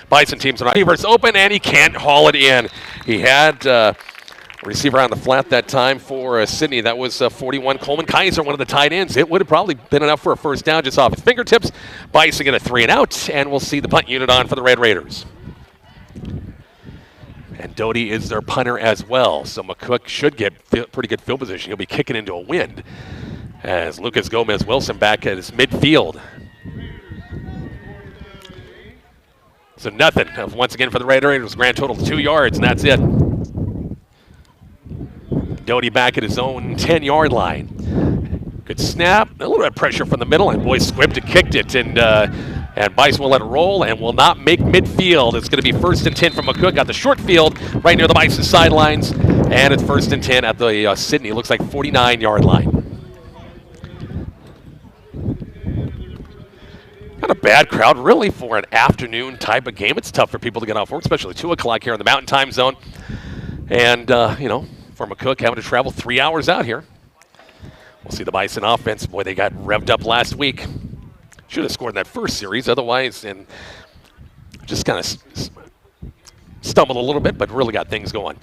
Bison teams on receivers open, and he can't haul it in. He had receiver on the flat that time for Sydney. That was 41. Coleman Kaiser, one of the tight ends. It would have probably been enough for a first down just off his fingertips. Bison get a 3 and out, and we'll see the punt unit on for the Red Raiders. And Doty is their punter as well, so McCook should get pretty good field position. He'll be kicking into a wind as Lucas Gomez-Wilson back at his midfield. So nothing. Once again for the Red Raiders, grand total 2 yards, and that's it. Doty back at his own 10-yard line. Good snap, a little bit of pressure from the middle, and boy, squibbed and kicked it, and Bison will let it roll and will not make midfield. It's going to be 1st and 10 from McCook. Got the short field right near the Bison sidelines, and it's 1st and 10 at the Sydney, looks like 49-yard line. Not a bad crowd, really, for an afternoon type of game. It's tough for people to get off work, especially 2 o'clock here in the Mountain Time Zone. And, for McCook having to travel 3 hours out here. We'll see the Bison offense. Boy, they got revved up last week. Should have scored in that first series otherwise, and just kind of stumbled a little bit, but really got things going.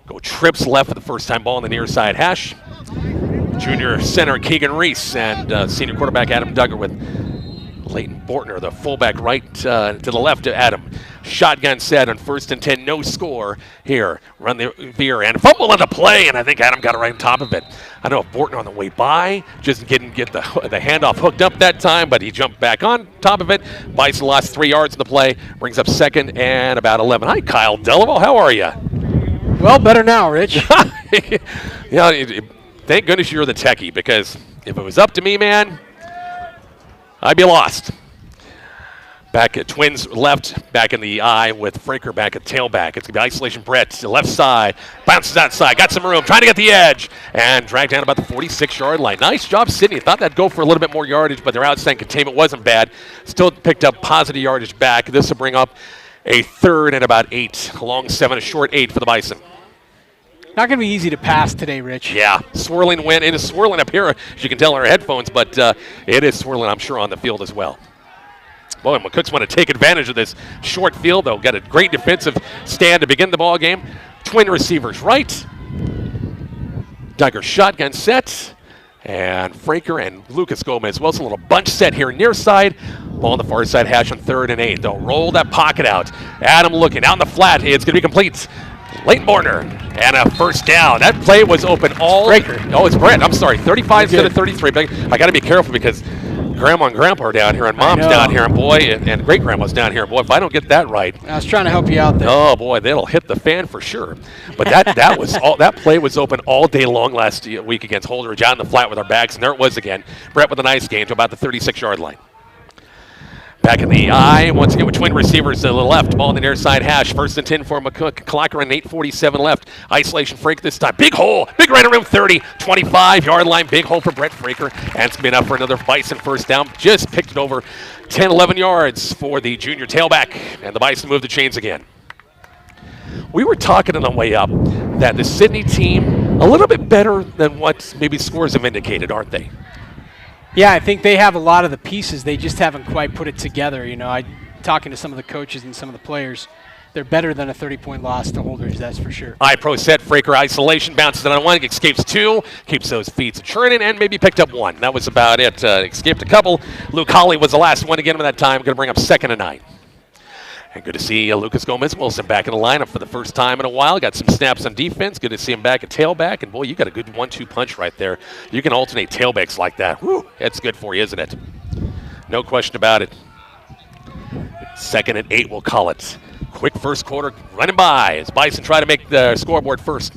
Go trips left for the first time ball on the near side hash. Junior center Keegan Reese and senior quarterback Adam Duggar with Leighton Bortner, the fullback, right to the left of Adam. Shotgun set on 1st and 10, no score here. Run the veer and fumble on the play, and I think Adam got it right on top of it. I know Bortner on the way by just didn't get the handoff hooked up that time, but he jumped back on top of it. Bison lost 3 yards in the play, brings up 2nd and about 11. Hi, Kyle Delaval. How are you? Well, better now, Rich. Thank goodness you're the techie, because if it was up to me, man, I'd be lost. Back at Twins left, back in the eye with Fraker back at tailback. It's going to be isolation Brett to the left side. Bounces outside, got some room, trying to get the edge, and dragged down about the 46-yard line. Nice job, Sydney. Thought that'd go for a little bit more yardage, but their outside containment wasn't bad. Still picked up positive yardage back. This will bring up a 3rd and about 8. A long 7, a short 8 for the Bison. Not going to be easy to pass today, Rich. Yeah, swirling wind. It is swirling up here, as you can tell in our headphones, but it is swirling, I'm sure, on the field as well. Boy, McCooks want to take advantage of this short field, though. Got a great defensive stand to begin the ball game. Twin receivers right. Duggar shotgun set. And Fraker and Lucas Gomez. Well, it's a little bunch set here near side. Ball on the far side hash on 3rd and 8. They'll roll that pocket out. Adam looking out in the flat. It's going to be complete. Leighton Bortner and a 1st down. That play was open all. Fraker. Oh, it's Brett. I'm sorry. 35 instead of 33. But I got to be careful because Grandma and Grandpa are down here, and Mom's down here, and boy, and Great Grandma's down here. Boy, if I don't get that right, I was trying to help you out there. Oh boy, that'll hit the fan for sure. But that was all. That play was open all day long last week against Holdridge out in the flat with our backs, and there it was again. Brett with a nice gain to about the 36-yard line. Back in the eye, once again with twin receivers to the left. Ball in the near side hash. 1st and 10 for McCook. Clock around 8:47 left. Isolation Frank this time. Big hole. Big right around 30. 25-yard line. Big hole for Brett Fraker. And it's going to be enough for another Bison 1st down. Just picked it over 10, 11 yards for the junior tailback. And the Bison move the chains again. We were talking on the way up that the Sydney team a little bit better than what maybe scores have indicated, aren't they? Yeah, I think they have a lot of the pieces. They just haven't quite put it together. Talking to some of the coaches and some of the players, they're better than a 30-point loss to Holdridge, that's for sure. Pro set, Fraker isolation, bounces it on 1, escapes 2, keeps those feet churning, and maybe picked up 1. That was about it. Escaped a couple. Luke Holly was the last one again at that time. Going to bring up 2nd and 9. And good to see Lucas Gomez-Wilson back in the lineup for the first time in a while. Got some snaps on defense. Good to see him back at tailback. And, boy, you got a good 1-2 punch right there. You can alternate tailbacks like that. Whew, that's good for you, isn't it? No question about it. 2nd and 8, we'll call it. Quick first quarter running by as Bison try to make the scoreboard first.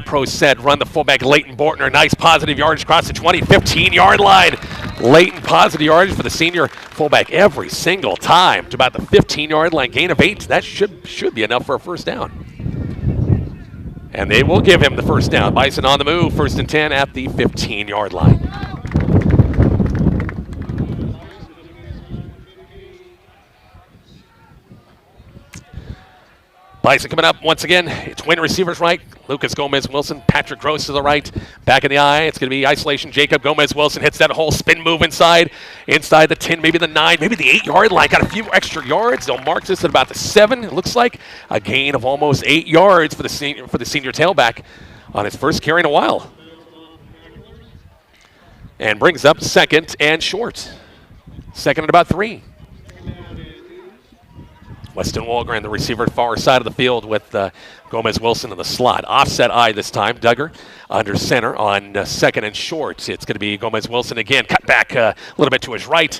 Pro set, run the fullback Leighton Bortner. Nice positive yardage across the 20, 15-yard line. Leighton positive yardage for the senior fullback every single time to about the 15-yard line. Gain of 8. That should be enough for a 1st down. And they will give him the 1st down. Bison on the move, 1st and 10 at the 15-yard line. Bison coming up once again. Twin receivers right. Lucas Gomez-Wilson. Patrick Gross to the right. Back in the eye. It's going to be isolation. Jacob Gomez-Wilson hits that whole spin move inside the 10, maybe the 9, maybe the 8-yard line. Got a few extra yards. They'll mark this at about the 7. It looks like a gain of almost 8 yards for the senior tailback on his first carry in a while. And brings up second and short. Second and about 3. Weston Walgren, the receiver, far side of the field with Gomez-Wilson in the slot. Offset eye this time. Duggar under center on second and short. It's going to be Gomez-Wilson again. Cut back a little bit to his right.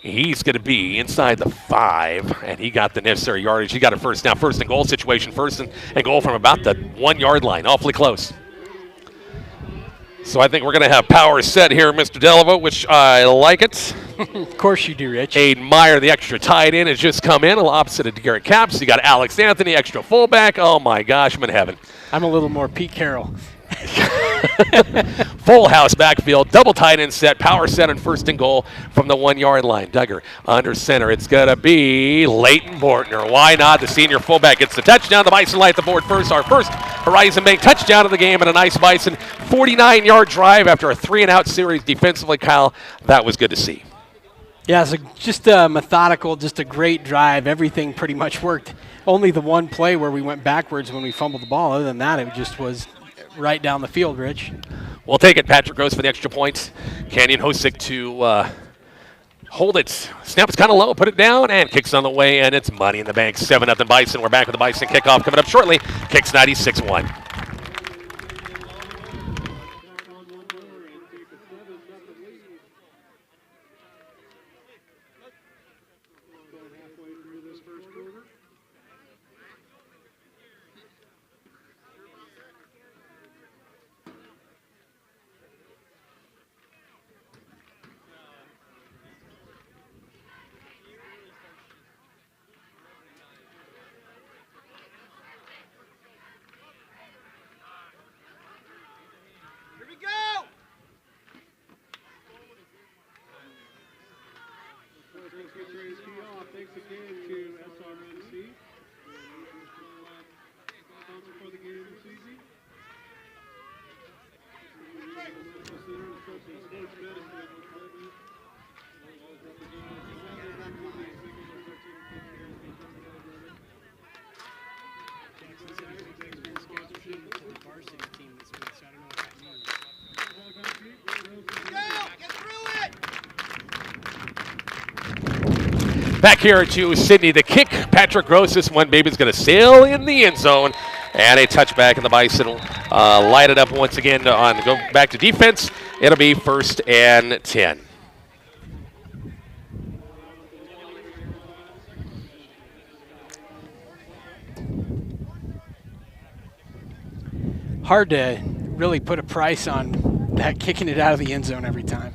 He's going to be inside the 5, and he got the necessary yardage. He got a first down, first and goal situation. First and goal from about the 1-yard line. Awfully close. So I think we're going to have power set here, Mr. Delavo, which I like it. Of course you do, Rich. Aiden Meyer, the extra tight end, has just come in, a little opposite of Garrett Capps. You got Alex Anthony, extra fullback. Oh, my gosh, I'm in heaven. I'm a little more Pete Carroll. Full house backfield, double tight end set, power set, and first and goal from the 1-yard line. Duggar under center. It's going to be Leighton Bortner. Why not? The senior fullback gets the touchdown. The Bison light the board first. Our first Horizon Bank touchdown of the game, and a nice Bison 49-yard drive after a 3-and-out series defensively, Kyle. That was good to see. Yeah, so just a methodical, just a great drive. Everything pretty much worked. Only the one play where we went backwards when we fumbled the ball. Other than that, it just was right down the field, Rich. We'll take it. Patrick Gross for the extra point. Canyon Hosick to hold it. Snap is kind of low. Put it down and kicks on the way, and it's money in the bank. 7-0 Bison. We're back with the Bison kickoff coming up shortly. Kicks 96-1. Thanks again to SRNC. Sponsor for the game this evening. Back here to Sydney. The kick, Patrick Gross. This one, baby's going to sail in the end zone. And a touchback, and the Bison light it up once again on go back to defense. It'll be 1st and 10. Hard to really put a price on that kicking it out of the end zone every time.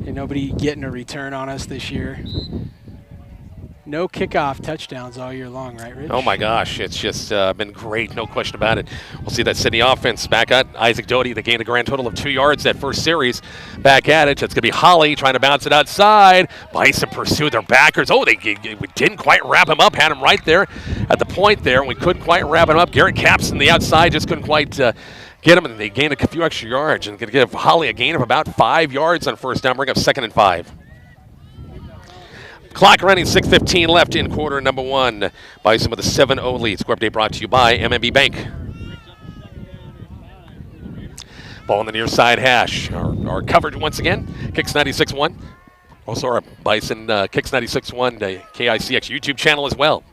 And nobody getting a return on us this year. No kickoff touchdowns all year long, right, Rich? Oh, my gosh. It's just been great. No question about it. We'll see that Sydney offense back at Isaac Doty. They gained a grand total of 2 yards that first series. Back at it. It's going to be Holly trying to bounce it outside. Bison pursue their backers. Oh, we didn't quite wrap him up. Had him right there at the point there. We couldn't quite wrap him up. Garrett Capps on the outside just couldn't quite get him, and they gained a few extra yards. And going to give Holly a gain of about 5 yards on first down. Bring up 2nd and 5. Clock running, 6:15 left in quarter number 1. Bison with a 7-0 lead. Score update brought to you by MMB Bank. Ball on the near side hash. Our coverage once again. Kicks 96-1. Also our Bison Kicks 96-1 KICX YouTube channel as well.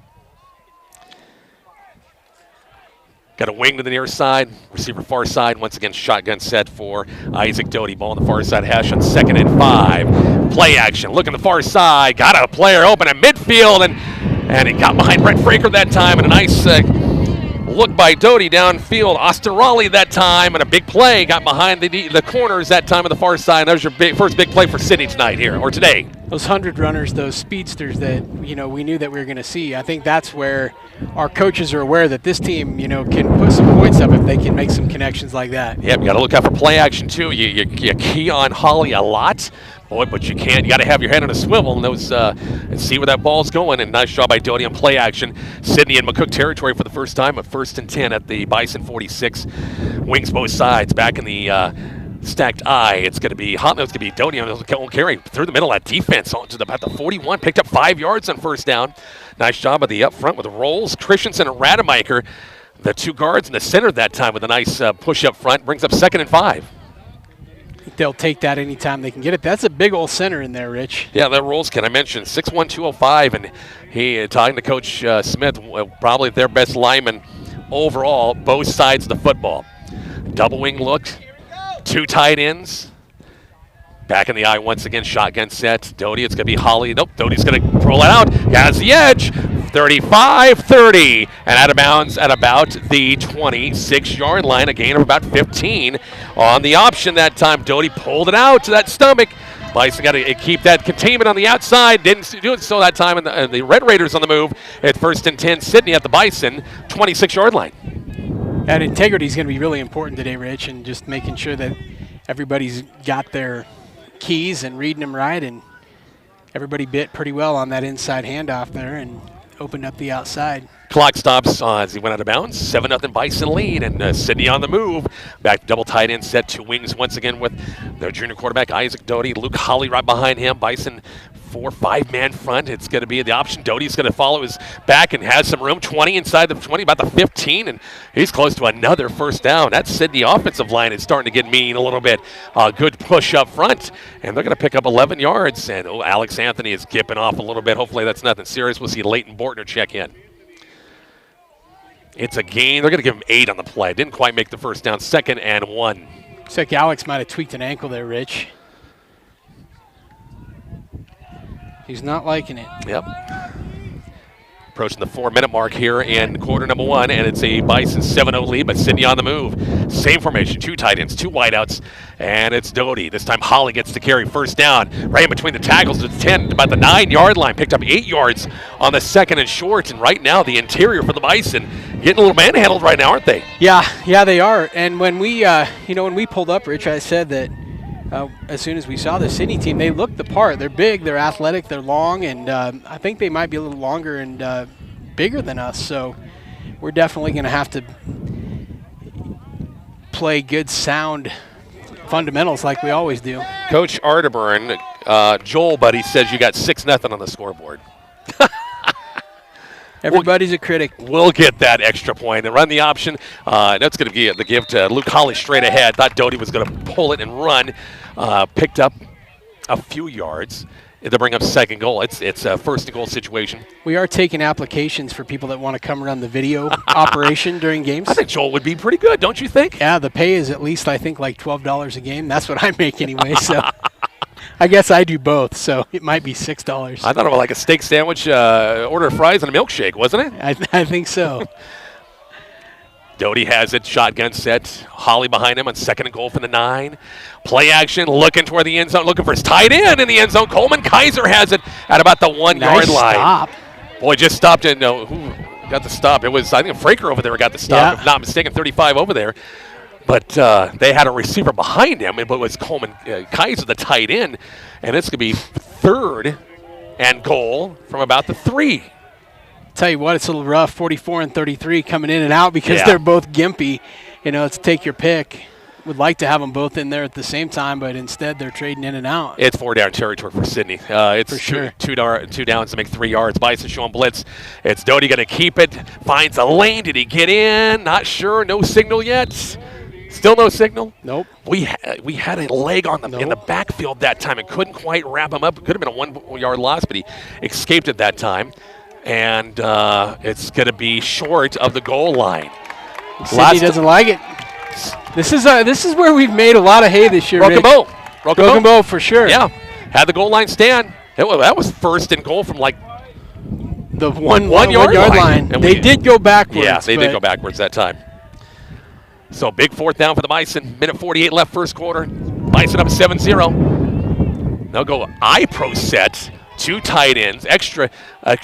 Got a wing to the near side. Receiver far side. Once again, shotgun set for Isaac Doty. Ball on the far side hash on 2nd and 5. Play action. Look on the far side. Got a player open at midfield, and he got behind Brett Fraker that time. And a nice look by Doty downfield. Austin Raleigh that time, and a big play. Got behind the corners that time on the far side. That was your first big play for Sydney tonight here, or today. Those 100 runners, those speedsters that, we knew that we were going to see. I think that's where our coaches are aware that this team, can put some points up if they can make some connections like that. Yep, you got to look out for play action too. You key on Holly a lot, Boy, but you can't. You got to have your head on a swivel and those and see where that ball's going. And nice job by Doty on play action. Sydney in McCook territory for the first time, a 1st and 10 at the Bison 46. Wings both sides. Back in the stacked I. It's going to be hot. It's going to be Doty on the carry through the middle of that defense on to about the 41. Picked up 5 yards on first down. Nice job of the up front with Rolls, Christensen, and Rademacher. The 2 guards in the center that time with a nice push up front. Brings up 2nd and 5. They'll take that anytime they can get it. That's a big old center in there, Rich. Yeah, that Rolls can I mention 6'1", 205, and he talking to Coach Smith, probably their best lineman overall, both sides of the football. Double wing look, 2 tight ends. Back in the eye once again, shotgun set. Doty, it's going to be Holly. Nope, Doty's going to roll it out. Has the edge. 35-30, and out of bounds at about the 26-yard line. A gain of about 15 on the option that time. Doty pulled it out to that stomach. Bison got to keep that containment on the outside. Didn't do it so that time, and the Red Raiders on the move at 1st and 10. Sydney at the Bison 26-yard line. And integrity is going to be really important today, Rich, and just making sure that everybody's got their keys and reading them right, and everybody bit pretty well on that inside handoff there and opened up the outside. Clock stops as he went out of bounds. 7-0 Bison lead, and Sydney on the move. Back double tight end set, 2 wings once again with their junior quarterback Isaac Doty. Luke Holly right behind him. Bison 4-5-man front. It's going to be the option. Doty's going to follow his back and has some room. 20 inside the 20, about the 15, and he's close to another first down. That Sydney offensive line is starting to get mean a little bit. Good push up front, and they're going to pick up 11 yards. And Alex Anthony is gipping off a little bit. Hopefully that's nothing serious. We'll see Leighton Bortner check in. It's a gain. They're going to give him 8 on the play. Didn't quite make the first down. 2nd and 1. Looks like Alex might have tweaked an ankle there, Rich. He's not liking it. Yep. Approaching the 4-minute mark here in quarter number 1, and it's a Bison 7-0 lead, but Sydney on the move. Same formation, 2 tight ends, 2 wideouts, and it's Doty. This time Holly gets to carry first down right in between the tackles to the 10, about the 9-yard line. Picked up 8 yards on the 2nd and short, and right now the interior for the Bison getting a little manhandled right now, aren't they? Yeah, they are. And when we, when we pulled up, Rich, I said that as soon as we saw the Sydney team, they looked the part. They're big, they're athletic, they're long, and I think they might be a little longer and bigger than us. So we're definitely going to have to play good, sound fundamentals like we always do. Coach Arterburn, Joel, buddy, says you got 6-0 on the scoreboard. Everybody's a critic. We'll get that extra point and run the option. That's going to be the give to Luke Holly straight ahead. Thought Doty was going to pull it and run. Picked up a few yards to bring up 2nd goal. It's a 1st and goal situation. We are taking applications for people that want to come run the video operation during games. I think Joel would be pretty good, don't you think? Yeah, the pay is at least, I think, like $12 a game. That's what I make anyway, so I guess I do both, so it might be $6. I thought it was like a steak sandwich, order of fries and a milkshake, wasn't it? I think so. Doty has it, shotgun set. Holly behind him on 2nd and goal from the 9. Play action, looking toward the end zone, looking for his tight end in the end zone. Coleman Kaiser has it at about the 1-yard line. Stop. Boy, just stopped it. No, who got the stop? It was, I think, Fraker over there got the stop, if not mistaken, 35 over there. But they had a receiver behind him, but it was Coleman Kaiser, the tight end, and it's going to be 3rd and goal from about the 3. Tell you what, it's a little rough. 44 and 33 coming in and out because they're both gimpy. It's take your pick. Would like to have them both in there at the same time, but instead they're trading in and out. It's 4-down territory for Sydney. It's for sure. two downs to make 3 yards. Bison showing blitz. It's Doty going to keep it. Finds a lane. Did he get in? Not sure. No signal yet. Still no signal? Nope. We had a leg on in the backfield that time and couldn't quite wrap him up. It could have been a 1-yard loss, but he escaped at that time. And it's going to be short of the goal line. Sydney doesn't like it. This is where we've made a lot of hay this year. Broken bow for sure. Yeah, had the goal line stand. That was 1st and goal from like the one yard line. And they did go backwards. Yeah, they did go backwards that time. So big 4th down for the Bison. Minute 48 left, 1st quarter. Bison up 7-0. They'll go I-pro set. 2 tight ends, extra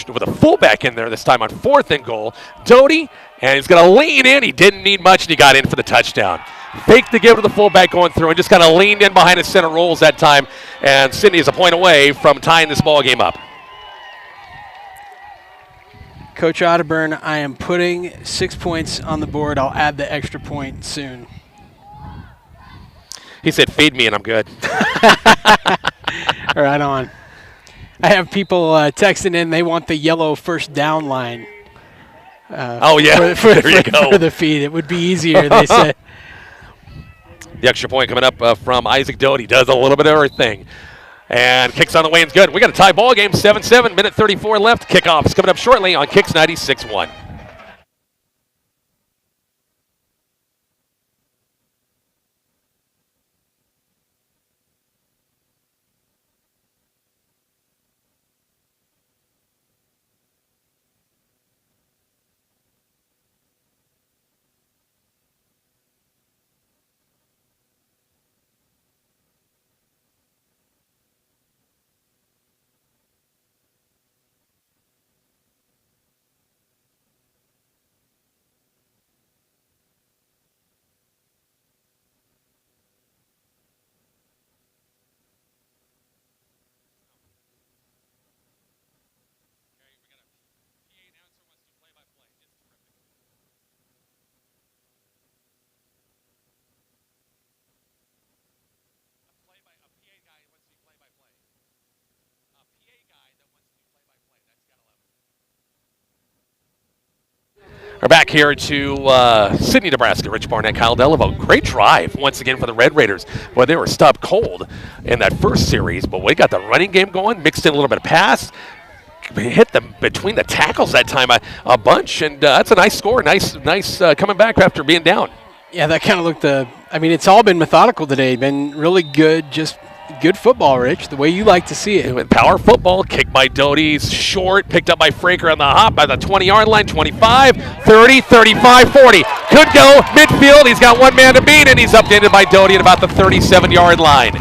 with a fullback in there this time on 4th and goal. Doty, and he's going to lean in. He didn't need much, and he got in for the touchdown. faked the give to the fullback going through and just kind of leaned in behind his center rolls that time. And Sydney is a point away from tying this ball game up. Coach Otterburn, I am putting 6 points on the board. I'll add the extra point soon. He said, feed me and I'm good. Right on. I have people texting in. They want the yellow first down line. Oh, yeah. There you go. For the feed. It would be easier, they said. The extra point coming up from Isaac Doty. Does a little bit of everything. And kicks on the way and good. We got a tie ball game, 7-7, minute 34 left. Kickoff is coming up shortly on Kicks 96.1. We're back here to Sydney, Nebraska. Rich Barnett, Kyle Delaveau. Great drive once again for the Red Raiders. Boy, they were stopped cold in that first series, but we got the running game going, mixed in a little bit of pass. Hit them between the tackles that time a bunch, and that's a nice score. Nice coming back after being down. Yeah, that kind of looked it's all been methodical today. Been really good, just good football, Rich, the way you like to see it. Power football, kicked by Doty's short, picked up by Fraker on the hop by the 20-yard line, 25, 30, 35, 40. Could go midfield. He's got one man to beat, and he's updated by Doty at about the 37-yard line.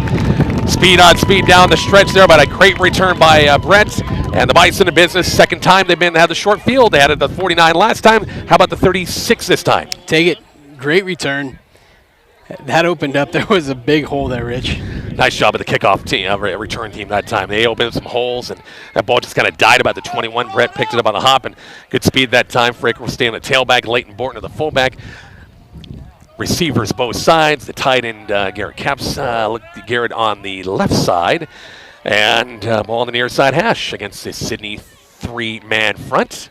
Speed on speed down the stretch there, but a great return by Brent. And the Bison in business, second time they've had the short field. They had it the 49 last time. How about the 36 this time? Take it. Great return. That opened up. There was a big hole there, Rich. Nice job of the kickoff team, return team that time. They opened up some holes, and that ball just kind of died about the 21. Brett picked it up on the hop, and good speed that time. Fraker will stay on the tailback. Leighton Borton to the fullback. Receivers both sides. The tight end, Garrett Capps, Garrett on the left side. And ball on the near side hash against the Sydney three-man front.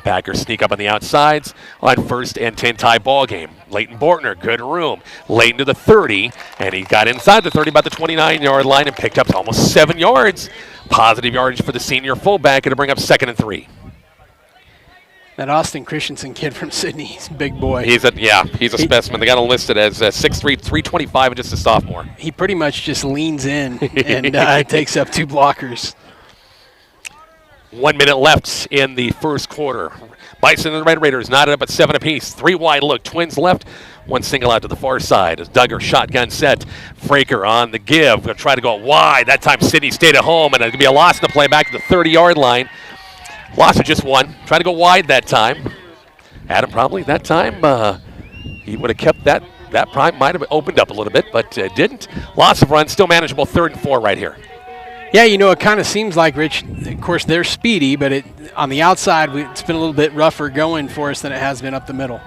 Packers sneak up on the outsides on 1st and 10 tie ball game. Leighton Bortner, good room. Leighton to the 30, and he got inside the 30 about the 29-yard line and picked up almost 7 yards. Positive yardage for the senior fullback, and to bring up 2nd and 3. That Austin Christensen kid from Sydney, he's a big boy. He's a specimen. They got him listed as 6'3", 325, and just a sophomore. He pretty much just leans in and takes up 2 blockers. 1 minute left in the first quarter. Bison and the Red Raiders knotted up at 7 apiece. 3 wide look. Twins left. 1 single out to the far side. As Duggar shotgun set. Fraker on the give. Going to try to go wide. That time Sydney stayed at home, and it's going to be a loss in the play back to the 30-yard line. Loss of just 1. Trying to go wide that time. Adam probably that time, he would have kept that. That prime might have opened up a little bit, but didn't. Loss of runs. Still manageable. 3rd and 4 right here. Yeah, it kind of seems like, Rich, of course, they're speedy, but on the outside, it's been a little bit rougher going for us than it has been up the middle.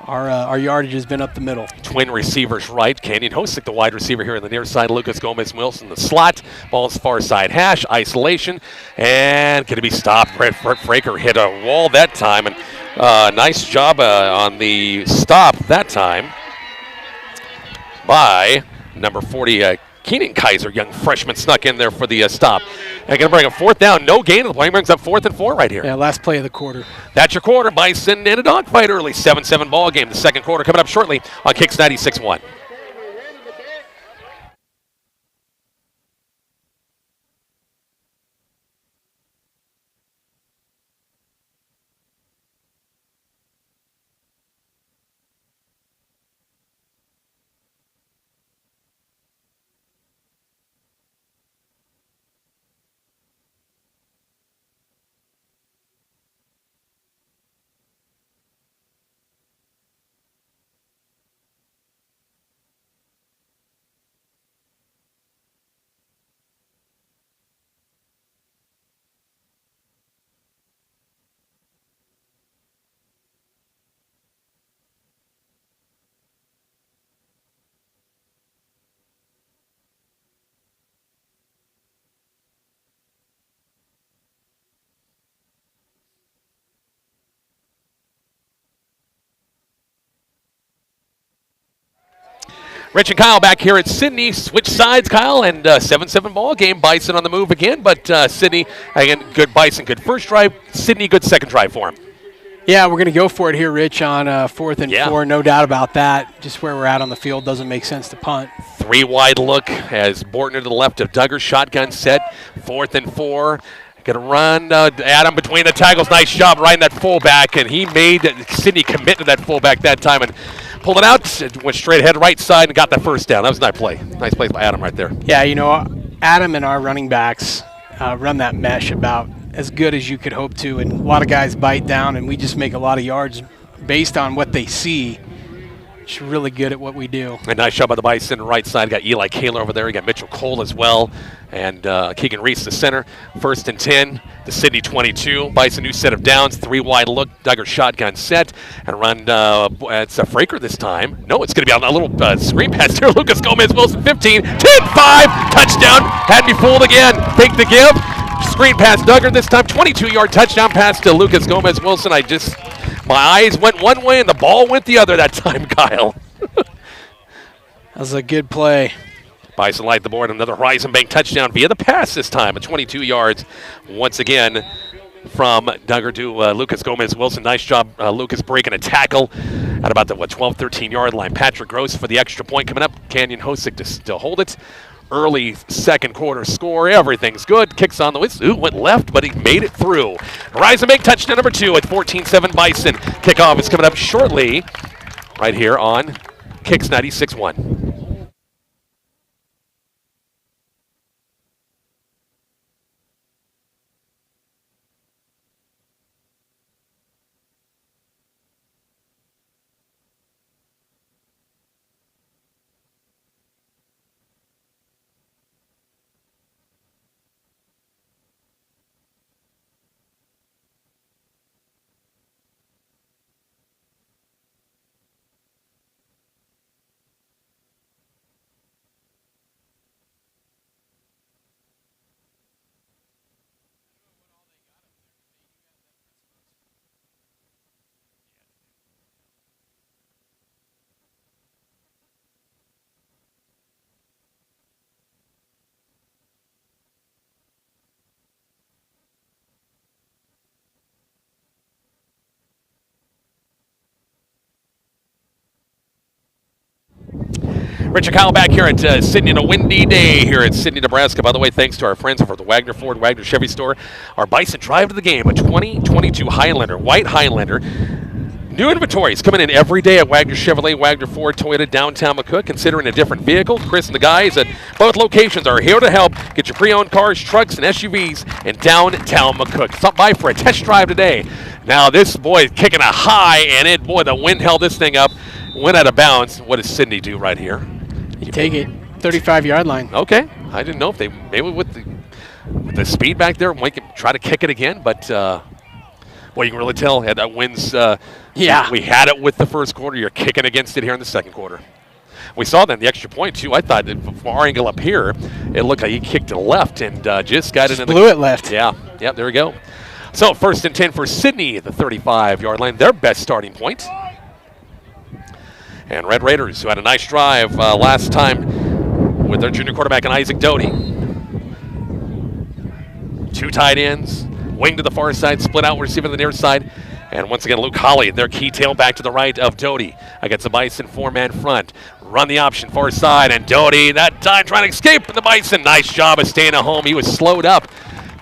Our yardage has been up the middle. Twin receivers right. Canyon Hosick, the wide receiver here on the near side. Lucas Gomez-Wilson, the slot. Ball's far side hash. Isolation. And going to be stopped. Brett Fraker hit a wall that time. And nice job on the stop that time by number 40, Keenan Kaiser, young freshman, snuck in there for the stop. And going to bring a 4th down. No gain of the play. Brings up 4th and 4 right here. Yeah, last play of the quarter. That's your quarter. Bison in a dogfight early. 7-7 ball game. The second quarter coming up shortly on Kicks 96.1. Rich and Kyle back here at Sydney. Switch sides, Kyle, and 7-7 ball game. Bison on the move again, but Sydney, again, good Bison, good first drive. Sydney, good second drive for him. Yeah, we're going to go for it here, Rich, on 4th and 4. No doubt about that. Just where we're at on the field doesn't make sense to punt. 3 wide look as Bortner to the left of Duggar. Shotgun set. 4th and 4. Going to run Adam between the tackles. Nice job right in that fullback, and he made Sydney commit to that fullback that time and pulled it out. Went straight ahead right side and got that first down. That was a nice play. Nice play by Adam right there. Yeah, you know, Adam and our running backs run that mesh about as good as you could hope to, and a lot of guys bite down, and we just make a lot of yards based on what they see. It's really good at what we do. A nice job by the Bison right side. Got Eli Kaler over there. You got Mitchell Cole as well, and Keegan Reese the center. 1st and 10. The Sydney 22. Bison new set of downs. 3 wide look. Duggar shotgun set and run. It's a Fraker this time. No, it's going to be on a little screen pass here. Lucas Gomez Wilson 15, 10-5 touchdown. Had me fooled again. Take the give. Screen pass Duggar this time. 22-yard touchdown pass to Lucas Gomez Wilson. My eyes went one way and the ball went the other that time, Kyle. That was a good play. Bison light the board. Another Horizon Bank touchdown via the pass this time at 22 yards. Once again from Duggar to Lucas Gomez Wilson. Nice job, Lucas, breaking a tackle at about the 12, 13-yard line. Patrick Gross for the extra point coming up. Canyon Hosick to still hold it. Early second quarter score. Everything's good. Kicks on the whistle. Ooh, went left, but he made it through. Horizon Bank touchdown number 2 at 14-7 Bison. Kickoff is coming up shortly right here on KICX 96.1. Richard Kyle back here at Sydney on a windy day here at Sydney, Nebraska. By the way, thanks to our friends over at the Wagner Ford, Wagner Chevy store. Our Bison drive to the game, a 2022 Highlander, white Highlander. New inventories coming in every day at Wagner Chevrolet, Wagner Ford, Toyota, downtown McCook. Considering a different vehicle, Chris and the guys at both locations are here to help. Get your pre-owned cars, trucks, and SUVs in downtown McCook. Stop by for a test drive today. Now this boy is kicking a high, and the wind held this thing up. Went out of bounds. What does Sydney do right here? You take it, 35-yard line. Okay. I didn't know if they, maybe with the speed back there, we can try to kick it again, but well, you can really tell that wins. Yeah. We had it with the first quarter. You're kicking against it here in the second quarter. We saw that in the extra point, too. I thought that from our angle up here, it looked like he kicked to the left and just got it in the... blew it left. Yeah. Yep, there we go. So 1st and 10 for Sydney at the 35-yard line, their best starting point. And Red Raiders, who had a nice drive last time with their junior quarterback in Isaac Doty. 2 tight ends, wing to the far side, split out receiver to the near side. And once again, Luke Holly, their key tailback to the right of Doty against the Bison 4-man front. Run the option far side, and Doty that time trying to escape the Bison. Nice job of staying at home. He was slowed up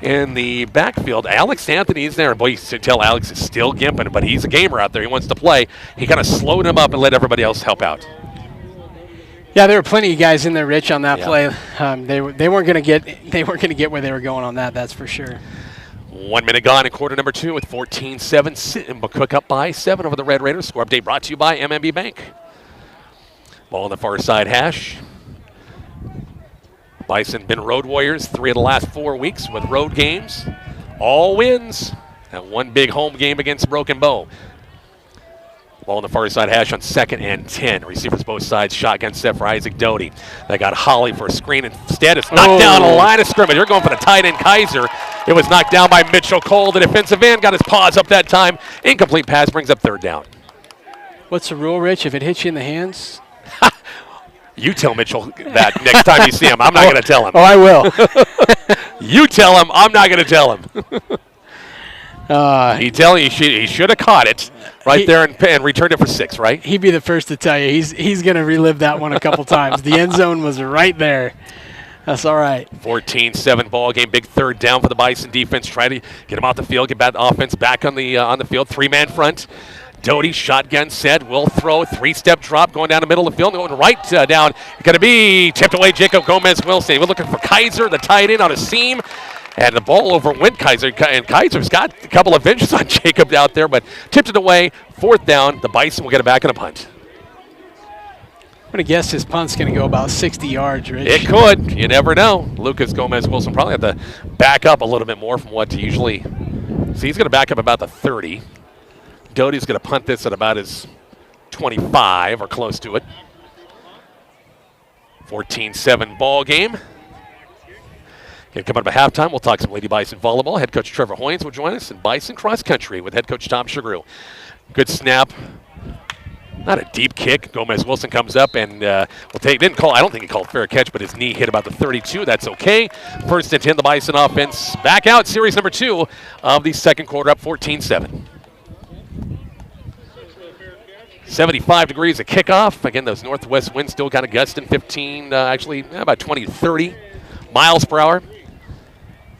in the backfield. Alex Anthony is there. Boy, you can tell Alex is still gimping, but he's a gamer out there. He wants to play. He kind of slowed him up and let everybody else help out. Yeah, there were plenty of guys in there, Rich, on that play. They weren't going to get where they were going on that. That's for sure. 1 minute gone in quarter number 2 with 14-7. McCook up by 7 over the Red Raiders. Score update brought to you by MMB Bank. Ball on the far side hash. Bison been road warriors 3 of the last 4 weeks with road games. All wins. That one big home game against Broken Bow. Ball on the far side hash on 2nd and 10. Receivers both sides. Shotgun set for Isaac Doty. They got Holly for a screen. Instead, it's knocked down a line of scrimmage. They're going for the tight end Kaiser. It was knocked down by Mitchell Cole. The defensive end got his paws up that time. Incomplete pass brings up 3rd down. What's the rule, Rich? If it hits you in the hands? You tell Mitchell that next time you see him. I'm not going to tell him. Oh, I will. You tell him. I'm not going to tell him. He should have caught it right there and returned it for 6, right? He'd be the first to tell you. He's going to relive that one a couple times. The end zone was right there. That's all right. 14-7 ball game. Big third down for the Bison defense. Try to get him off the field, get that offense back on the field. 3-man front. Doty, shotgun set, will throw, 3-step drop, going down the middle of the field, going right down. Going to be tipped away, Jacob Gomez-Wilson. We're looking for Kaiser, the tight end on a seam. And the ball overwent Kaiser, and Kaiser's got a couple of inches on Jacob out there, but tipped it away. 4th down. The Bison will get it back in a punt. I'm going to guess his punt's going to go about 60 yards, Rich. It could. You never know. Lucas Gomez-Wilson probably have to back up a little bit more from what he usually. See, he's going to back up about the 30. Doty's going to punt this at about his 25 or close to it. 14-7 ball game. Going to come up at halftime. We'll talk some Lady Bison volleyball. Head coach Trevor Hoynes will join us, and Bison cross country with head coach Tom Shagru. Good snap. Not a deep kick. Gomez-Wilson comes up and will take. Didn't call. I don't think he called fair catch, but his knee hit about the 32. That's okay. 1st and 10. The Bison offense back out. Series number 2 of the second quarter, up 14-7. 75 degrees at kickoff. Again, those northwest winds still kind of gusting 15, about 20 to 30 miles per hour.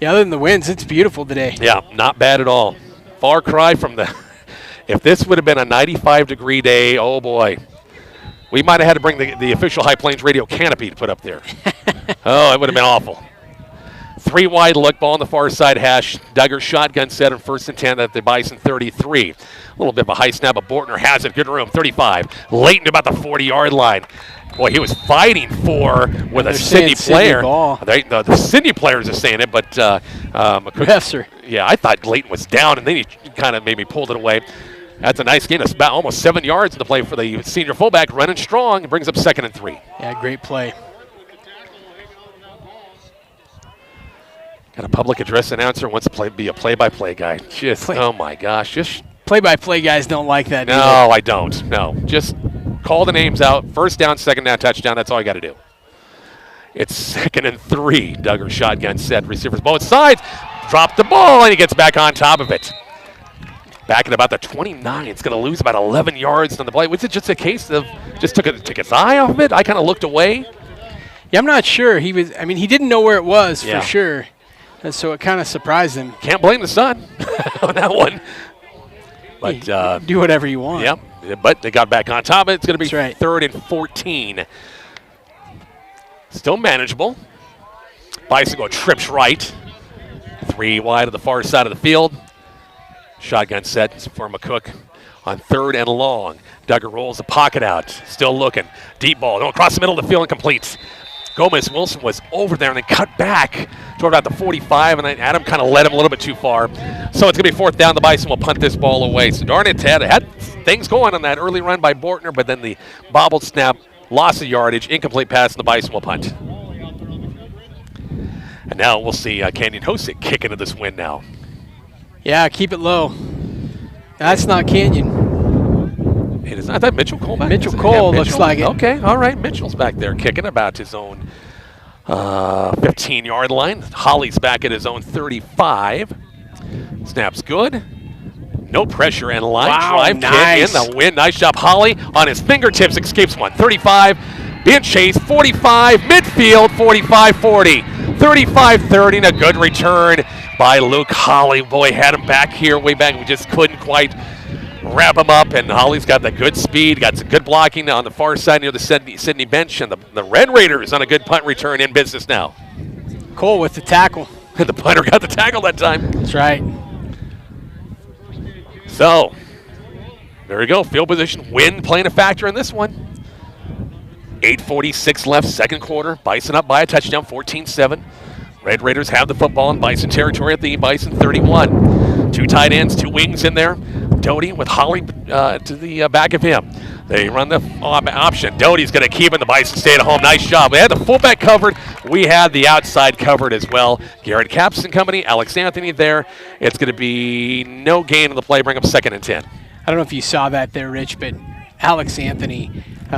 Yeah, other than the winds, it's beautiful today. Yeah, not bad at all. Far cry from the. If this would have been a 95-degree day, oh boy, we might have had to bring the official High Plains radio canopy to put up there. Oh, it would have been awful. 3 wide look, ball on the far side hash. Duggar shotgun set on 1st and 10 at the Bison 33. A little bit of a high snap, but Bortner has it. Good room, 35. Leighton about the 40-yard line. Boy, he was fighting with a Sydney player. The Sydney players are saying it, but Refs. Yeah, I thought Leighton was down, and then he kind of maybe pulled it away. That's a nice game. That's about almost 7 yards in the play for the senior fullback, running strong. It brings up 2nd and 3. Yeah, great play. Got a public address announcer wants to be a play-by-play guy. Oh my gosh, just play-by-play guys don't like that. No, either. I don't. No, just call the names out. 1st down, 2nd down, touchdown. That's all you got to do. It's 2nd and 3. Duggar shotgun set. Receivers both sides. Drop the ball, and he gets back on top of it. Back at about the 29. It's going to lose about 11 yards on the play. Was it just a case of just took his eye off of it? I kind of looked away. Yeah, I'm not sure. He didn't know where it was for sure. And so it kind of surprised him. Can't blame the sun on that one. But do whatever you want. Yep. But they got back on top of it. It's going to be right. 3rd and 14. Still manageable. Bicycle trips right. 3 wide of the far side of the field. Shotgun set for McCook on 3rd and long. Duggar rolls the pocket out. Still looking. Deep ball. Going across the middle of the field and complete. Gomez-Wilson was over there and then cut back toward about the 45, and then Adam kind of led him a little bit too far. So it's going to be 4th down. The Bison will punt this ball away. So darn it, Ted had things going on that early run by Bortner, but then the bobbled snap, loss of yardage, incomplete pass, and the Bison will punt. And now we'll see Canyon Hosick kick into this win now. Yeah, keep it low. That's not Canyon. It is not that Mitchell Cole back? Mitchell Cole looks like it. Okay, all right. Mitchell's back there kicking about his own 15-yard line. Holly's back at his own 35. Snap's good. No pressure and line drive. Nice. Kick in the wind. Nice job. Holly on his fingertips escapes one. 35. Being chased. 45. Midfield. 45-40. 35-30. And a good return by Luke Holly. Boy, had him back here way back. We just couldn't quite wrap him up, and Holly's got the good speed, got some good blocking on the far side near the Sydney bench, and the Red Raiders on a good punt return in business now. Cole with the tackle. The punter got the tackle that time. That's right. So, there we go. Field position, wind playing a factor in this one. 8:46 left, second quarter. Bison up by a touchdown, 14-7. Red Raiders have the football in Bison territory at the Bison 31. 2 tight ends, 2 wings in there. Doty with Holly to the back of him. They run the option. Doty's going to keep it. The Bison stay at home. Nice job. We had the fullback covered. We had the outside covered as well. Garrett Capps and company. Alex Anthony there. It's going to be no gain on the play. Bring up 2nd and 10. I don't know if you saw that there, Rich, but Alex Anthony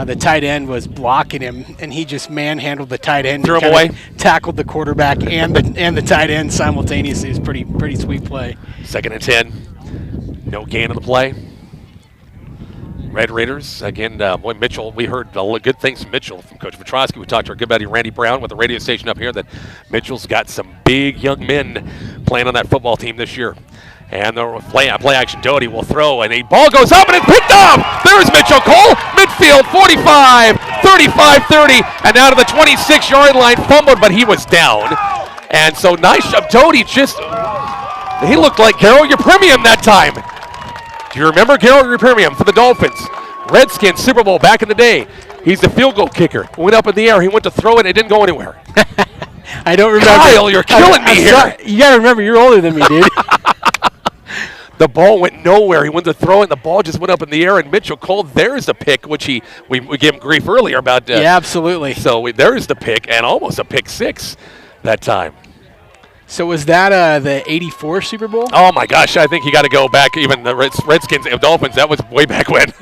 the tight end was blocking him, and he just manhandled the tight end. Threw him kinda away. Tackled the quarterback and the tight end simultaneously. It was pretty sweet play. 2nd and 10. No gain on the play. Red Raiders, again, boy, Mitchell, we heard good things from Mitchell, from Coach Petrosky. We talked to our good buddy Randy Brown with the radio station up here that Mitchell's got some big young men playing on that football team this year. And the play action, Doty will throw, and the ball goes up, and it's picked up! There's Mitchell Cole, midfield, 45, 35, 30, and out of the 26-yard line, fumbled, but he was down. And so nice job, Doty he looked like Garrow Premium that time. Do you remember Garrow Premium for the Dolphins? Redskins, Super Bowl back in the day. He's the field goal kicker. Went up in the air. He went to throw it. It didn't go anywhere. I don't remember. Kyle, you're killing me here. Sorry. You got to remember, you're older than me, dude. The ball went nowhere. He went to throw it, and the ball just went up in the air. And Mitchell Cole, there's the pick, which we gave him grief earlier about. Yeah, absolutely. So there's the pick, and almost a pick six that time. So was that the '84 Super Bowl? Oh my gosh, I think you got to go back. Even the Redskins, Dolphins, that was way back when.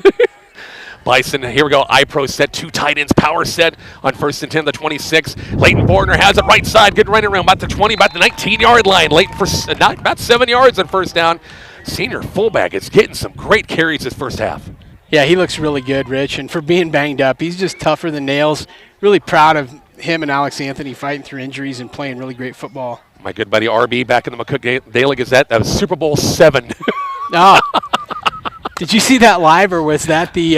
Bison, here we go. I-Pro set, 2 tight ends, power set on 1st and 10, the 26. Leighton Bortner has it right side, good running around, about the 20, about the 19-yard line. Leighton for about 7 yards on 1st down. Senior fullback is getting some great carries this first half. Yeah, he looks really good, Rich. And for being banged up, he's just tougher than nails. Really proud of him and Alex Anthony fighting through injuries and playing really great football. My good buddy RB back in the McCook Daily Gazette. That was Super Bowl 7. Oh. Did you see that live, or was that the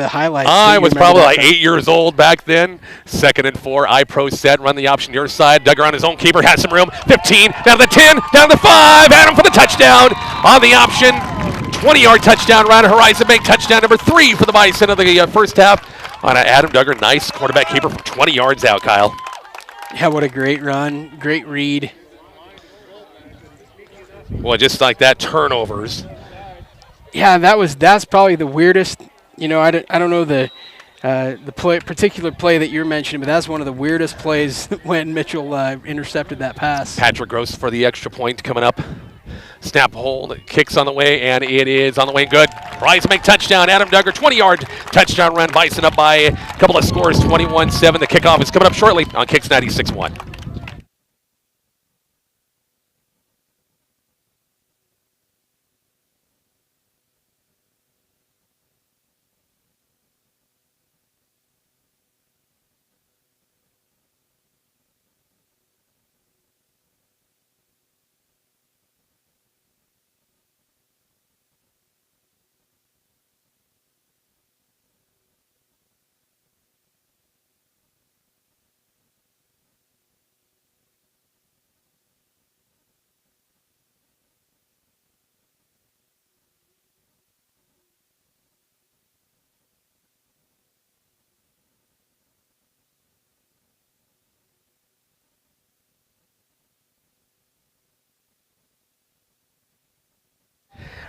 highlights? I was probably like 8 years old back then. 2nd and 4, I-Pro set, run the option your side. Duggar on his own keeper, has some room. 15, down to the 10, down to the 5. Adam for the touchdown on the option. 20-yard touchdown, right horizon bank touchdown number 3 for the Bison of the first half. On Adam Duggar, nice quarterback keeper from 20 yards out, Kyle. Yeah, what a great run, great read. Well, just like that, turnovers. Yeah, that's probably the weirdest. You know, I don't know the particular play that you're mentioning, but that's one of the weirdest plays when Mitchell intercepted that pass. Patrick Gross for the extra point coming up. Snap hold, kicks on the way, and it is on the way good. Rise make touchdown, Adam Duggar, 20-yard touchdown run. Bison up by a couple of scores, 21-7. The kickoff is coming up shortly on Kicks 96.1.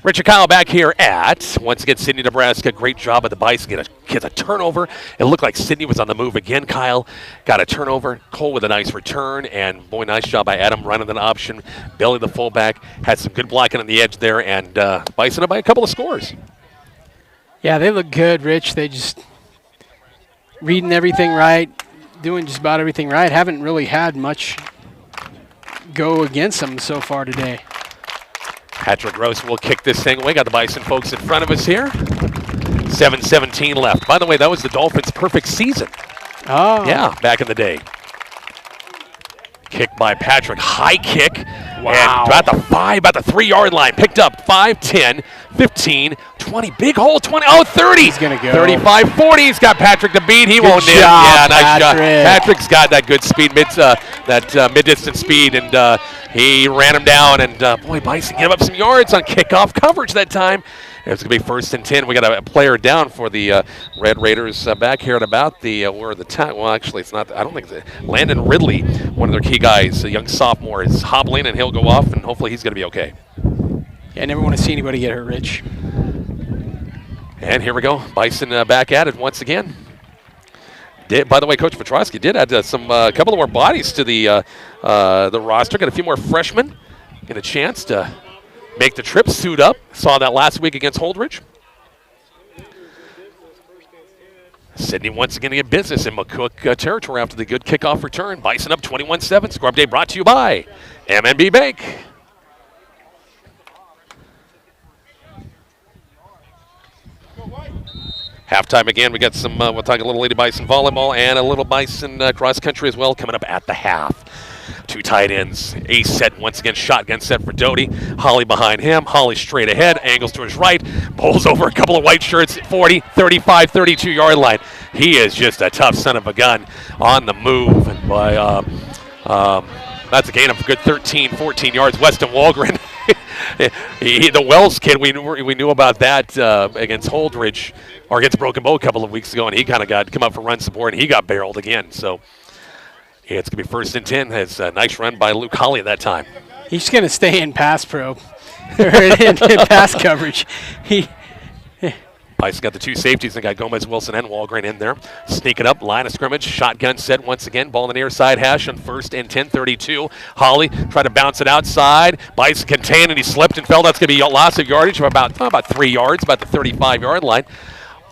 Richard Kyle back here at, once again, Sidney, Nebraska. Great job of the Bison. Gets a turnover. It looked like Sidney was on the move again, Kyle. Got a turnover. Cole with a nice return. And, boy, nice job by Adam running an option. Billy, the fullback, had some good blocking on the edge there. And Bison up by a couple of scores. Yeah, they look good, Rich. They just reading everything right, doing just about everything right. Haven't really had much go against them so far today. Patrick Gross will kick this thing away. Got the Bison folks in front of us here. 7:17 left. By the way, that was the Dolphins' perfect season. Oh. Yeah, back in the day. Kick by Patrick. High kick. Wow. And about the 5, about the 3-yard line. Picked up 5, 10, 15, 20. Big hole, 20. Oh, 30. He's going to go. 35, 40. He's got Patrick to beat. He won't miss. Yeah, nice shot. Patrick. Patrick's got that good speed, mid-distance speed, and he ran him down. And, boy, Bison gave up some yards on kickoff coverage that time. It's going to be 1st and 10. We got a player down for the Red Raiders back here at about where the time. Well, actually, it's not. I don't think Landon Ridley, one of their key guys, a young sophomore, is hobbling, and he'll go off, and hopefully he's going to be okay. Yeah, I never want to see anybody get hurt, Rich. And here we go. Bison back at it once again. By the way, Coach Petrosky did add a couple of more bodies to the roster. Got a few more freshmen. Get a chance to make the trip, suit up. Saw that last week against Holdridge. Sydney once again to get business in McCook territory after the good kickoff return. Bison up 21-7. Score update brought to you by MNB Bank. Halftime again. We got some, we'll talk a little Lady Bison volleyball and a little Bison cross country as well coming up at the half. Two tight ends. Ace set once again, shotgun set for Doty. Holly behind him. Holly straight ahead, angles to his right, pulls over a couple of white shirts, 40, 35, 32-yard line. He is just a tough son of a gun on the move. And by that's a gain of a good 13, 14 yards. Weston Walgren, the Wells kid, we knew about that against Holdridge or against Broken Bow a couple of weeks ago, and he kind of come up for run support, and he got barreled again. So it's going to be 1st and 10. It's a nice run by Luke Holly at that time. He's going to stay in pass pro, or in pass coverage. Bison got the two safeties. They got Gomez, Wilson, and Walgren in there. Sneaking up, line of scrimmage, shotgun set once again. Ball on the near side hash on 1st and 10, 32. Holly tried to bounce it outside. Bison contained, and he slipped and fell. That's going to be a loss of yardage of about 3 yards, about the 35-yard line.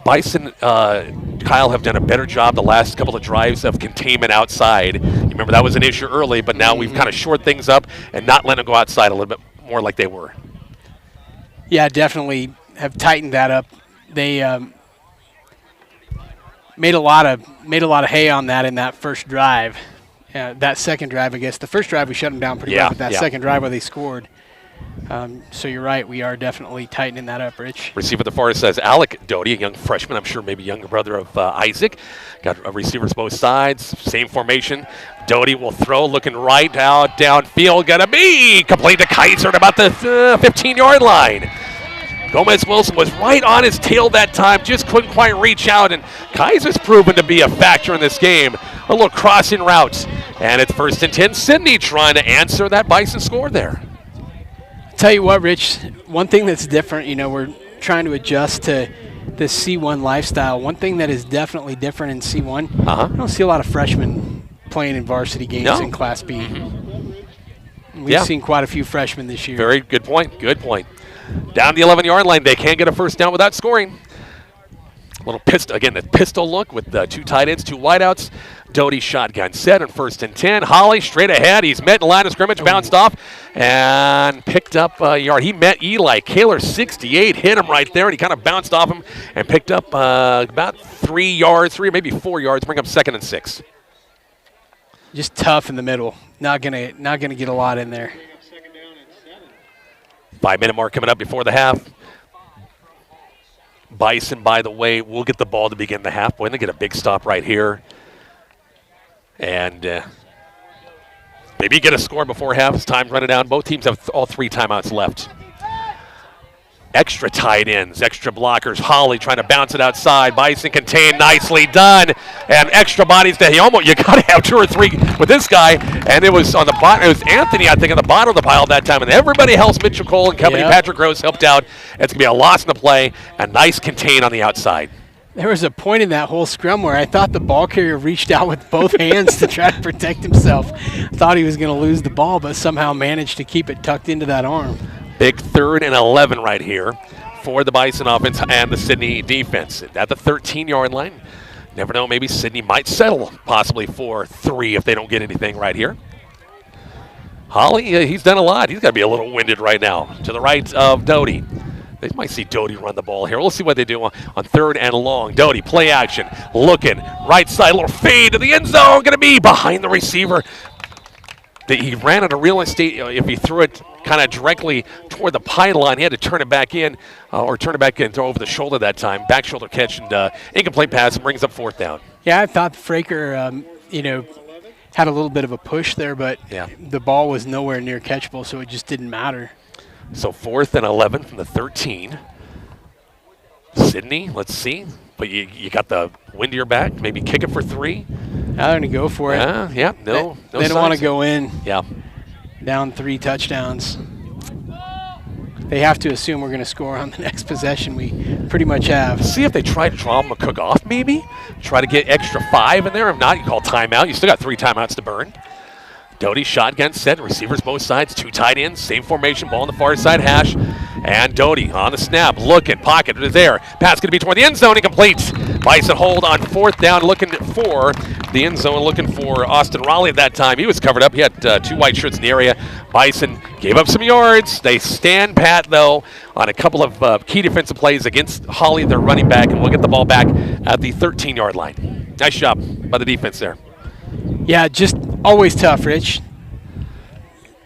Bison, Kyle, have done a better job the last couple of drives of containment outside. You remember that was an issue early, but now we've kind of shored things up and not letting them go outside a little bit more like they were. Yeah, definitely have tightened that up. They made a lot of hay on that in that first drive. That second drive, I guess. The first drive we shut them down pretty well, but that second drive where they scored. So you're right, we are definitely tightening that up, Rich. Receiver at the far says Alec Doty, a young freshman, I'm sure maybe younger brother of Isaac. Got receivers both sides, same formation. Doty will throw, looking right out downfield, gonna be complete to Kaiser at about the 15-yard line. Gomez Wilson was right on his tail that time, just couldn't quite reach out, and Kaiser's proven to be a factor in this game. A little crossing route, and it's 1st and 10. Sydney trying to answer that Bison score there. Tell you what, Rich, one thing that's different, we're trying to adjust to this C1 lifestyle. One thing that is definitely different in C1, I don't see a lot of freshmen playing in varsity games in Class B. We've seen quite a few freshmen this year. Very good point, good point. Down the 11-yard line, they can't get a first down without scoring. A little pistol, again, the pistol look with the two tight ends, two wideouts. Doty shotgun set on 1st and 10. Holly straight ahead. He's met in line of scrimmage, bounced off, and picked up a yard. He met Eli. Kaler, 68, hit him right there, and he kind of bounced off him and picked up about 3 yards, 3 or maybe 4 yards, bring up 2nd and 6. Just tough in the middle. Not gonna get a lot in there. 5-minute mark coming up before the half. Bison, by the way, will get the ball to begin the half. Boy, they get a big stop right here. And maybe get a score before half as time's running down. Both teams have all 3 timeouts left. Extra tight ends, extra blockers. Holly trying to bounce it outside. Bison contained, nicely done. And extra bodies to Hiomo. You got to have 2 or 3 with this guy. And it was on the bottom. It was Anthony, I think, on the bottom of the pile that time. And everybody else, Mitchell Cole and company, Patrick Rose helped out. It's going to be a loss in the play. A nice contain on the outside. There was a point in that whole scrum where I thought the ball carrier reached out with both hands to try to protect himself. Thought he was going to lose the ball, but somehow managed to keep it tucked into that arm. Big 3rd and 11 right here for the Bison offense and the Sydney defense. At the 13-yard line. Never know, maybe Sydney might settle possibly for 3 if they don't get anything right here. Holly, he's done a lot. He's got to be a little winded right now. To the right of Doty. They might see Doty run the ball here. We'll see what they do on 3rd and long. Doty, play action, looking, right side, little fade to the end zone, going to be behind the receiver. He ran out of real estate. If he threw it kind of directly toward the pylon, he had to turn it back in, or turn it back in, throw over the shoulder that time. Back shoulder catch and incomplete pass and brings up 4th down. Yeah, I thought Fraker, had a little bit of a push there, but the ball was nowhere near catchable, so it just didn't matter. So 4th and 11 from the 13. Sydney, let's see. But you got the wind to your back. Maybe kick it for 3. Now they're going to go for it. No They don't want to go in. Yeah. Down 3 touchdowns. They have to assume we're going to score on the next possession. We pretty much have. See if they try to draw McCook off, maybe. Try to get extra 5 in there. If not, you call timeout. You still got 3 timeouts to burn. Doty shotgun set, receivers both sides, 2 tight ends, same formation, ball on the far side hash. And Doty on the snap, looking, pocket is there. Pass going to be toward the end zone, incomplete. Bison hold on 4th down, looking for the end zone, looking for Austin Raleigh at that time. He was covered up. He had 2 white shirts in the area. Bison gave up some yards. They stand pat, though, on a couple of key defensive plays against Holly, their running back, and we'll get the ball back at the 13-yard line. Nice job by the defense there. Yeah, just always tough, Rich.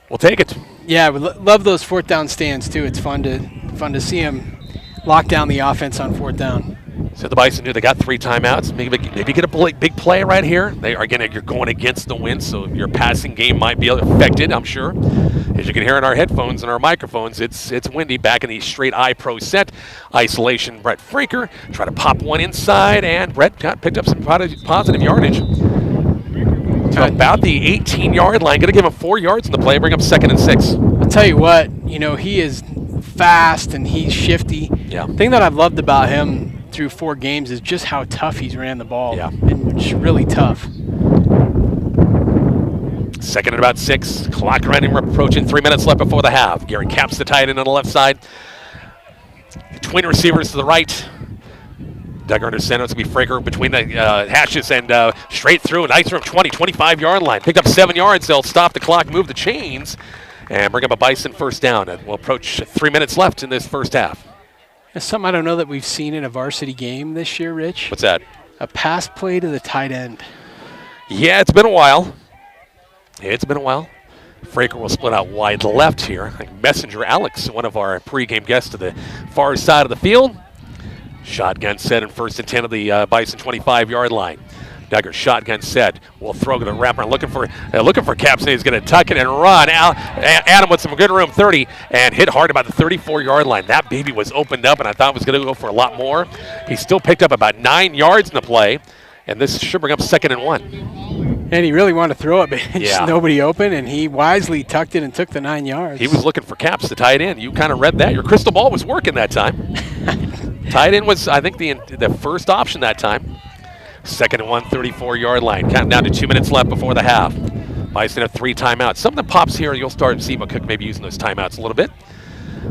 We'll take it. Yeah, we love those 4th down stands too. It's fun to see them lock down the offense on 4th down. So the Bison knew they got 3 timeouts. Maybe get a big play right here. You're going against the wind, so your passing game might be affected, I'm sure. As you can hear in our headphones and our microphones, it's windy back in the straight I pro set. Isolation, Brett Freaker. Try to pop one inside, and Brett picked up some positive yardage. To about the 18-yard line. Going to give him 4 yards in the play, bring up 2nd and 6. I'll tell you what, he is fast and he's shifty. Yeah. The thing that I've loved about him through 4 games is just how tough he's ran the ball. Yeah. And just really tough. 2nd and about 6. Clock running. We're approaching 3 minutes left before the half. Gary Capps the tight end on the left side. Twin receivers to the right. Doug under center. It's going to be Fraker between the hashes and straight through. A nice from 20, 25-yard line. Picked up 7 yards. They'll stop the clock, move the chains, and bring up a Bison 1st down. And we'll approach 3 minutes left in this first half. That's something I don't know that we've seen in a varsity game this year, Rich. What's that? A pass play to the tight end. Yeah, it's been a while. Fraker will split out wide left here. I think Messenger Alex, one of our pregame guests, to the far side of the field. Shotgun set in 1st and 10 of the Bison 25-yard line. Duggar shotgun set. Will throw to the wrapper. Looking for Capps. He's going to tuck it and run. Adam with some good room, 30, and hit hard about the 34-yard line. That baby was opened up, and I thought it was going to go for a lot more. He still picked up about 9 yards in the play, and this should bring up 2nd and 1. And he really wanted to throw it, but just Yeah. nobody open, and he wisely tucked it and took the 9 yards. He was looking for Capps to tight end. You kind of read that. Your crystal ball was working that time. Tight end was, I think, the first option that time. 2nd and 1, 34-yard line. Counting down to 2 minutes left before the half. Bison have 3 timeouts. Something pops here, you'll start to see McCook maybe using those timeouts a little bit.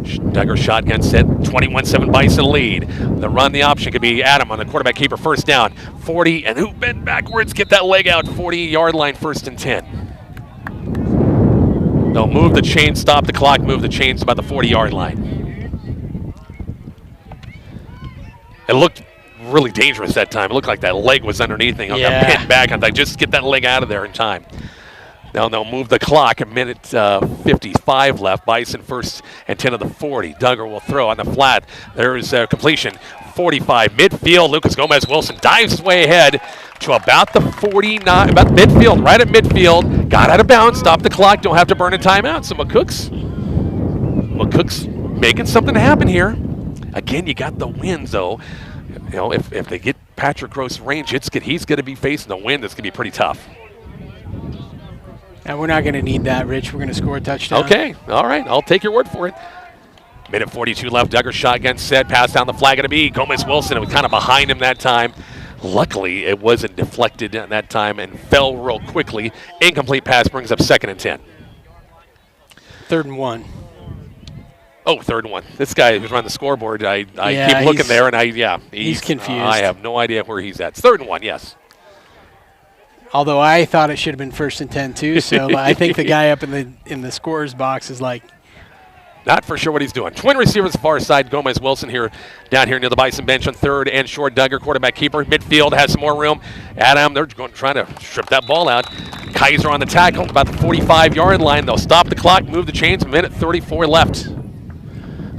Duggar shotgun set, 21-7 Bison lead. The run, the option could be Adam on the quarterback keeper, 1st down. 40, and who bend backwards, get that leg out, 40-yard line, 1st and 10. They'll move the chain, stop the clock, move the chains about the 40-yard line. It looked really dangerous that time. It looked like that leg was underneath him. Yeah. Got pinned back. I thought, just get that leg out of there in time. Now they'll move the clock. A minute 55 left. Bison 1st and 10 of the 40. Duggar will throw on the flat. There's completion. 45 midfield. Lucas Gomez-Wilson dives his way ahead to about the 49, about midfield, right at midfield. Got out of bounds. Stop the clock. Don't have to burn a timeout. So McCook's making something happen here. Again, you got the wind, though. If they get Patrick Gross range, he's going to be facing the wind. That's going to be pretty tough. And we're not going to need that, Rich. We're going to score a touchdown. Okay, all right. I'll take your word for it. Minute 42 left. Duggar shotgun set. Pass down the flag. Going to be Gomez-Wilson. It was kind of behind him that time. Luckily, it wasn't deflected at that time and fell real quickly. Incomplete pass brings up 2nd and 10. 3rd and 1. Oh, 3rd and 1. This guy who's running the scoreboard, I Yeah, keep looking there, and he's confused. I have no idea where he's at. It's 3rd and 1, yes. Although I thought it should have been 1st and 10 too, so I think the guy up in the scorer's box is like, not for sure what he's doing. Twin receivers far side. Gomez-Wilson here, down here near the Bison bench on 3rd and short. Duggar, quarterback keeper. Midfield has some more room. Adam, they're trying to strip that ball out. Kaiser on the tackle, about the 45-yard line. They'll stop the clock, move the chains. Minute 34 left.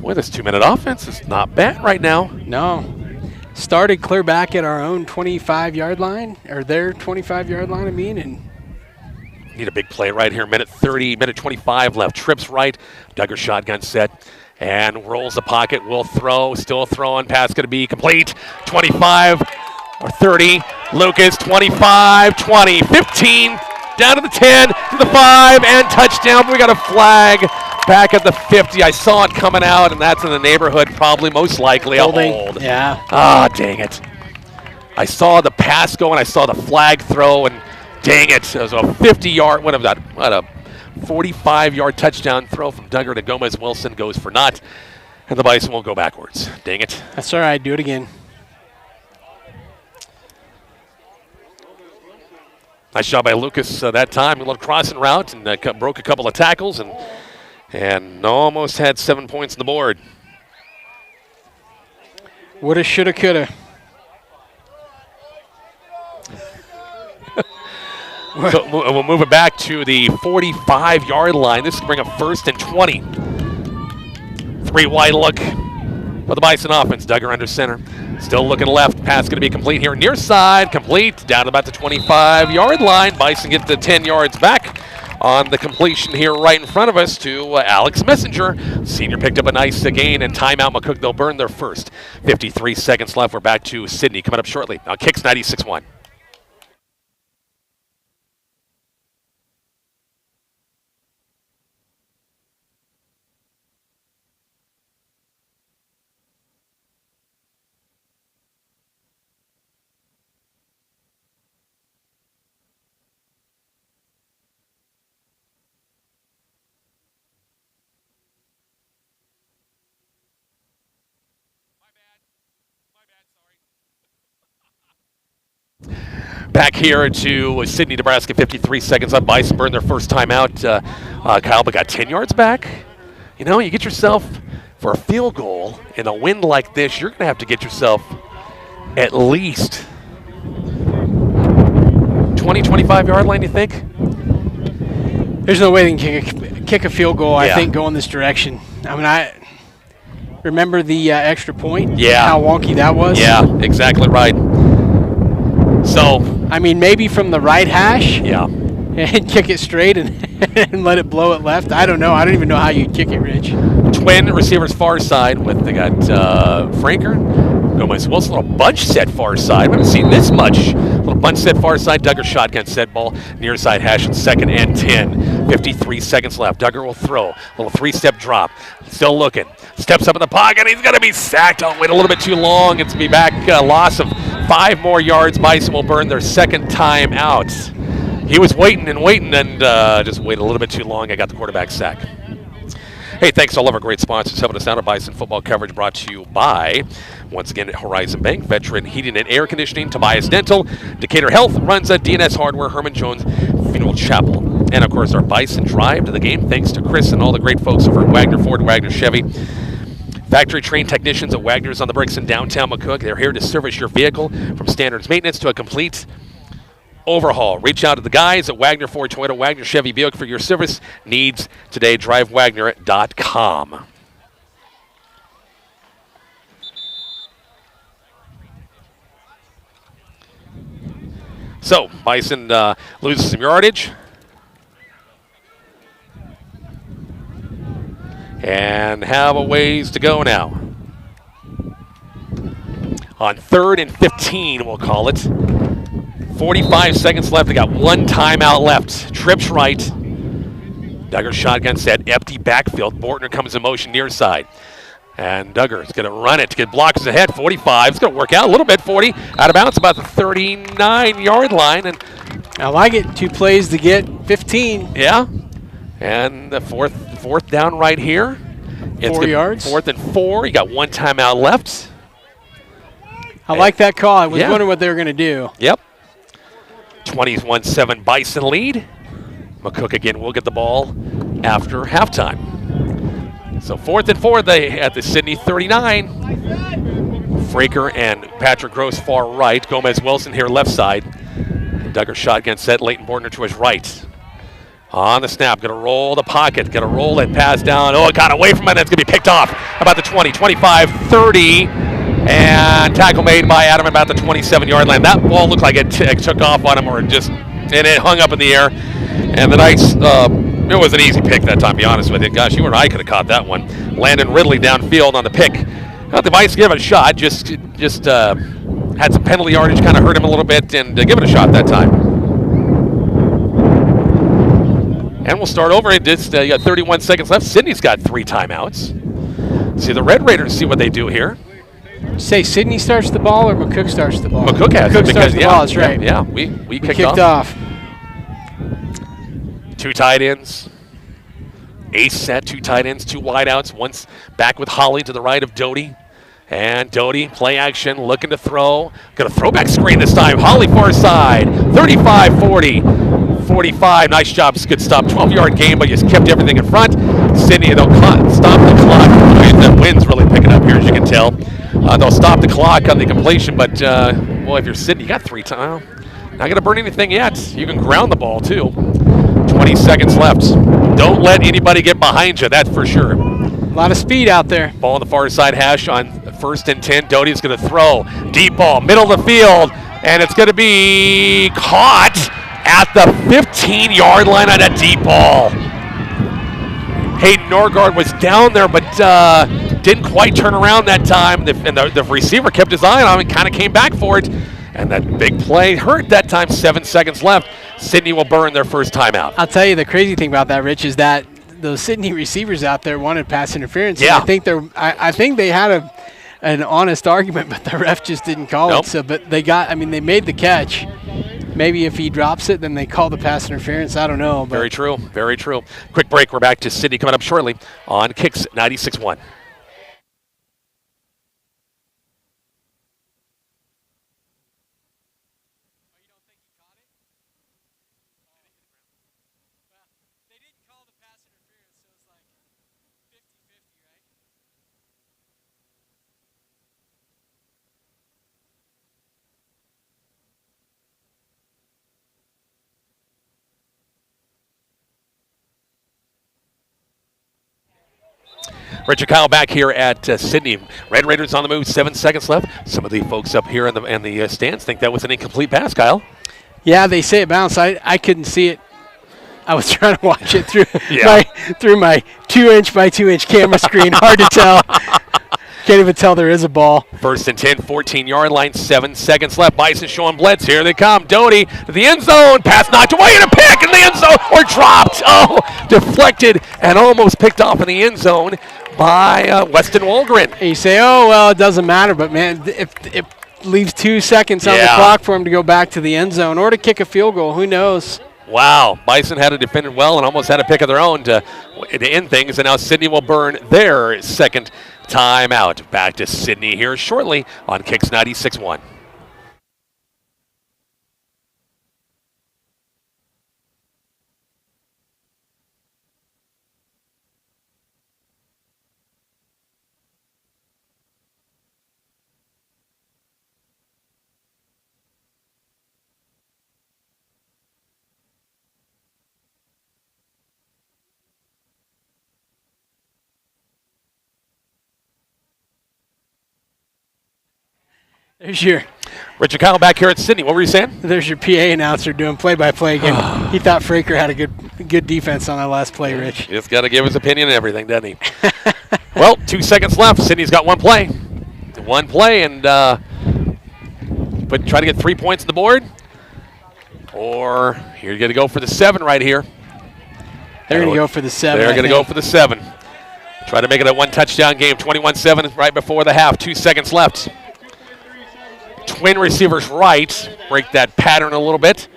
Boy, this 2-minute offense is not bad right now. no. Started clear back at our own 25-yard line, or their 25-yard line, and Need a big play right here. Minute 25 left. Trips right. Duggar shotgun set and rolls the pocket. Will throw. Still throwing. Pass going to be complete. 25 or 30. Lucas 25, 20, 15. Down to the 10, to the 5, and touchdown. We got a flag back at the 50. I saw it coming out, and that's in the neighborhood, probably most likely a hold. Yeah. Ah, dang it. I saw the pass go, and I saw the flag throw, and dang it. It was a 50-yard, what a 45-yard touchdown throw from Duggar to Gomez-Wilson goes for naught. And the Bison won't go backwards. Dang it. That's all right. Do it again. Nice job by Lucas that time. A little crossing route and broke a couple of tackles and almost had 7 points on the board. Woulda, shoulda, coulda. So we'll move it back to the 45-yard line. This will bring up 1st and 20. 3 wide look for the Bison offense. Duggar under center. Still looking left. Pass going to be complete here. Near side. Complete. Down to about the 25-yard line. Bison get the 10 yards back on the completion here right in front of us to Alex Messenger. Senior picked up a nice gain and timeout. McCook, they'll burn their first. 53 seconds left. We're back to Sydney coming up shortly on KICX 96.1. Back here to Sydney, Nebraska, 53 seconds up. Bison burned their first time out. Kyle, but got 10 yards back. You know, you get yourself for a field goal in a wind like this, you're going to have to get yourself at least 20, 25-yard line, you think? There's no way they can kick a field goal, I think, going this direction. I mean, I remember the extra point? Yeah. How wonky that was? Yeah, exactly right. So, I mean, maybe from the right hash. Yeah. And kick it straight and let it blow it left. I don't know. I don't even know how you'd kick it, Rich. Twin receivers far side with they got Franker, Gomez Wilson, little bunch set far side. We haven't seen this much. Little bunch set far side. Duggar shotgun set ball near side hash and 2nd and 10. 53 seconds left. Duggar will throw. Little 3-step drop. Still looking. Steps up in the pocket. He's going to be sacked. Oh, wait a little bit too long. It's be back. Loss of 5 more yards. Bison will burn their second time out. He was waiting and just waited a little bit too long. I got the quarterback sack. Hey, thanks to all of our great sponsors helping us out. Our Bison football coverage brought to you by, once again, Horizon Bank, Veteran Heating and Air Conditioning, Tobias Dental, Decatur Health, Runza, DNS Hardware, Herman Jones Funeral Chapel. And, of course, our Bison drive to the game, thanks to Chris and all the great folks over at Wagner Ford, Wagner Chevy. Factory-trained technicians at Wagner's on the Bricks in downtown McCook. They're here to service your vehicle from standards maintenance to a complete overhaul. Reach out to the guys at Wagner Ford Toyota, Wagner Chevy Buick for your service needs today. DriveWagner.com. So, Bison loses some yardage. And have a ways to go now. On 3rd and 15, we'll call it. 45 seconds left. They got 1 timeout left. Trips right. Duggar shotgun set. Empty backfield. Bortner comes in motion near side. And Duggar is going to run it. Get blocks ahead. 45. It's going to work out a little bit. 40. Out of bounds about the 39-yard line. And I like it. 2 plays to get 15. Yeah. And the fourth down right here. 4 yards. 4th and 4. You got 1 timeout left. I like that call. I was wondering what they were going to do. Yep. 21-7 Bison lead. McCook again will get the ball after halftime. So 4th and 4 at the Sydney 39. Fraker and Patrick Gross far right. Gomez Wilson here left side. Duggar shotgun set. Leighton Bortner to his right. On the snap, going to roll the pocket, going to roll that pass down. Oh, it got away from it, and it's going to be picked off about the 20, 25, 30. And tackle made by Adam about the 27-yard line. That ball looked like it took off on him, and it hung up in the air. And the Knights, it was an easy pick that time, to be honest with you. Gosh, you and I could have caught that one. Landon Ridley downfield on the pick. The Knights give it a shot, just had some penalty yardage, kind of hurt him a little bit, and give it a shot that time. And we'll start over. You got 31 seconds left. Sydney's got 3 timeouts. See the Red Raiders see what they do here. Say Sydney starts the ball or McCook starts the ball? McCook has McCook starts the ball, that's right. Yeah, we kicked off. 2 tight ends. Ace set, 2 tight ends, 2 wideouts. Once back with Holly to the right of Doty. And Doty, play action, looking to throw. Got a throwback screen this time. Holly far side, 35-40. 45, nice job, good stop. 12-yard game, but you just kept everything in front. Sydney, they'll stop the clock. The wind's really picking up here, as you can tell. They'll stop the clock on the completion, but, well, if you're Sydney, you got 3 times. Not going to burn anything yet. You can ground the ball, too. 20 seconds left. Don't let anybody get behind you, that's for sure. A lot of speed out there. Ball on the far side hash on 1st and 10. Doty's going to throw. Deep ball, middle of the field, and it's going to be caught at the 15-yard line on a deep ball. Hayden Norgard was down there, but didn't quite turn around that time. And the receiver kept his eye on him and kind of came back for it. And that big play hurt that time. 7 seconds left. Sydney will burn their first timeout. I'll tell you the crazy thing about that, Rich, is that those Sydney receivers out there wanted pass interference. Yeah. I think they had an honest argument, but the ref just didn't call it. So, but they made the catch. Maybe if he drops it, then they call the pass interference. I don't know. But very true. Very true. Quick break. We're back to Sydney coming up shortly on KICX 96.1. Richard Kyle back here at Sydney. Red Raiders on the move, 7 seconds left. Some of the folks up here in the stands think that was an incomplete pass, Kyle. Yeah, they say it bounced. I couldn't see it. I was trying to watch it through my 2-inch by 2-inch camera screen. Hard to tell. Can't even tell there is a ball. 1st and 10, 14-yard line, 7 seconds left. Bison showing blitz. Here they come. Doty to the end zone. Pass knocked away and a pick in the end zone or dropped. Oh, deflected and almost picked off in the end zone by Weston Walgren. And you say, oh, well, it doesn't matter. But, man, if it leaves 2 seconds on the clock for him to go back to the end zone or to kick a field goal, who knows? Wow, Bison had to defend it well and almost had a pick of their own to end things, and now Sydney will burn their second timeout. Back to Sydney here shortly on KICX 96.1. There's your Richard Kyle back here at Sydney. What were you saying? There's your PA announcer doing play-by-play again. He thought Fraker had a good defense on that last play, Rich. He's got to give his opinion and everything, doesn't he? Well, 2 seconds left. Sydney's got one play. And try to get 3 points on the board. Or you're going to go for the 7 right here. They're going to go for the 7. They're going to go for the 7. Try to make it a 1-touchdown game. 21-7 right before the half. 2 seconds left. Twin receivers right. Break that pattern a little bit.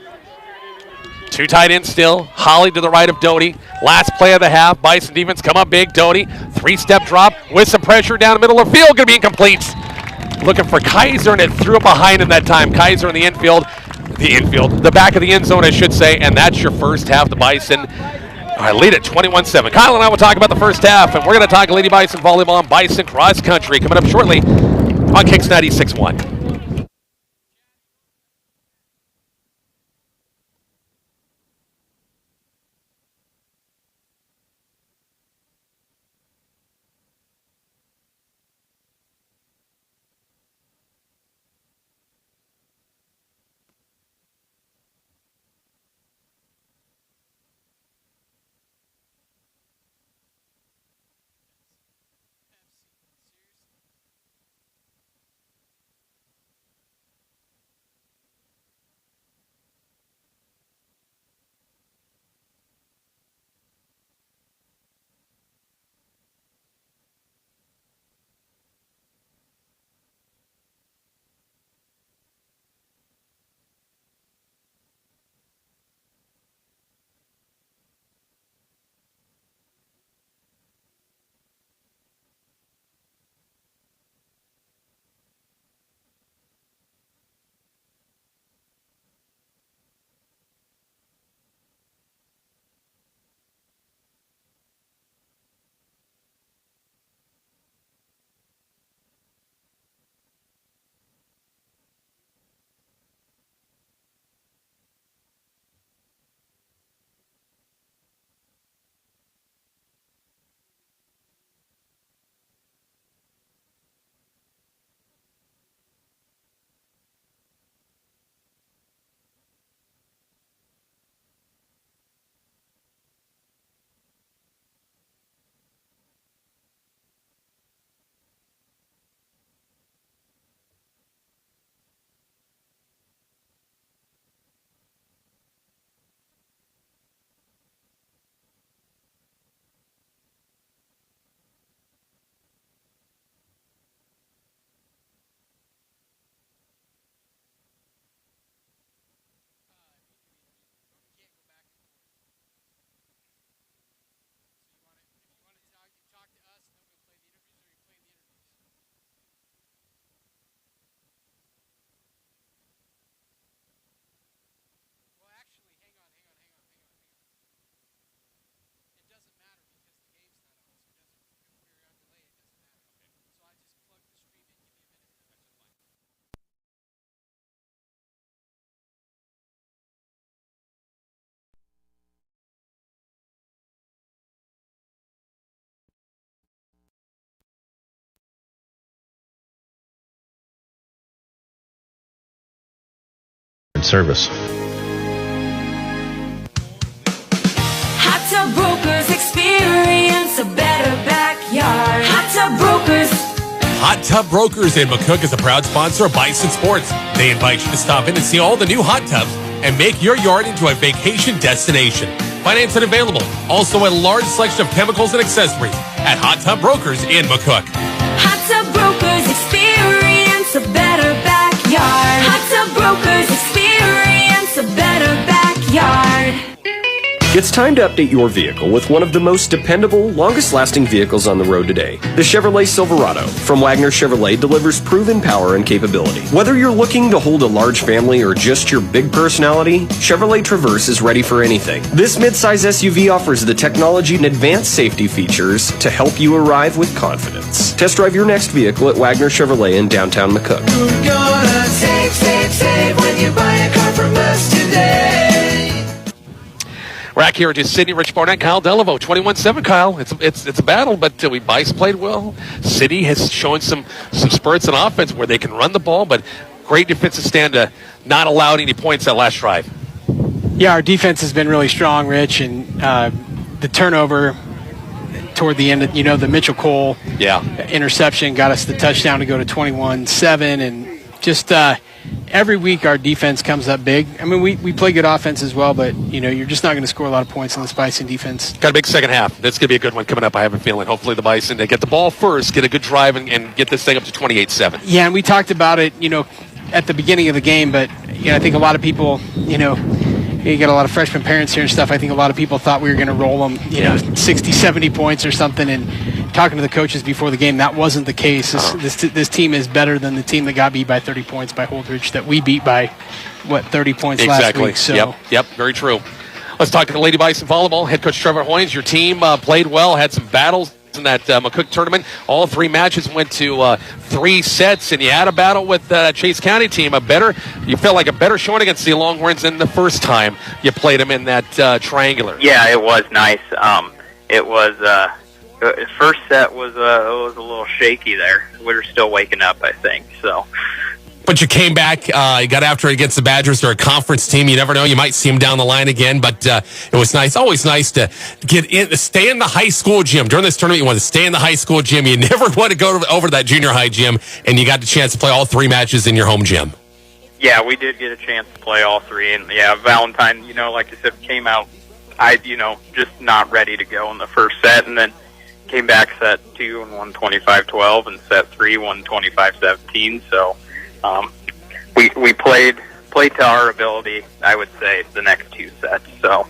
2 tight ends still. Holly to the right of Doty. Last play of the half. Bison defense come up big. Doty, 3-step drop with some pressure down the middle of the field. Going to be incomplete. Looking for Kaiser, and it threw it behind him that time. Kaiser in the infield. The back of the end zone, I should say. And that's your first half. The Bison lead at 21-7. Kyle and I will talk about the first half, and we're going to talk Lady Bison volleyball and Bison cross country coming up shortly on KICX 96.1. service. Hot Tub Brokers, experience a better backyard. Hot Tub Brokers. Hot Tub Brokers in McCook is a proud sponsor of Bison Sports. They invite you to stop in and see all the new hot tubs and make your yard into a vacation destination. Financing available. Also a large selection of chemicals and accessories at Hot Tub Brokers in McCook. Hot Tub Brokers, experience a better backyard. Hot Tub Brokers, experience a better backyard. It's time to update your vehicle with one of the most dependable, longest-lasting vehicles on the road today. The Chevrolet Silverado from Wagner Chevrolet delivers proven power and capability. Whether you're looking to hold a large family or just your big personality, Chevrolet Traverse is ready for anything. This midsize SUV offers the technology and advanced safety features to help you arrive with confidence. Test drive your next vehicle at Wagner Chevrolet in downtown McCook. We're gonna save when you buy a car from us today. Back here to Sydney, Rich Barnett, Kyle Delaveau, 21-7, Kyle. It's a battle, but Bison played well. City has shown some spurts in offense where they can run the ball, but great defensive stand to not allow any points that last drive. Yeah, our defense has been really strong, Rich, and the turnover toward the end, the Mitchell Cole interception got us the touchdown to go to 21-7, and just every week our defense comes up big. I mean, we play good offense as well, but, you're just not going to score a lot of points on this Bison defense. Got a big second half. That's going to be a good one coming up, I have a feeling. Hopefully the Bison, they get the ball first, get a good drive, and get this thing up to 28-7. Yeah, and we talked about it, at the beginning of the game, but, I think a lot of people, you got a lot of freshman parents here and stuff. I think a lot of people thought we were going to roll them, 60, 70 points or something, and talking to the coaches before the game, that wasn't the case. This team is better than the team that got beat by 30 points by Holdridge that we beat by, 30 points last week. So. Yep, very true. Let's talk to the Lady Bison Volleyball. Head coach Trevor Hoynes, your team played well, had some battles in that McCook tournament. All three matches went to 3 sets, and you had a battle with Chase County team. You felt like a better showing against the Longhorns than the first time you played them in that triangular. Yeah, it was nice. It was the first set was a little shaky there. We were still waking up, I think. So. But you came back, you got after it against the Badgers. They're a conference team. You never know. You might see them down the line again. But it was nice. Always nice to stay in the high school gym. During this tournament, you want to stay in the high school gym. You never want to go over to that junior high gym. And you got the chance to play all 3 matches in your home gym. Yeah, we did get a chance to play all 3. And, yeah, Valentine, like I said, came out, just not ready to go in the first set. And then came back set 2 and won 25-12, and set 3 won 25-17. So we played to our ability, I would say, the next 2 sets. So.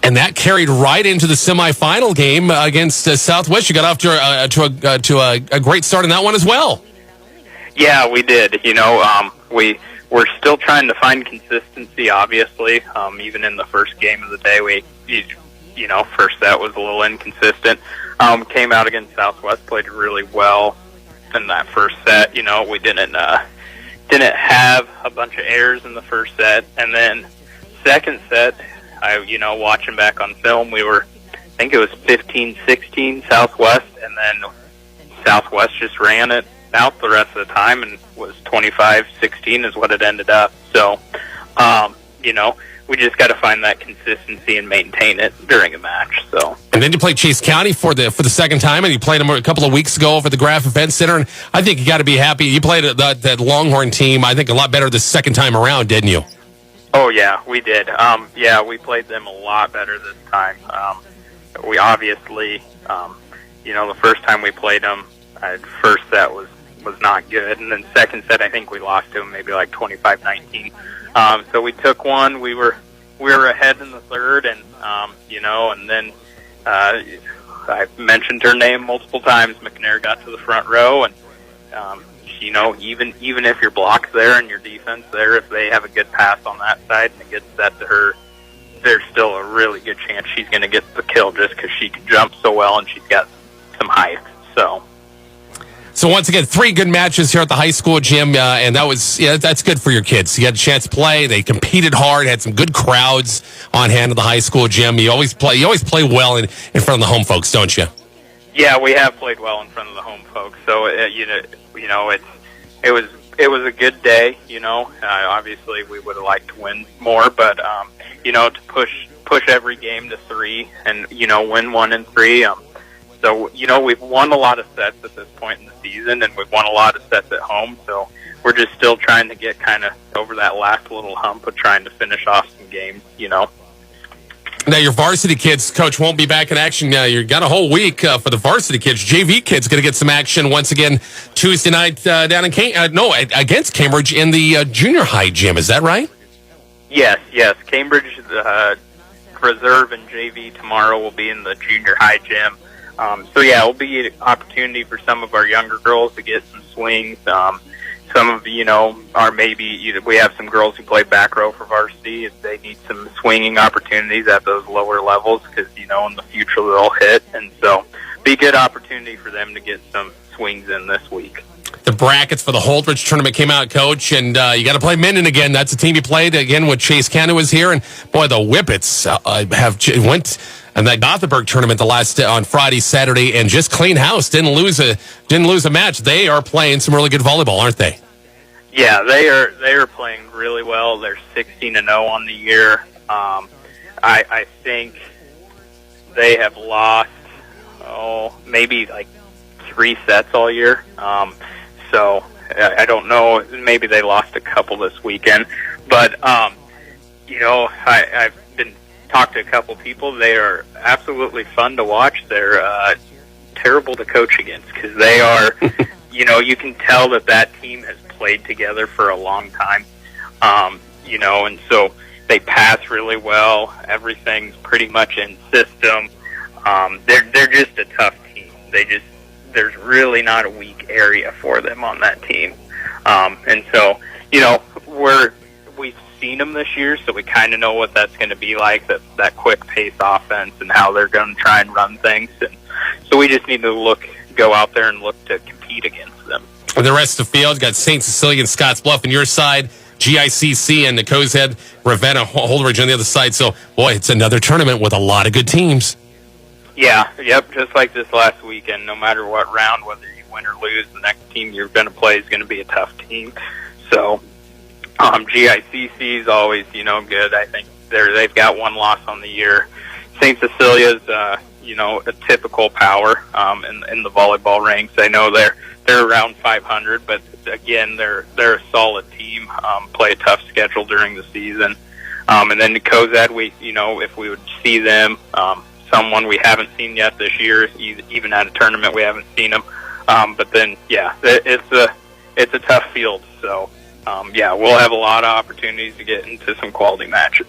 And that carried right into the semifinal game against Southwest. You got off to a great start in that one as well. Yeah, we did. We're still trying to find consistency, obviously. Even in the first game of the day, first set was a little inconsistent. Came out against Southwest, played really well in that first set. We didn't have a bunch of errors in the first set, and then second set, watching back on film, I think it was 15-16 Southwest, and then Southwest just ran it out the rest of the time and was 25-16 is what it ended up. So, we just got to find that consistency and maintain it during a match. So, and then you played Chase County for the second time, and you played them a couple of weeks ago over the Graf Event Center. And I think you got to be happy. You played that Longhorn team, I think, a lot better the second time around, didn't you? Oh yeah, we did. We played them a lot better this time. We obviously, the first time we played them, first set was not good, and then second set I think we lost to them maybe like 25-19. So we took one. We were ahead in the third, and and then I mentioned her name multiple times. McNair got to the front row, and even if your block's there and your defense there, if they have a good pass on that side and it gets set to her, there's still a really good chance she's going to get the kill just because she can jump so well and she's got some height. So once again, 3 good matches here at the high school gym, and that's good for your kids. You had a chance to play. They competed hard, had some good crowds on hand at the high school gym. You always play well in front of the home folks, don't you? Yeah, we have played well in front of the home folks. So it's it was a good day. Obviously we would have liked to win more, but to push every game to 3 and win 1 and 3. So we've won a lot of sets at this point in the season, and we've won a lot of sets at home. So we're just still trying to get kind of over that last little hump of trying to finish off some games. Now, your varsity kids, Coach, won't be back in action. You've got a whole week for the varsity kids. JV kids going to get some action once again Tuesday night down in against Cambridge in the junior high gym. Is that right? Yes. Cambridge Reserve and JV tomorrow will be in the junior high gym. It'll be an opportunity for some of our younger girls to get some swings. Some of are maybe we have some girls who play back row for varsity. They need some swinging opportunities at those lower levels because in the future they'll hit, and so be a good opportunity for them to get some swings in this week. The brackets for the Holdridge tournament came out, Coach, and you got to play Minden again. That's a team you played again when Chase Canada was here, and boy, the Whippets went. And that Gothenburg tournament on Friday, Saturday, and just clean house. Didn't lose a match. They are playing some really good volleyball, aren't they? Yeah, they are playing really well. They're 16-0 on the year. I think they have lost maybe like 3 sets all year. So I don't know. Maybe they lost a couple this weekend, but I've been talked to a couple people. They are absolutely fun to watch. They're terrible to coach against because they are, you can tell that team has played together for a long time, and so they pass really well. Everything's pretty much in system. They're just a tough team. There's really not a weak area for them on that team, and so we've seen them this year, so we kind of know what that's going to be like, that quick pace offense and how they're going to try and run things. And so we just need to go out there and look to compete against them. For the rest of the field, you got St. Cecilia and Scotts Bluff on your side, GICC and the Cozad, Ravenna, Holdridge on the other side. So, boy, it's another tournament with a lot of good teams. Yeah, yep, just like this last weekend, no matter what round, whether you win or lose, the next team you're going to play is going to be a tough team. So GICC is always, good. I think they've got 1 loss on the year. St. Cecilia's, a typical power in the volleyball ranks. I know they're around 500, but again, they're a solid team. Play a tough schedule during the season, and then the Cozad, if we would see them, someone we haven't seen yet this year, even at a tournament we haven't seen them. But then, it's a tough field. So. We'll have a lot of opportunities to get into some quality matches.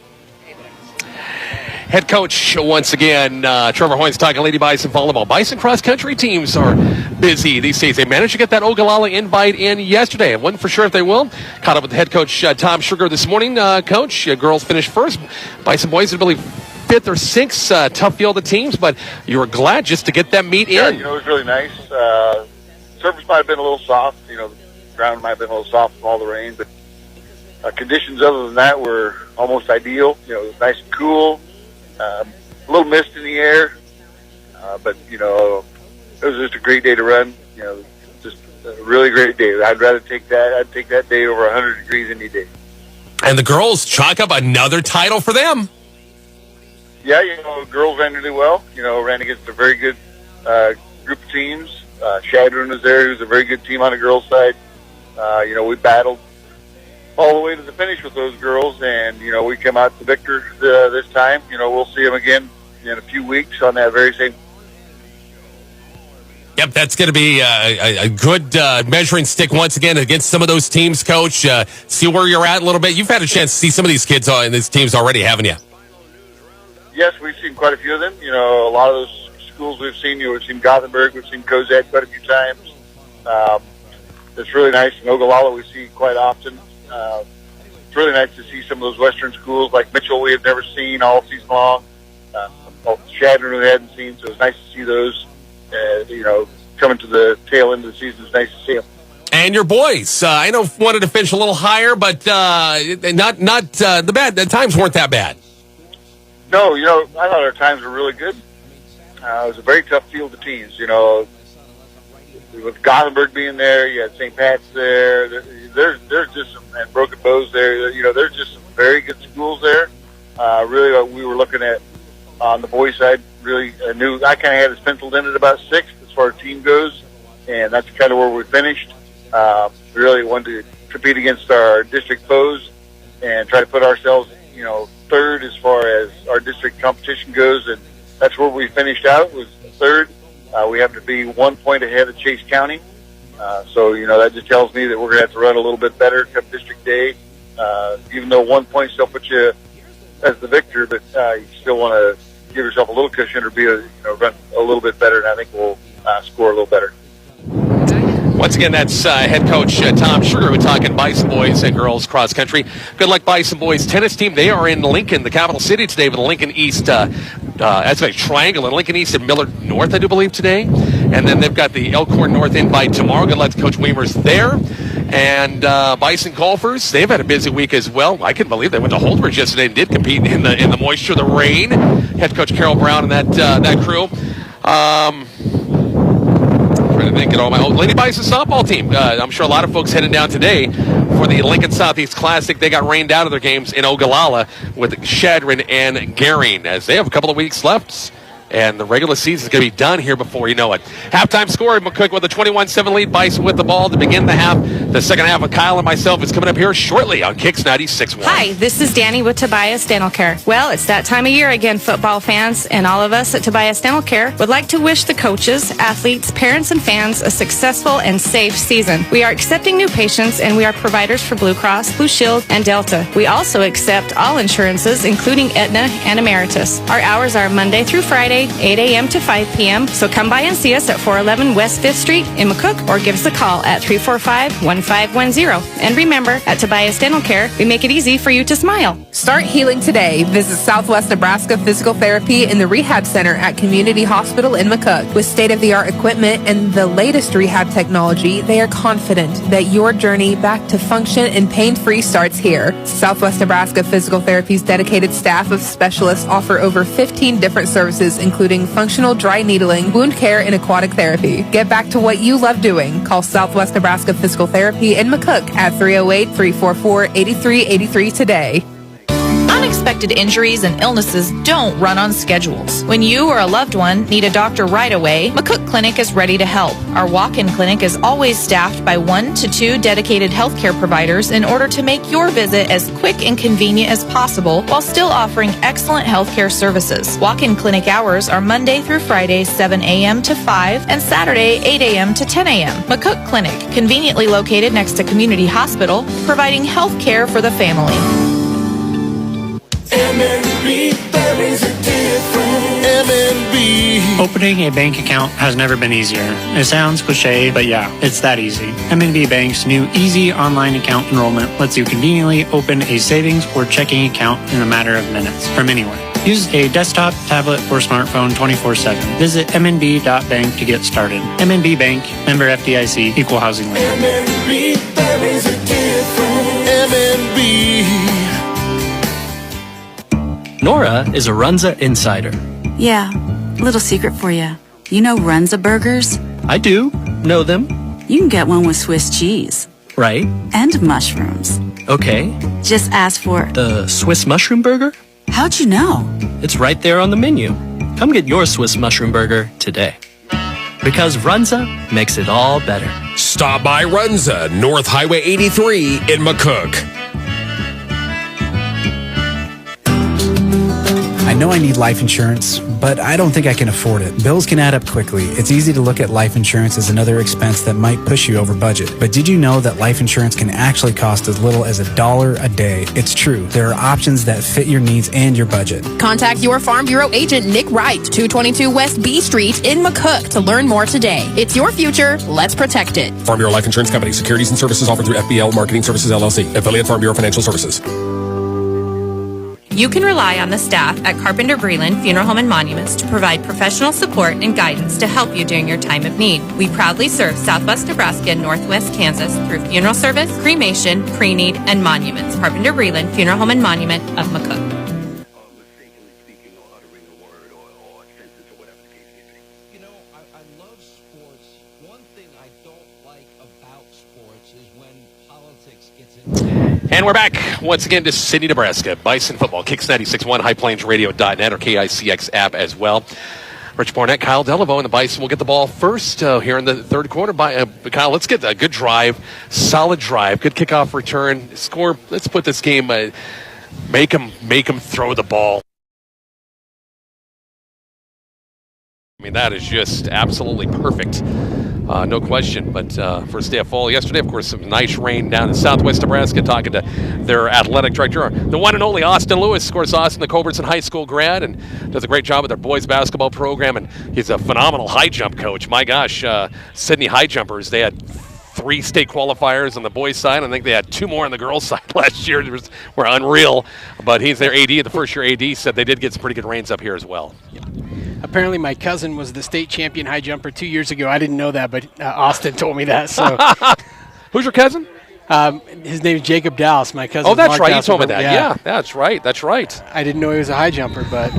Head coach, once again, Trevor Hoynes talking Lady Bison volleyball. Bison cross-country teams are busy these days. They managed to get that Ogallala invite in yesterday. I wasn't for sure if they will. Caught up with the head coach, Tom Sugar, this morning. Coach, girls finished first. Bison boys had really 5th or 6th. Tough field of teams, but you were glad just to get that meet in. It was really nice. Surface might have been a little soft, ground might have been a little soft from all the rain, but conditions other than that were almost ideal. It was nice and cool, a little mist in the air, but it was just a great day to run. Just a really great day. I'd rather take that. I'd take that day over 100 degrees any day. And the girls chalk up another title for them. Yeah, girls ran really well. Ran against a very good group of teams. Shadron was there, who's a very good team on the girls' side. We battled all the way to the finish with those girls, and, we come out the victor this time. We'll see them again in a few weeks on that very same. Yep, that's going to be a good measuring stick once again against some of those teams, Coach. See where you're at a little bit. You've had a chance to see some of these kids in these teams already, haven't you? Yes, we've seen quite a few of them. A lot of those schools we've seen. We've seen Gothenburg, we've seen Cozad quite a few times. It's really nice. In Ogallala, we see quite often. It's really nice to see some of those Western schools like Mitchell we have never seen all season long. Shadron we hadn't seen, so it's nice to see those. Coming to the tail end of the season, it's nice to see them. And your boys, I know wanted to finish a little higher, but not the bad. The times weren't that bad. No, I thought our times were really good. It was a very tough field of teams. The with Gothenburg being there, you had St. Pat's there. There's just some, and Broken Bow's there. There's just some very good schools there. Really, what we were looking at on the boys' side, really I kind of had us penciled in at about 6th as far as team goes, and that's kind of where we finished. Really wanted to compete against our district foes and try to put ourselves, 3rd as far as our district competition goes, and that's where we finished out, was 3rd. We happen to be 1 point ahead of Chase County. So that just tells me that we're going to have to run a little bit better come district day. Even though 1 point still puts you as the victor, but you still want to give yourself a little cushion or run a little bit better, and I think we'll score a little better. Once again, that's head coach Tom Sugar. We're talking Bison boys and girls cross country. Good luck, Bison boys tennis team. They are in Lincoln, the capital city today, with the Lincoln East. That's a triangle in Lincoln East and Millard North, I do believe, today. And then they've got the Elkhorn North invite tomorrow. Good luck to Coach Weimer's there. And Bison golfers, they've had a busy week as well. I couldn't believe they went to Holdridge yesterday and did compete in the moisture, the rain. Head coach Carol Brown and that crew. Trying to think of all my Lady Bison softball team. I'm sure a lot of folks heading down today for the Lincoln Southeast Classic. They got rained out of their games in Ogallala with Shadron and Garing, as they have a couple of weeks left. And the regular season is going to be done here before you know it. Halftime score, McCook with a 21-7 lead. Bison with the ball to begin the half. The second half of Kyle and myself is coming up here shortly on KICX 96.1. Hi, this is Danny with Tobias Dental Care. Well, it's that time of year again, football fans, and all of us at Tobias Dental Care would like to wish the coaches, athletes, parents, and fans a successful and safe season. We are accepting new patients, and we are providers for Blue Cross, Blue Shield, and Delta. We also accept all insurances, including Aetna and Emeritus. Our hours are Monday through Friday, 8 a.m. to 5 p.m. So come by and see us at 411 West 5th Street in McCook, or give us a call at 345-1510. And remember, at Tobias Dental Care, we make it easy for you to smile. Start healing today. Visit Southwest Nebraska Physical Therapy in the Rehab Center at Community Hospital in McCook. With state-of-the-art equipment and the latest rehab technology, they are confident that your journey back to function and pain-free starts here. Southwest Nebraska Physical Therapy's dedicated staff of specialists offer over 15 different services, including functional dry needling, wound care, and aquatic therapy. Get back to what you love doing. Call Southwest Nebraska Physical Therapy in McCook at 308-344-8383 today. Unexpected injuries and illnesses don't run on schedules. When you or a loved one need a doctor right away, McCook Clinic is ready to help. Our walk-in clinic is always staffed by 1 to 2 dedicated healthcare providers in order to make your visit as quick and convenient as possible while still offering excellent healthcare services. Walk-in clinic hours are Monday through Friday, 7 a.m. to 5, and Saturday, 8 a.m. to 10 a.m. McCook Clinic, conveniently located next to Community Hospital, providing health care for the family. MNB, there is a difference. MNB. Opening a bank account has never been easier. It sounds cliche, but yeah, it's that easy. MNB Bank's new easy online account enrollment lets you conveniently open a savings or checking account in a matter of minutes from anywhere. Use a desktop, tablet, or smartphone 24/7. Visit mnb.bank to get started. MNB Bank, member FDIC, equal housing lender. MNB, there is a difference. MNB. Nora is a Runza insider. Yeah, little secret for you. You know Runza burgers? I do know them. You can get one with Swiss cheese. Right. And mushrooms. Okay. Just ask for the Swiss mushroom burger? How'd you know? It's right there on the menu. Come get your Swiss mushroom burger today. Because Runza makes it all better. Stop by Runza, North Highway 83 in McCook. I know I need life insurance, but I don't think I can afford it. Bills can add up quickly. It's easy to look at life insurance as another expense that might push you over budget. But did you know that life insurance can actually cost as little as $1 a day? It's true. There are options that fit your needs and your budget. Contact your Farm Bureau agent, Nick Wright, 222 West B Street in McCook to learn more today. It's your future. Let's protect it. Farm Bureau Life Insurance Company. Securities and services offered through FBL Marketing Services, LLC. Affiliate Farm Bureau Financial Services. You can rely on the staff at Carpenter Breland Funeral Home and Monuments to provide professional support and guidance to help you during your time of need. We proudly serve Southwest Nebraska and Northwest Kansas through funeral service, cremation, pre-need, and monuments. Carpenter Breland Funeral Home and Monument of McCook. I love sports. One thing I And we're back once again to Sydney, Nebraska. Bison football, Kicks 96.1, highplanesradio.net, or KICX app as well. Rich Barnett, Kyle Delaveau, and the Bison will get the ball first here in the third quarter. Kyle, let's get a good drive, solid drive, good kickoff return, score. Let's put this game, make them throw the ball. I mean, that is just absolutely perfect. No question. But first day of fall yesterday, of course, some nice rain down in southwest Nebraska. Talking to their athletic director, the one and only Austin Lewis. Of course, Austin, the Culbertson High School grad, and does a great job with their boys basketball program. And he's a phenomenal high jump coach. My gosh, Sydney high jumpers, they had 3 state qualifiers on the boys' side. I think they had 2 more on the girls' side last year. Were unreal. But he's their AD. The first-year AD said they did get some pretty good rains up here as well. Yeah. Apparently, my cousin was the state champion high jumper 2 years ago. I didn't know that, but Austin told me that. So, who's your cousin? His name is Jacob Dallas. My cousin. Oh, that's Mark right. You told me that. Yeah, that's right. That's right. I didn't know he was a high jumper, but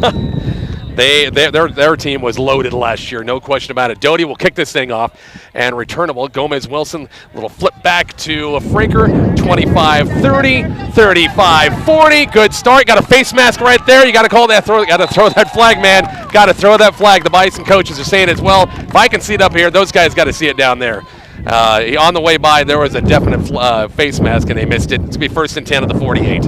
their team was loaded last year, no question about it. Doty will kick this thing off and returnable. Gomez Wilson, little flip back to Franker, 25-30, 35-40. Good start. Got a face mask right there. You got to call that throw. Got to throw that flag, man. Got to throw that flag. The Bison coaches are saying as well. If I can see it up here, those guys got to see it down there. On the way by, there was a definite face mask, and they missed it. It's going to be 1st and 10 at the 48.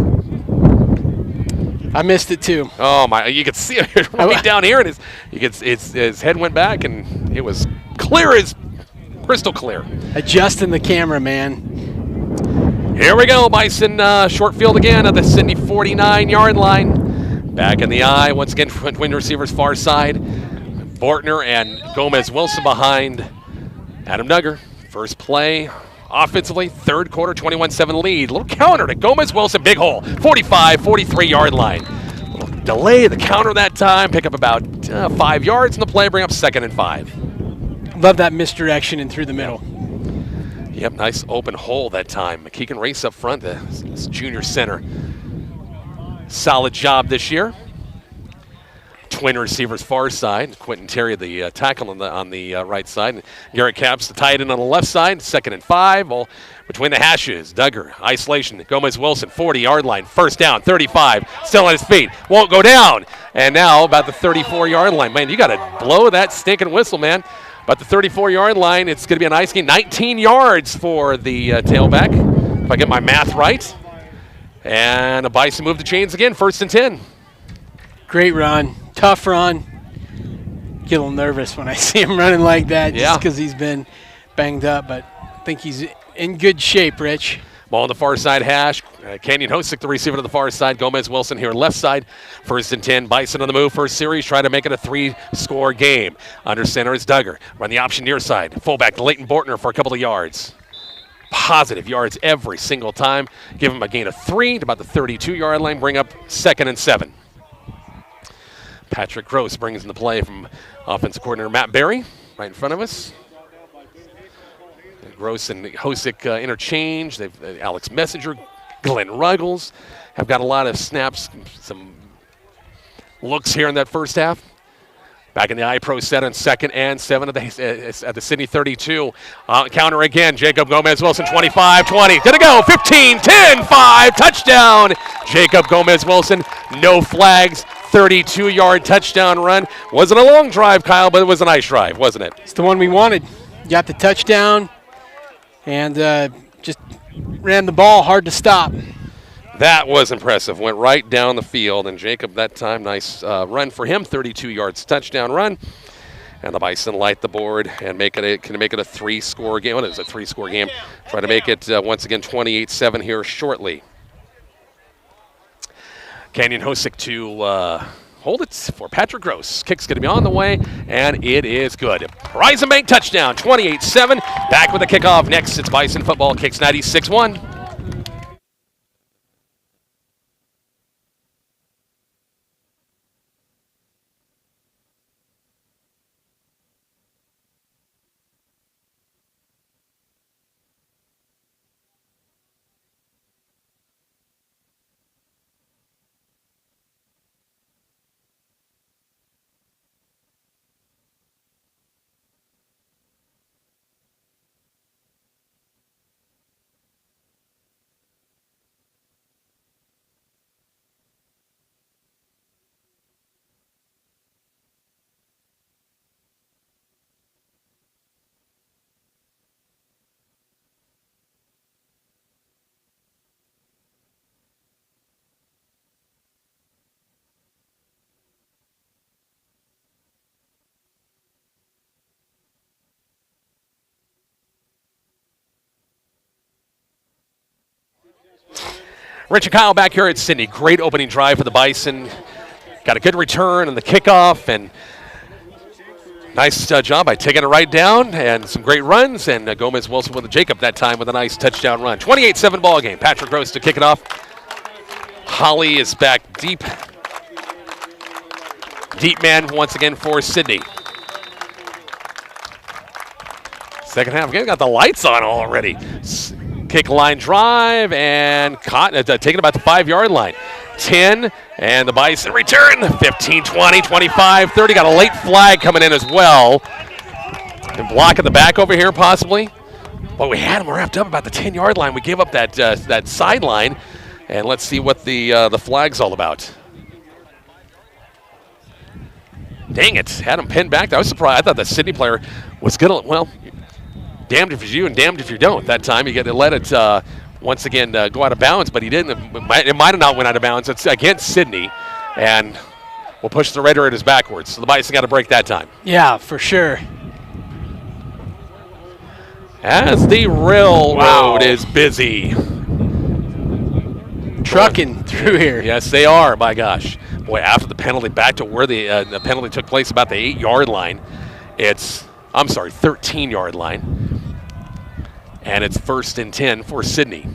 I missed it too. Oh my! You could see it right down here, and his head went back, and it was clear as crystal clear. Adjusting the camera, man. Here we go, Bison short field again at the Sydney 49-yard line. Back in the eye once again, twin receivers far side. Bortner and Gomez Wilson behind Adam Duggar. First play. Offensively, third quarter, 21-7 lead. Little counter to Gomez Wilson, big hole, 43-yard line. Little delay the counter that time, pick up about 5 yards in the play, bring up 2nd and 5. Love that misdirection and through the middle. Yep, nice open hole that time. McKeegan Race up front, this junior center. Solid job this year. Twin receivers far side. Quentin Terry, the tackle on the right side. And Garrett Capps, the tight end on the left side. 2nd and 5. All between the hashes. Duggar, isolation. Gomez Wilson, 40-yard line. First down, 35. Still on his feet. Won't go down. And now about the 34-yard line. Man, you got to blow that stinking whistle, man. About the 34-yard line, it's going to be a nice game. 19 yards for the tailback, if I get my math right. And the Bison move the chains again. 1st and 10. Great run. Tough run. Get a little nervous when I see him running like that just because he's been banged up, but I think he's in good shape, Rich. Ball on the far side hash. Canyon Hosick, the receiver to the far side. Gomez Wilson here left side. 1st and 10. Bison on the move. First series. Try to make it a 3-score game. Under center is Duggar. Run the option near side. Fullback to Leighton Bortner for a couple of yards. Positive yards every single time. Give him a gain of 3 to about the 32-yard line. Bring up 2nd and 7. Patrick Gross brings in the play from offensive coordinator Matt Berry right in front of us. Gross and Hosick interchange. They've Alex Messenger, Glenn Ruggles have got a lot of snaps, some looks here in that first half. Back in the iPro set on 2nd and 7 at the Sydney 32. Counter again. Jacob Gomez Wilson, 25-20. Gonna go. 15, 10, 5. Touchdown. Jacob Gomez Wilson. No flags. 32-yard touchdown run. Wasn't a long drive, Kyle, but it was a nice drive, wasn't it? It's the one we wanted. Got the touchdown and just ran the ball hard to stop. That was impressive. Went right down the field, and Jacob that time, nice run for him. 32 yards touchdown run. And the Bison light the board and make it a 3-score game. Well, it is a 3-score game. Try to make it once again 28-7 here shortly. Canyon Hosick to hold it for Patrick Gross. Kick's going to be on the way, and it is good. Horizon Bank touchdown, 28-7. Back with the kickoff next. It's Bison football, Kicks 96-1. Rich and Kyle back here at Sydney. Great opening drive for the Bison. Got a good return on the kickoff, and nice job by taking it right down, and some great runs, and Gomez Wilson with a Jacob that time with a nice touchdown run. 28-7 ball game. Patrick Rose to kick it off. Holly is back deep. Deep man once again for Sydney. Second half, again, got the lights on already. Kick line drive, and caught, taken about the 5-yard line. 10, and the Bison return. 15, 20, 25, 30. Got a late flag coming in as well. And block at the back over here, possibly. But we had them wrapped up about the 10-yard line. We gave up that sideline. And let's see what the flag's all about. Dang it, had him pinned back. I was surprised. I thought the Sydney player was going to, well, damned if you do and damned if you don't. That time you get to let it once again go out of bounds, but he didn't. It might have not went out of bounds. It's against Sydney, and we'll push the Red Raiders backwards. So the Bison got a break that time. Yeah, for sure. As the railroad is busy. Trucking through here. Yes, they are, my gosh. Boy, after the penalty, back to where the penalty took place, about the 8-yard line. It's, 13-yard line. And it's 1st and 10 for Sydney.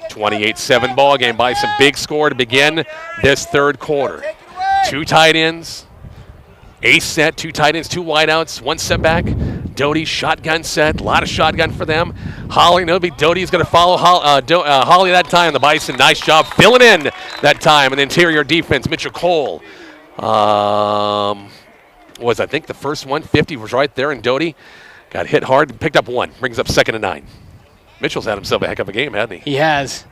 28-7 ball game. Bison big score to begin this third quarter. 2 tight ends. Ace set, 2 tight ends, 2 wideouts, 1 setback. Doty shotgun set, a lot of shotgun for them. Holly, no big. Doty's going to follow Holly that time. The Bison, nice job filling in that time. And interior defense, Mitchell Cole was, I think, the first one. 50 was right there, and Doty got hit hard, picked up 1, brings up 2nd and 9. Mitchell's had himself a heck of a game, hasn't he? He has.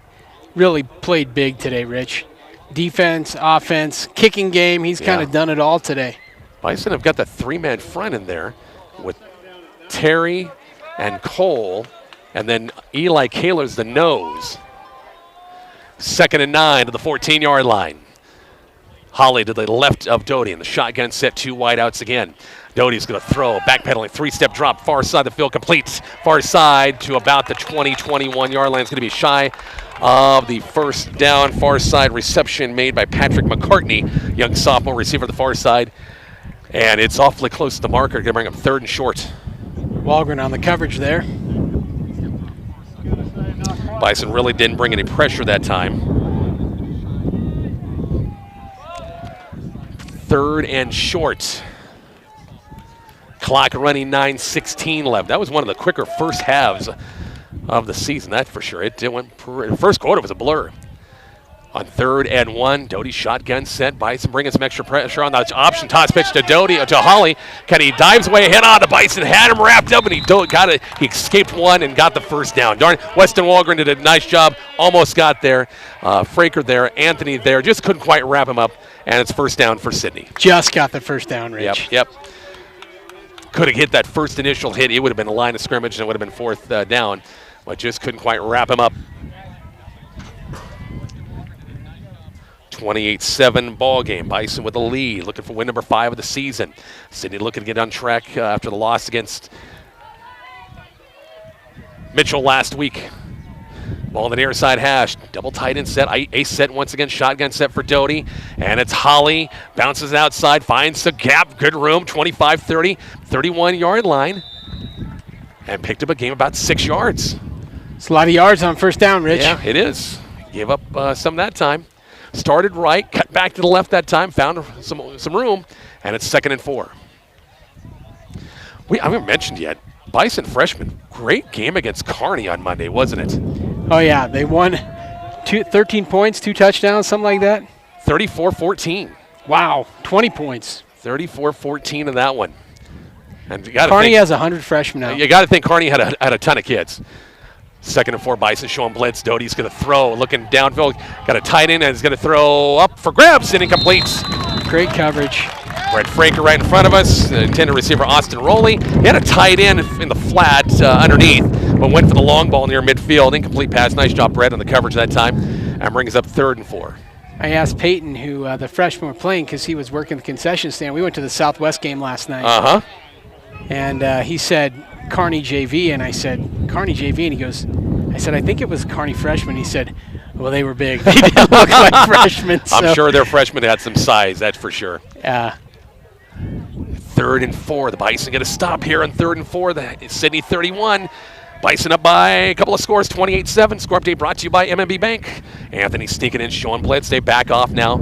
Really played big today, Rich. Defense, offense, kicking game. He's kind of done it all today. Bison have got the 3-man front in there with Terry and Cole, and then Eli Kaler's the nose. 2nd and 9 to the 14-yard line. Holly to the left of Doty in the shotgun set, 2 wideouts again. Doty's going to throw, backpedaling, 3-step drop, far side of the field, complete far side to about the 20, 21-yard line. It's going to be shy of the first down. Far side reception made by Patrick McCartney, young sophomore receiver at the far side. And it's awfully close to the marker. Going to bring up 3rd and short. Walgren on the coverage there. Bison really didn't bring any pressure that time. 3rd and short. Clock running, 9:16 left. That was one of the quicker first halves of the season, that's for sure. It went, first quarter was a blur. On 3rd and 1, Doty shotgun set. Bison bringing some extra pressure on that option toss pitch to Doty, to Holly. Kenny dives away, hit on the Bison, had him wrapped up, and he got it. He escaped 1 and got the first down. Darn, Weston Walgren did a nice job, almost got there. Fraker there, Anthony there, just couldn't quite wrap him up, and it's 1st down for Sydney. Just got the first down, Rich. Yep. Could have hit that first initial hit. It would have been a line of scrimmage, and it would have been 4th down, but just couldn't quite wrap him up. 28-7 ball game. Bison with the lead, looking for win number 5 of the season. Sydney looking to get on track after the loss against Mitchell last week. Ball on the near side hash. Double tight end set. Ace set once again. Shotgun set for Doty. And it's Holly. Bounces outside. Finds the gap. Good room. 25-30. 31-yard line. And picked up a game about 6 yards. It's a lot of yards on 1st down, Rich. Yeah, it is. Gave up some that time. Started right. Cut back to the left that time. Found some room. And it's 2nd and 4. I haven't mentioned yet. Bison freshman. Great game against Kearney on Monday, wasn't it? Oh, yeah. They won 13 points, 2 touchdowns, something like that. 34-14. Wow. 20 points. 34-14 in that one. And you gotta Kearney think, has 100 freshmen now. You got to think Kearney had a ton of kids. 2nd and 4, Bison showing blitz. Doty's going to throw, looking downfield. Got a tight end, and he's going to throw up for grabs, and incomplete. Great coverage. Brett Fraker right in front of us. Intended receiver Austin Rowley. He had a tight end in the flat underneath, but went for the long ball near midfield. Incomplete pass. Nice job, Brett, on the coverage that time. And brings up 3rd and 4. I asked Peyton, who the freshman were playing, because he was working the concession stand. We went to the Southwest game last night. Uh-huh. And he said, Kearney JV, and I said, Kearney JV, and he goes, I said, I think it was Kearney freshmen. He said, well, they were big. They didn't look like freshmen. So. I'm sure their freshmen had some size, that's for sure. Yeah. 3rd and 4. The Bison get a stop here on 3rd and 4. The Sydney 31. Bison up by a couple of scores, 28-7. Score update brought to you by MMB Bank. Anthony sneaking in, showing blitz. They back off now.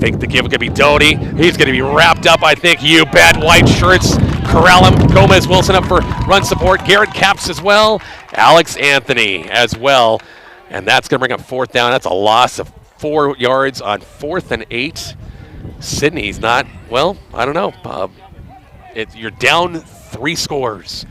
Fake the give. It could be Doty. He's going to be wrapped up, I think. You bet. White shirts. Corral him. Gomez Wilson up for run support. Garrett Caps as well. Alex Anthony as well. And that's going to bring up 4th down. That's a loss of 4 yards on 4th and 8. Sydney's not, well, I don't know. You're down 3 scores.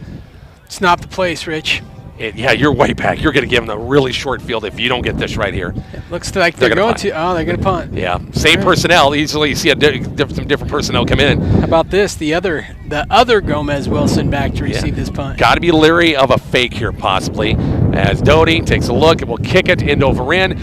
It's not the place, Rich. Yeah, you're way back. You're going to give them a really short field if you don't get this right here. It looks like they're going to. Oh, they're going to punt. Yeah, same personnel. Easily you see some different personnel come in. How about this? The other Gomez Wilson back to receive this punt. Got to be leery of a fake here, possibly. As Doty takes a look, and will kick it into over in.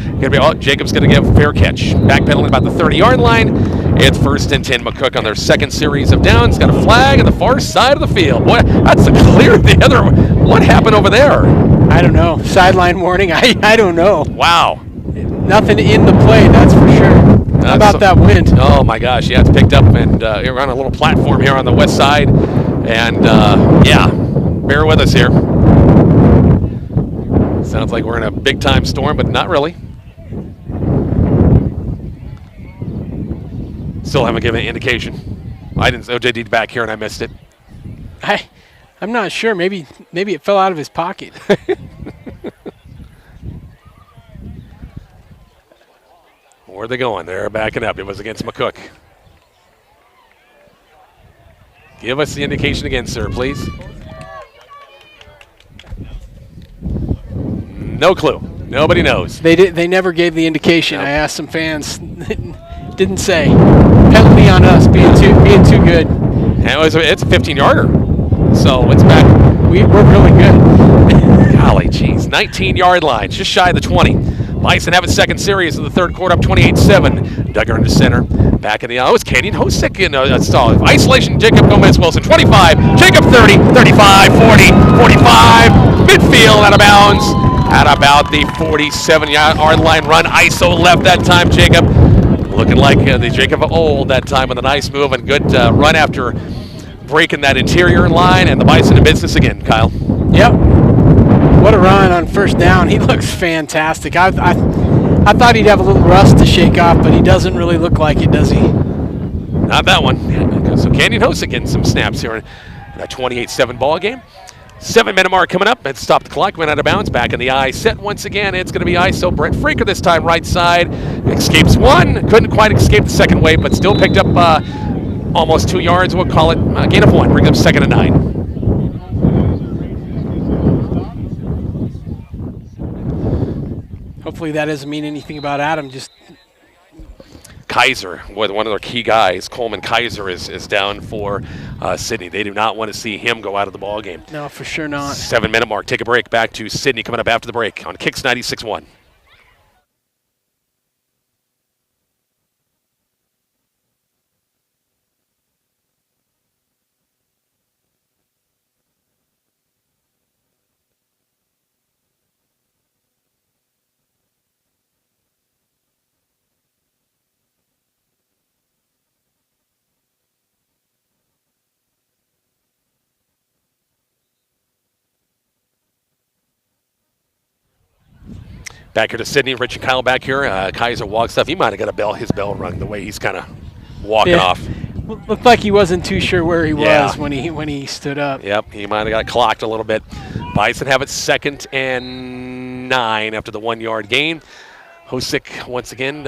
Jacob's going to give a fair catch. Backpedaling about the 30-yard line. It's 1st and 10. McCook on their 2nd series of downs. Got a flag on the far side of the field. Boy, that's a clear. The other. What happened over there? I don't know. Sideline warning. I don't know. Wow. Nothing in the play, that's for sure. How about that wind? Oh my gosh, yeah, it's picked up, and we're on a little platform here on the west side, and yeah, bear with us here. Sounds like we're in a big-time storm, but not really. Still haven't given an indication. I didn't. OJD'd back here, and I missed it. I'm not sure. Maybe it fell out of his pocket. Where are they going? They're backing up. It was against McCook. Give us the indication again, sir, please. No clue. Nobody knows. They never gave the indication. Nope. I asked some fans. Didn't say. Penalty on us being too good. And it's a 15-yarder. So it's back. We're really good. Golly, geez. 19-yard line. Just shy of the 20. Bison have its 2nd series of the 3rd quarter, up 28-7. Duggar into center. Back in the it's Canyon Hosick in a stall. Isolation, Jacob Gomez Wilson, 25. Jacob 30, 35, 40, 45. Midfield out of bounds. At about the 47-yard line run. ISO left that time, Jacob. Looking like the Jacob of old that time with a nice move and good run after breaking that interior line. And the Bison in business again, Kyle. Yep. What a run on 1st down. He looks fantastic. I thought he'd have a little rust to shake off, but he doesn't really look like it, does he? Not that one. So Canyon Hosick getting some snaps here in that 28-7 ball game. 7-minute mark coming up. And stop the clock. Went out of bounds. Back in the I set once again. It's going to be ISO. Brent Freaker this time right side. Escapes one. Couldn't quite escape the second wave, but still picked up almost 2 yards. We'll call it a gain of 1. Brings up 2nd and 9. Hopefully that doesn't mean anything about Adam. Just Kaiser, one of their key guys, Coleman Kaiser, is down for Sydney. They do not want to see him go out of the ball game. No, for sure not. 7-minute mark. Take a break. Back to Sydney coming up after the break on KICX 96.1. Back here to Sydney, Rich and Kyle back here. Kaiser walks up. He might have got his bell rung the way he's kind of walking off. Looked like he wasn't too sure where he was when he stood up. Yep, he might have got clocked a little bit. Bison have it 2nd and 9 after the 1-yard gain. Hosick once again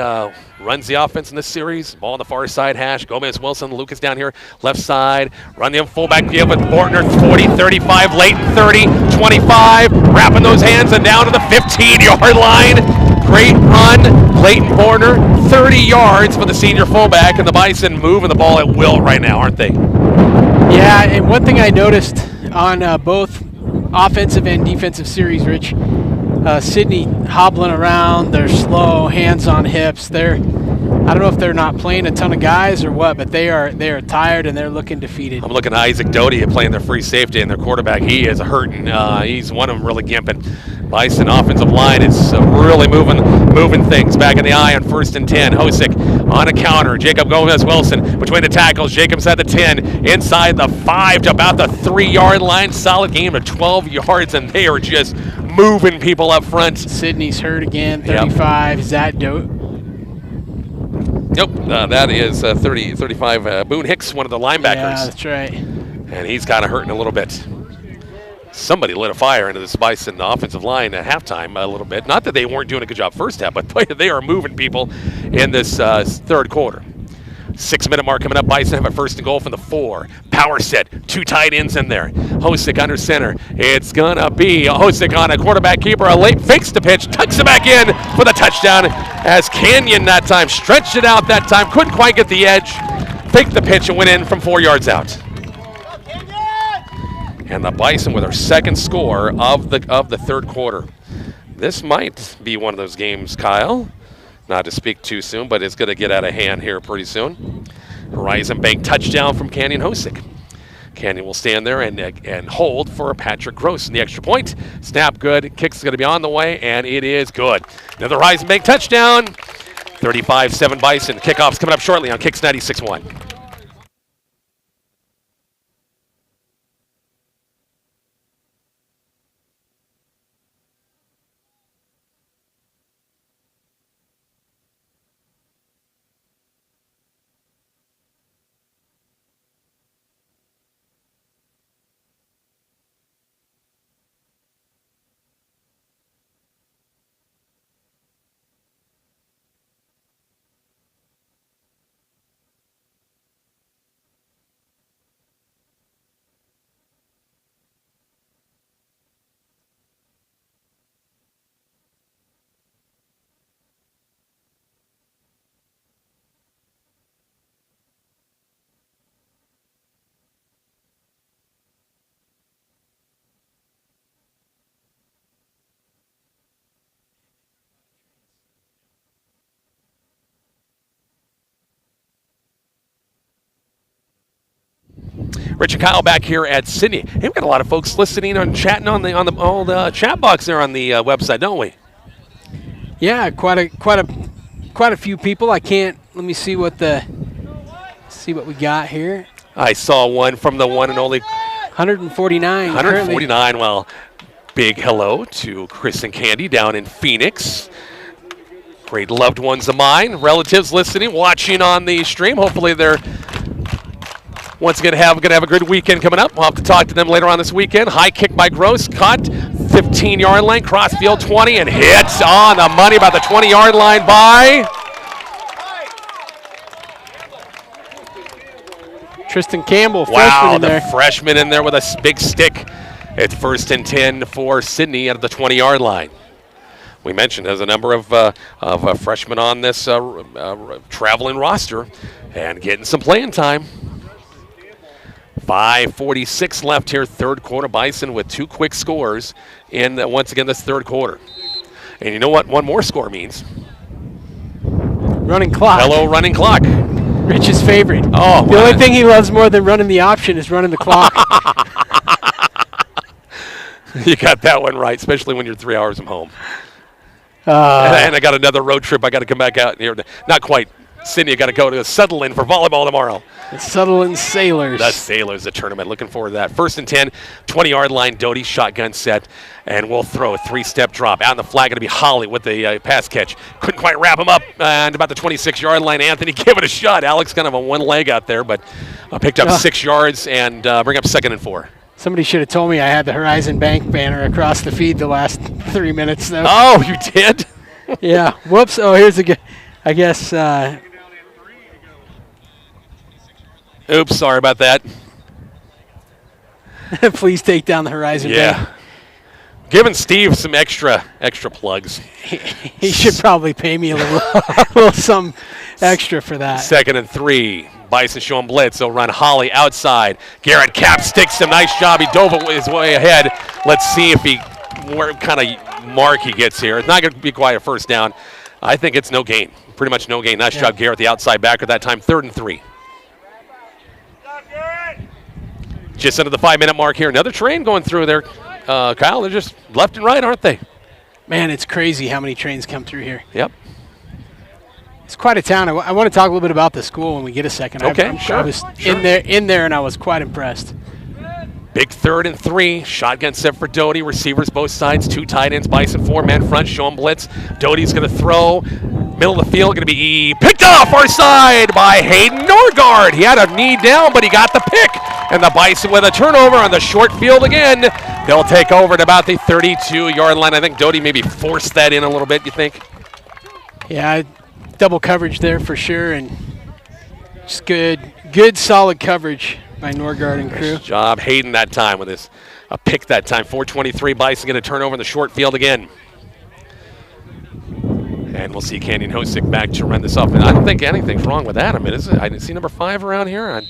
runs the offense in this series. Ball on the far side hash. Gomez Wilson, Lucas down here, left side. Run the fullback give with Bortner, 40, 35, Leighton, 30, 25. Wrapping those hands and down to the 15-yard line. Great run. Leighton Bortner, 30 yards for the senior fullback, and the Bison moving the ball at will right now, aren't they? Yeah, and one thing I noticed on both offensive and defensive series, Rich, Sydney hobbling around, they're slow, hands on hips. They're I don't know if they're not playing a ton of guys or what, but they are tired and they're looking defeated. I'm looking at Isaac Doty playing their free safety, and their quarterback, he is hurting. He's one of them really gimping. Bison offensive line is really moving things. Back in the eye on 1st and 10. Hosick on a counter. Jacob Gomez-Wilson between the tackles. Jacob's at the 10, inside the 5 to about the 3-yard line. Solid game of 12 yards, and they are just moving people up front. Sydney's hurt again, 35. Is that Doty? Nope, that is 35. Boone Hicks, one of the linebackers. Yeah, that's right. And he's kind of hurting a little bit. Somebody lit a fire into this Bison offensive line at halftime a little bit. Not that they weren't doing a good job first half, but they are moving people in this third quarter. 6-minute mark coming up. Bison have a 1st and goal from the 4. Power set. 2 tight ends in there. Hosick under center. It's going to be Hosick on a quarterback keeper. A late fakes the pitch. Tucks it back in for the touchdown as Canyon that time stretched it out that time. Couldn't quite get the edge. Faked the pitch and went in from 4 yards out. And the Bison with their 2nd score of the third quarter. This might be one of those games, Kyle. Not to speak too soon, but it's going to get out of hand here pretty soon. Horizon Bank touchdown from Canyon Hosick. Canyon will stand there and hold for Patrick Gross in the extra point. Snap good. Kick's going to be on the way, and it is good. Another Horizon Bank touchdown. 35-7 Bison. Kickoff's coming up shortly on KICX 96.1. Rich and Kyle back here at Sydney. Hey, we've got a lot of folks listening and chatting on the chat box there on the website, don't we? Yeah, quite a few people. I can't. Let me see what we got here. I saw one from the one and only 149. 149. Well, big hello to Chris and Candy down in Phoenix. Great loved ones of mine, relatives listening, watching on the stream. Hopefully they're once again going to have a good weekend coming up. We'll have to talk to them later on this weekend. High kick by Gross, caught 15-yard line, cross field 20, and hits on the money about the 20-yard line by Tristan Campbell. Wow, the freshman in there with a big stick. It's 1st and 10 for Sydney at the 20-yard line. We mentioned there's a number of freshmen on this traveling roster and getting some playing time. 5:46 left here, third quarter. Bison with 2 quick scores in, once again, this third quarter. And you know what one more score means? Running clock. Hello, running clock. Rich's favorite. Oh, the only thing he loves more than running the option is running the clock. You got that one right, especially when you're 3 hours from home. And I got another road trip. I got to come back out here. Not quite Sydney. I got to go to Sutherland for volleyball tomorrow. The Sutherland Sailors. The Sailors, the tournament. Looking forward to that. 1st and 10, 20-yard line. Doty shotgun set, and we'll throw a 3-step drop. Out on the flag, going to be Holly with the pass catch. Couldn't quite wrap him up, and about the 26-yard line. Anthony gave it a shot. Alex kind of on one leg out there, but picked up 6 yards and bring up 2nd and 4. Somebody should have told me I had the Horizon Bank banner across the feed the last 3 minutes, though. Oh, you did? Yeah. Whoops. Oh, here's a good. I guess. Oops, sorry about that. Please take down the Horizon Bank. Giving Steve some extra plugs. He should probably pay me a little some extra for that. 2nd and 3. Bison showing blitz. They'll run Holly outside. Garrett Cap sticks him. Nice job. He dove his way ahead. Let's see if what kind of mark he gets here. It's not going to be quite a first down. I think it's no gain. Pretty much no gain. Nice job, Garrett, the outside backer that time. 3rd and 3. Just under the 5-minute mark here. Another train going through there. Kyle, they're just left and right, aren't they? Man, it's crazy how many trains come through here. Yep. It's quite a town. I want to talk a little bit about the school when we get a second. Okay, I was in there, and I was quite impressed. Big 3rd and 3. Shotgun set for Doty. Receivers both sides. 2 tight ends. Bison 4 men front. Show him blitz. Doty's going to throw. Middle of the field going to be picked off our side by Hayden Norgard. He had a knee down, but he got the pick. And the Bison with a turnover on the short field again. They'll take over at about the 32-yard line. I think Doty maybe forced that in a little bit, you think? Yeah, double coverage there for sure, and just good solid coverage by Norgard and crew. Nice job, Hayden, that time with a pick that time. 4:23, Bison going to turn over in the short field again. And we'll see Canyon Hosick back to run this off. And I don't think anything's wrong with that. I mean, I didn't see number 5 around here.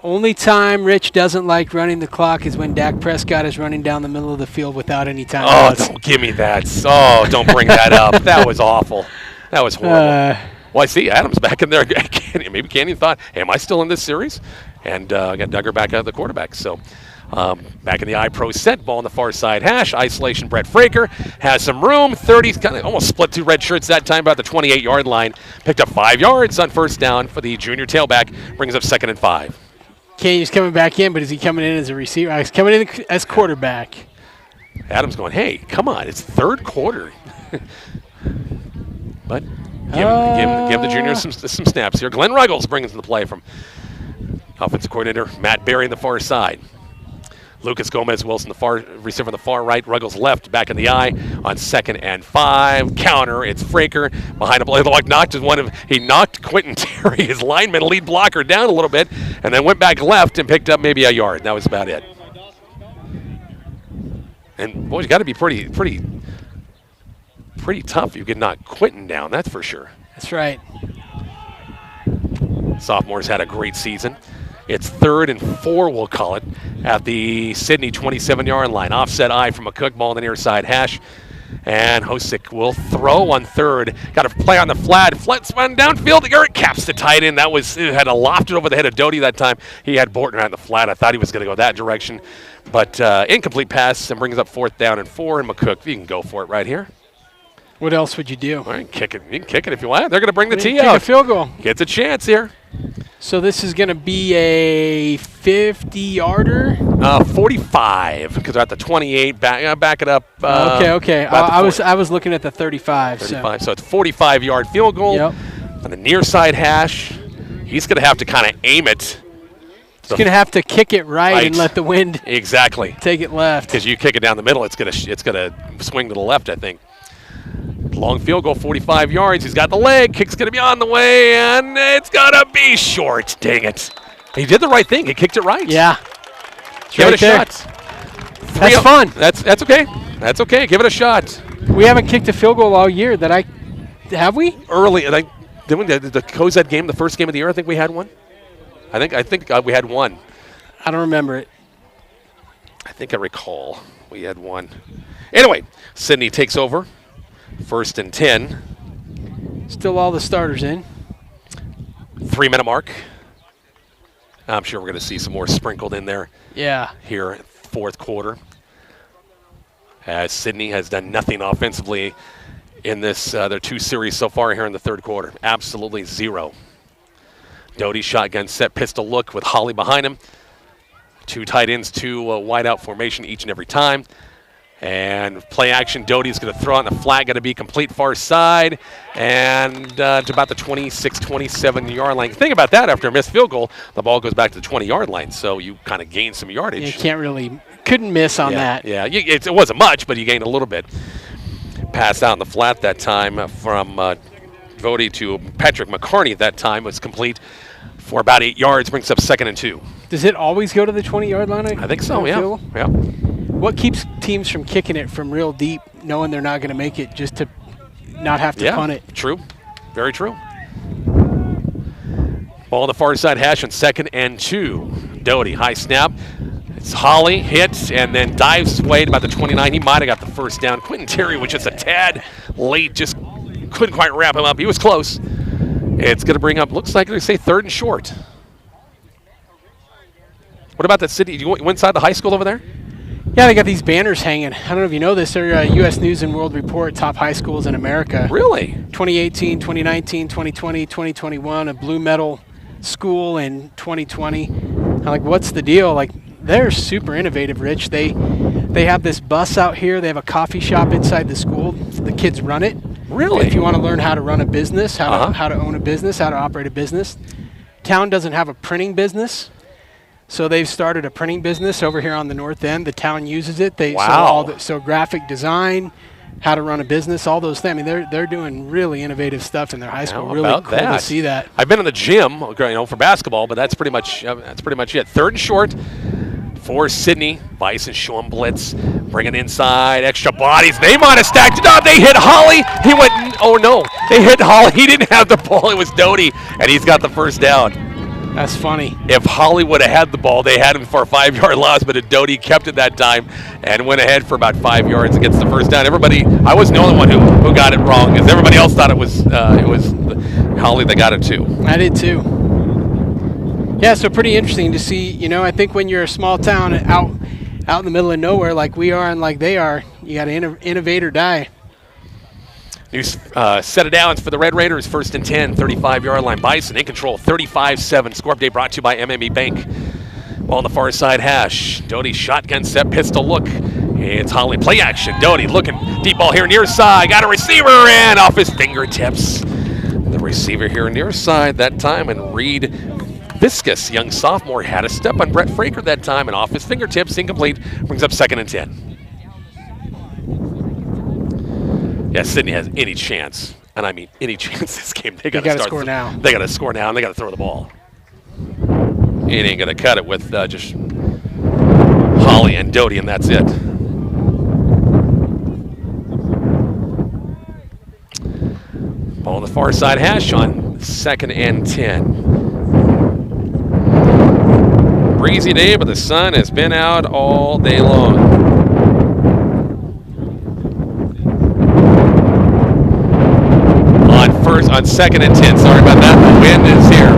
Only time Rich doesn't like running the clock is when Dak Prescott is running down the middle of the field without any timeouts. Oh, don't give me that. Oh, don't bring that up. That was awful. That was horrible. Well, I see Adams back in there. Maybe Canyon thought, hey, am I still in this series? And got Duggar back out of the quarterback. So back in the iPro set, ball on the far side hash. Isolation, Brett Fraker has some room. 30, kind of almost split 2 red shirts that time, about the 28-yard line. Picked up 5 yards on first down for the junior tailback. Brings up 2nd and 5. Canyon's coming back in, but is he coming in as a receiver? He's coming in as quarterback. Adams going, hey, come on, it's 3rd quarter. But give the juniors some snaps here. Glenn Ruggles brings in the play from offensive coordinator Matt Berry on the far side. Lucas Gomez Wilson, the far receiver on the far right. Ruggles left, back in the eye on 2nd and 5. Counter, it's Fraker behind a play. He knocked Quentin Terry, his lineman, lead blocker, down a little bit, and then went back left and picked up maybe a yard. That was about it. And boy, you got to be pretty tough if you could knock Quentin down. That's for sure. That's right. Sophomore's had a great season. It's 3rd and 4, we'll call it, at the Sydney 27-yard line. Offset eye from a Cook, ball on the near side hash. And Hosick will throw on 3rd. Got a play on the flat. Flats went downfield. Garrett caps the tight end. It had a lofted over the head of Doty that time. He had Bortner on the flat. I thought he was going to go that direction. But incomplete pass and brings up 4th down and 4. And McCook, you can go for it right here. What else would you do? All right, kick it. You can kick it if you want. They're going to bring the tee kick out. a field goal. Gets a chance here. So this is going to be a 50-yarder? 45, because they're at the 28. Back it up. Okay. I was looking at the 35. 35, so it's 45-yard field goal. Yep. On the near side hash. He's going to have to kind of aim it. He's going to have to kick it right and let the wind take it left. Because you kick it down the middle, it's going to swing to the left, I think. Long field goal, 45 yards. He's got the leg. Kick's going to be on the way, and it's going to be short. Dang it. He did the right thing. He kicked it right. Yeah. Give it a shot. That's fun. That's okay. That's okay. Give it a shot. We haven't kicked a field goal all year. Have we? Early. The Cozad game, the first game of the year, I think we had one. I think we had one. I don't remember it. I think I recall we had one. Anyway, Sydney takes over. 1st and 10. Still all the starters in. 3-minute mark. I'm sure we're going to see some more sprinkled in there. Yeah. Here, 4th quarter. As Sydney has done nothing offensively in this their 2 series so far here in the 3rd quarter. Absolutely 0. Doty shotgun set, pistol look with Holly behind him. 2 tight ends, 2 wide out formation each and every time. And play action, Doty's going to throw it, and the flag going to be complete far side. And to about the 26, 27-yard line. Think about that, after a missed field goal, the ball goes back to the 20-yard line. So you kind of gain some yardage. You couldn't miss on that. Yeah, it wasn't much, but you gained a little bit. Pass out in the flat that time from Doty to Patrick McCarney that time was complete for about 8 yards, brings up 2nd and 2. Does it always go to the 20-yard line? I think so, yeah. What keeps teams from kicking it from real deep, knowing they're not going to make it, just to not have to punt it? True. Very true. Ball on the far side hash on 2nd and 2. Doty, high snap. It's Holly, hits, and then dives away to about the 29. He might have got the first down. Quentin Terry was just a tad late, just couldn't quite wrap him up. He was close. It's going to bring up, looks like they say 3rd and short. What about that city? You go inside the high school over there? Yeah, they got these banners hanging. I don't know if you know this. They're U.S. News and World Report, top high schools in America. Really? 2018, 2019, 2020, 2021, a blue medal school in 2020. I'm like, what's the deal? Like, they're super innovative, Rich. They have this bus out here. They have a coffee shop inside the school. The kids run it. Really? If you want to learn how to run a business, how to own a business, how to operate a business. Town doesn't have a printing business. So they've started a printing business over here on the north end. The town uses it. So graphic design, how to run a business, all those things. I mean, they're doing really innovative stuff in their high school. Really cool to see that. I've been in the gym, for basketball, but that's pretty much it. 3rd and short for Sydney. Bison showing blitz, bringing inside, extra bodies. They might have stacked it up. They hit Holly. He went. Oh no, they hit Holly. He didn't have the ball. It was Doty, and he's got the first down. That's funny. If Holly would have had the ball, they had him for a 5-yard loss, but Doty kept it that time and went ahead for about 5 yards and gets the first down. I wasn't the only one who got it wrong, because everybody else thought it was Holly that got it too. I did too. Yeah, so pretty interesting to see. I think when you're a small town out in the middle of nowhere like we are and like they are, you got to innovate or die. New set of downs for the Red Raiders, 1st and 10, 35-yard line. Bison in control, 35-7. Score update brought to you by MME Bank. Ball on the far side hash. Doty shotgun set, pistol look. It's Holly, play action. Doty looking, deep ball here near side. Got a receiver and off his fingertips. The receiver here near side that time, and Reed Viscus, young sophomore, had a step on Brett Fraker that time, and off his fingertips, incomplete, brings up 2nd and 10. Yeah, Sydney has any chance, and I mean any chance this game. They got to score now. They got to score now, and they got to throw the ball. He ain't going to cut it with just Holly and Doty, and that's it. Ball on the far side hash on 2nd and 10. Breezy day, but the sun has been out all day long. On 2nd and 10. Sorry about that. The wind is here.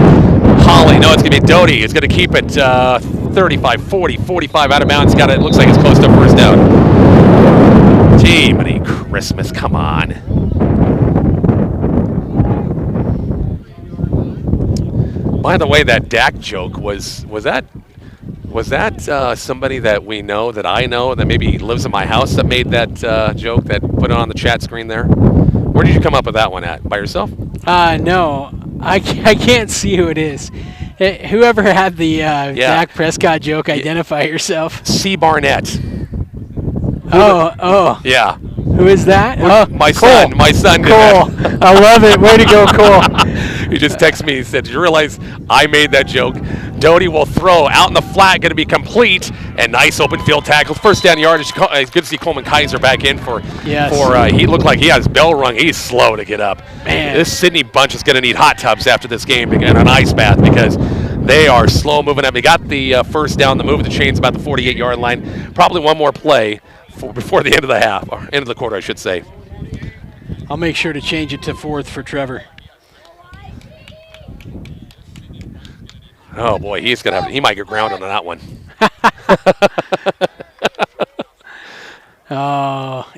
Holly, no, it's going to be Doty. It's going to keep it 35, 40, 45 out of bounds. It looks like it's close to first down. Team-any Christmas, come on. By the way, that Dak joke was that somebody that we know, that I know, that maybe lives in my house that made that joke, that put it on the chat screen there? Where did you come up with that one at? By yourself? No, I can't see who it is. Whoever had the Dak Prescott joke, identify yourself. C. Barnett. Oh. Yeah. Who is that? My son. My son did that. I love it. Way to go, Cole. He just texted me. He said, "Did you realize I made that joke?" Doty will throw out in the flat, going to be complete, and nice open field tackle. First down yardage. It's good to see Coleman Kaiser back in for. He looked like he had his bell rung. He's slow to get up. Man, this Sydney bunch is going to need hot tubs after this game and an ice bath, because they are slow moving up. They got the first down. The move of the chains about the 48-yard line. Probably one more play before the end of the half, or end of the quarter, I should say. I'll make sure to change it to 4th for Trevor. Oh boy, he might get grounded on that one.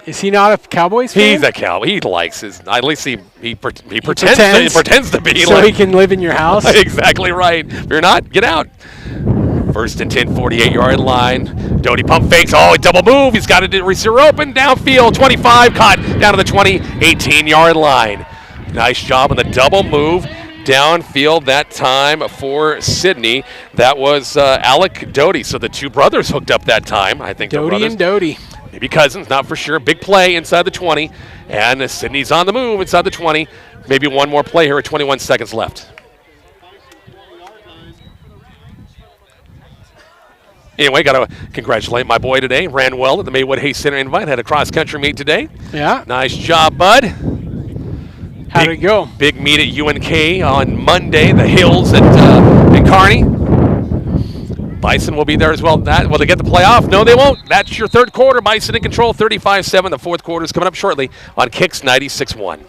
Is he not a Cowboys fan? He's a Cowboy. He likes his. At least he pretends to be. So he can live in your house. Exactly right. If you're not, get out. 1st and 10, 48-yard line. Doty pump fakes. Oh, a double move. He's got a receiver open. Downfield, 25. Caught down to the 20, 18-yard line. Nice job on the double move. Downfield that time for Sydney. That was Alec Doty. So the two brothers hooked up that time. I think Doty and Doty. Maybe cousins, not for sure. Big play inside the 20. And Sydney's on the move inside the 20. Maybe one more play here with 21 seconds left. Anyway, got to congratulate my boy today. Ran well at the Maywood Hay Center Invite. Had a cross-country meet today. Yeah. Nice job, bud. How'd it go? Big meet at UNK on Monday. The Hills in Kearney. Bison will be there as well. Will they get the playoff? No, they won't. That's your third quarter. Bison in control, 35-7. The fourth quarter is coming up shortly on KICX 96.1.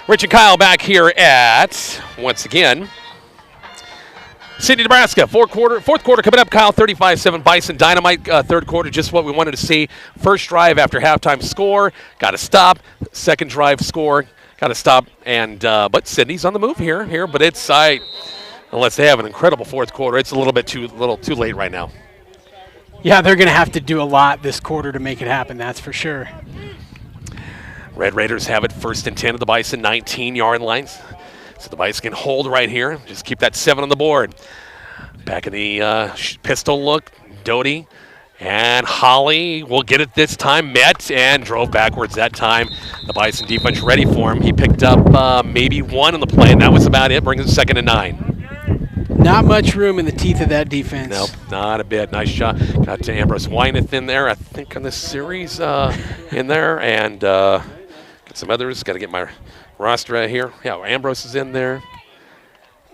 Rich and Kyle back here at, once again, Sidney, Nebraska. Fourth quarter coming up. Kyle, 35-7 Bison Dynamite. Third quarter, just what we wanted to see. First drive after halftime score, got to stop. Second drive score, got to stop. And but Sidney's on the move here. But it's unless they have an incredible fourth quarter, it's a little too late right now. Yeah, they're going to have to do a lot this quarter to make it happen. That's for sure. Red Raiders have it 1st and 10 of the Bison 19-yard lines. So the Bison can hold right here. Just keep that 7 on the board. Back in the pistol look, Doty and Holly will get it this time. Met and drove backwards that time. The Bison defense ready for him. He picked up maybe 1 on the play, and that was about it. Brings it 2nd and 9. Not much room in the teeth of that defense. Nope, not a bit. Nice shot. Got to Ambrose Wyneth in there, I think, on this series in there. And got some others. Got to get my roster right here. Yeah, Ambrose is in there.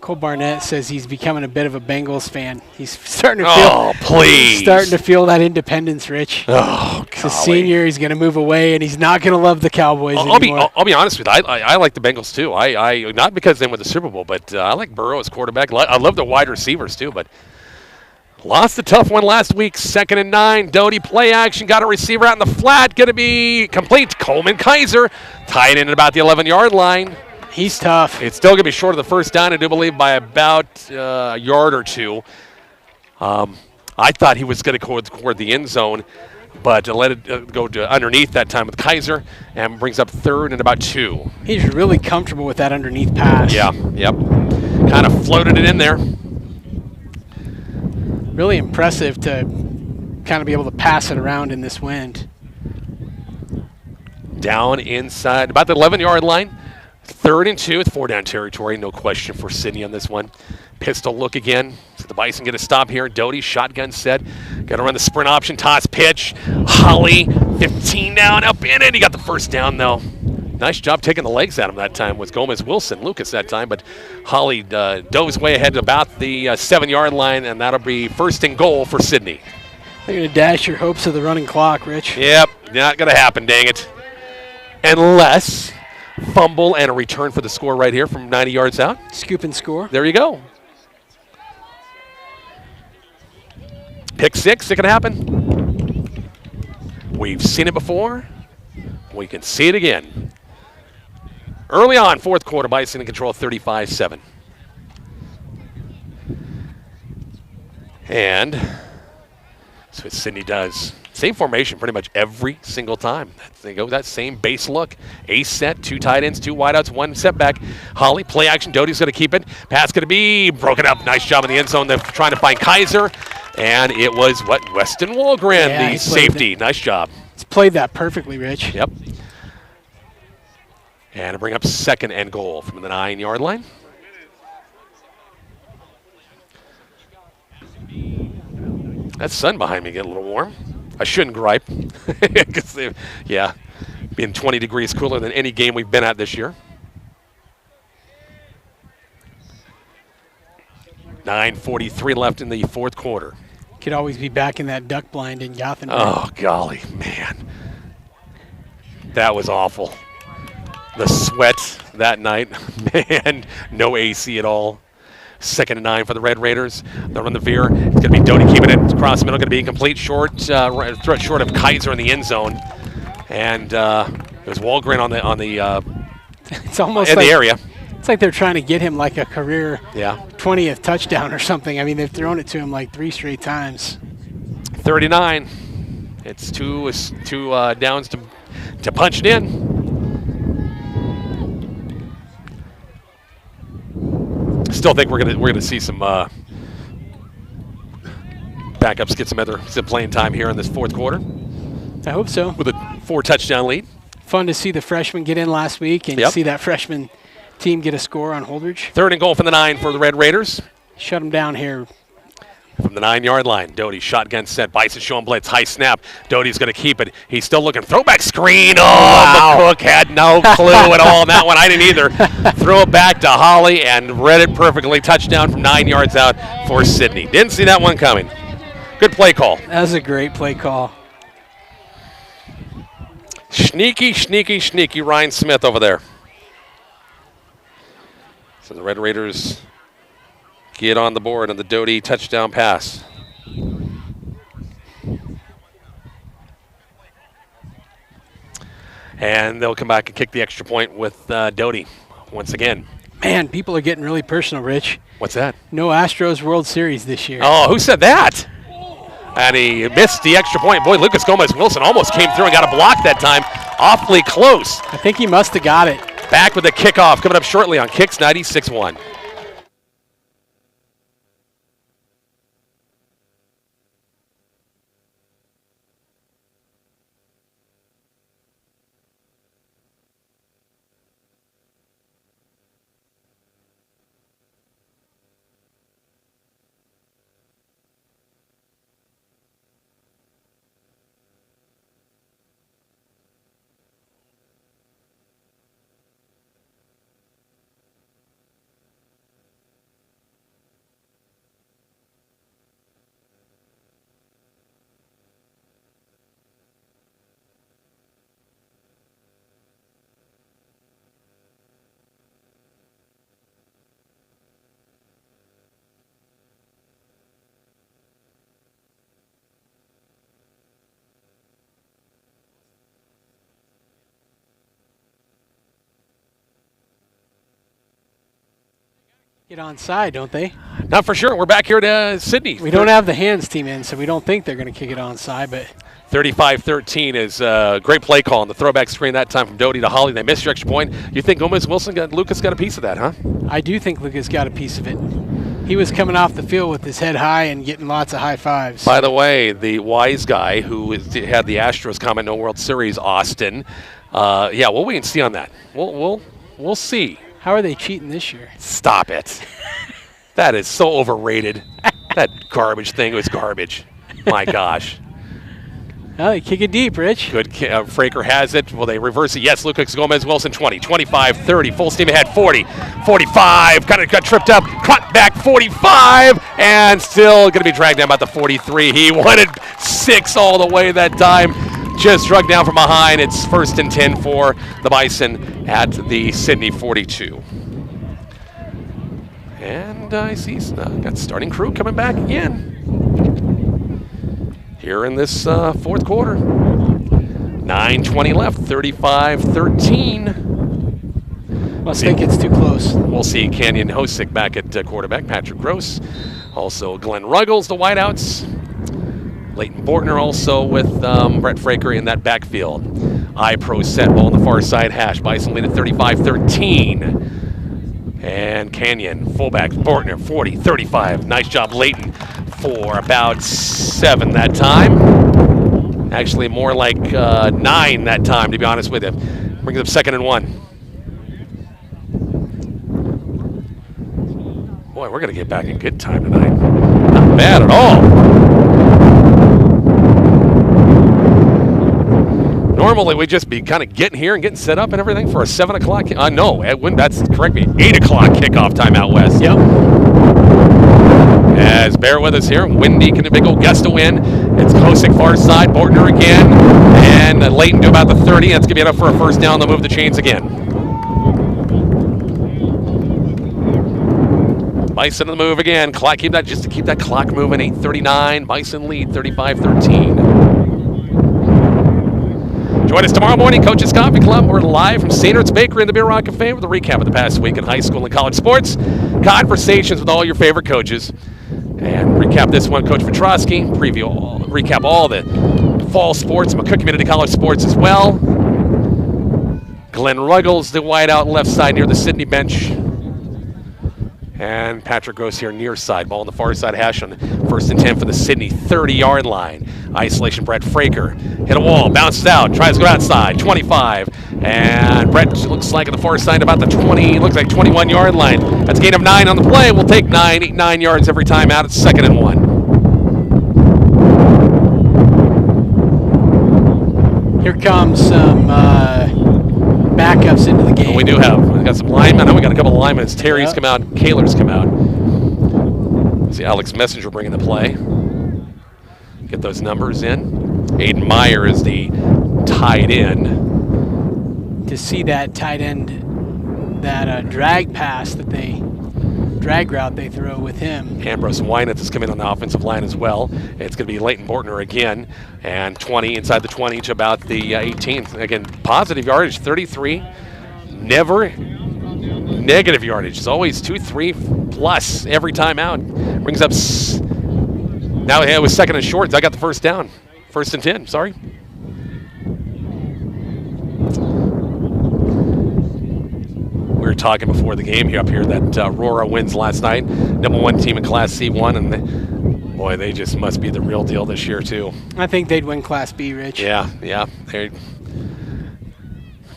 Cole Barnett says he's becoming a bit of a Bengals fan. He's starting to feel that independence, Rich. Oh, he's a senior. He's going to move away, and he's not going to love the Cowboys anymore. I'll be honest with you. I like the Bengals too. I not because they won the Super Bowl, but I like Burrow as quarterback. I love the wide receivers too, but lost a tough one last week. 2nd and 9. Doty play action. Got a receiver out in the flat. Going to be complete. Coleman Kaiser tied in at about the 11-yard line. He's tough. It's still going to be short of the first down, I do believe, by about a yard or two. I thought he was going to go toward the end zone, but let it go to underneath that time with Kaiser, and brings up 3rd and about 2. He's really comfortable with that underneath pass. Yeah, yep. Kind of floated it in there. Really impressive to kind of be able to pass it around in this wind. Down inside, about the 11-yard line. 3rd and 2 with 4-down territory. No question for Sidney on this one. Pistol look again. So the Bison get a stop here. Doty, shotgun set. Got to run the sprint option. Toss pitch. Holly, 15 down, up in it. He got the first down, though. Nice job taking the legs at him that time was Gomez Wilson, Lucas that time. But Holly dove way ahead to about the 7-yard line, and that'll be 1st and goal for Sidney. They're going to dash your hopes of the running clock, Rich. Yep, not going to happen, dang it. Unless fumble and a return for the score right here from 90 yards out. Scoop and score. There you go. Pick 6, it can happen. We've seen it before. We can see it again. Early on, 4th quarter, Bison in control, 35-7. And that's what Sidney does. Same formation pretty much every single time. They go that same base look. Ace set, 2 tight ends, 2 wideouts, 1 setback. Holly, play action. Doty's going to keep it. Pass going to be broken up. Nice job in the end zone. They're trying to find Kaiser. And it was, Weston Walgren, the safety. Nice job. He's played that perfectly, Rich. Yep. And to bring up 2nd and goal from the 9-yard line. That sun behind me getting a little warm. I shouldn't gripe. Being 20 degrees cooler than any game we've been at this year. 9:43 left in the 4th quarter. Could always be back in that duck blind in Gothenburg. Oh, golly, man. That was awful. The sweat that night. Man, no AC at all. 2nd and 9 for the Red Raiders. They'll run the veer. It's going to be Doty keeping it across the middle. Going to be complete short of Kaiser in the end zone. And it was Walgren on the it's almost in like, the area. It's like they're trying to get him like a career 20th touchdown or something. I mean, they've thrown it to him like 3 straight times. 39. It's two downs to punch it in. Still think we're gonna see some backups get some playing time here in this 4th quarter. I hope so. With a 4-touchdown lead. Fun to see the freshmen get in last week and see that freshman team get a score on Holdridge. 3rd and goal from the 9 for the Red Raiders. Shut them down here. From the 9-yard line, Doty, shotgun set. Bison showing blitz, high snap. Doty's going to keep it. He's still looking. Throwback screen. Oh, McCook had no clue at all on that one. I didn't either. Throw it back to Holly and read it perfectly. Touchdown from 9 yards out for Sidney. Didn't see that one coming. Good play call. That was a great play call. Sneaky Ryan Smith over there. So the Red Raiders get on the board on the Doty touchdown pass. And they'll come back and kick the extra point with Doty once again. Man, people are getting really personal, Rich. What's that? No Astros World Series this year. Oh, who said that? And he missed the extra point. Boy, Lucas Gomez-Wilson almost came through and got a block that time. Awfully close. I think he must have got it. Back with the kickoff coming up shortly on Kicks 96.1. Get onside, don't they? Not for sure. We're back here to Sydney. We don't have the hands team in, so we don't think they're going to kick it onside, but 35-13 is a great play call on the throwback screen that time from Doty to Holly. They missed your extra point. You think Gomez-Wilson Lucas got a piece of that, huh? I do think Lucas got a piece of it. He was coming off the field with his head high and getting lots of high fives. By the way, the wise guy who had the Astros comment no World Series, Austin. Yeah, we'll wait and see on that. We'll see. How are they cheating this year? Stop it. That is so overrated. That garbage thing was garbage. My gosh. Well, they kick it deep, Rich. Good. Fraker has it. Will they reverse it? Yes, Lucas Gomez-Wilson, 20, 25, 30. Full steam ahead, 40, 45. Kind of got tripped up. Caught back, 45. And still going to be dragged down about the 43. He wanted 6 all the way that time. Just struck down from behind. It's 1st and 10 for the Bison at the Sydney 42. And I see got starting crew coming back again here in this fourth quarter. 9:20 left, 35-13. Must think it's too close. We'll see Canyon Hosick back at quarterback, Patrick Gross. Also Glenn Ruggles, the wideouts. Leighton Bortner also with Brett Fraker in that backfield. I-Pro set ball on the far side hash. Bison lead at 35-13. And Canyon, fullback, Bortner, 40, 35. Nice job, Leighton, for about 7 that time. Actually, more like 9 that time, to be honest with you. Brings up 2nd and 1. Boy, we're going to get back in good time tonight. Not bad at all. Normally, we'd just be kind of getting here and getting set up and everything for a 7 o'clock. No, Edwin, correct me, 8 o'clock kickoff time out west. Yep. As bear with us here, windy, can a big old gust of wind. It's Hosick far side, Bortner again, and Leighton to about the 30. That's going to be enough for a 1st down. They'll move the chains again. Bison on the move again. Clock, keep that clock moving. 8:39. Bison lead 35-13. Join us tomorrow morning, Coach's Coffee Club. We're live from St. Ertz Bakery in the Beer Rock Cafe with a recap of the past week in high school and college sports. Conversations with all your favorite coaches. And recap this one, Coach Petrosky. Recap all the fall sports, McCook Community College sports as well. Glenn Ruggles, the wideout left side near the Sydney bench. And Patrick Gross here near side. Ball on the far side hash on 1st and 10 for the Sydney 30-yard line. Isolation, Brett Fraker. Hit a wall, bounces out, tries to go outside, 25. And Brett looks like on the far side about the 20, looks like 21-yard line. That's a gain of 9 on the play. We'll take 9 yards every time out. It's 2nd and 1. Here comes some backups into the game. We do have. We've got some linemen. I know we got a couple of linemen. As Terry's come out, Kaler's come out. See Alex Messenger bringing the play. Get those numbers in. Aiden Meyer is the tight end. To see that tight end that drag pass drag route they throw with him. Ambrose Wyneth is coming on the offensive line as well. It's going to be Leighton Bortner again, and 20 inside the 20 to about the 18. Again, positive yardage, 33. Never negative yardage. It's always 2-3 plus every time out. Brings up. Now it was second and short. I got the first down. First and 10. Sorry. We were talking before the game here up here that Aurora wins last night, #1 team in Class C1, and boy, they just must be the real deal this year too. I think they'd win Class B, Rich. Yeah. They're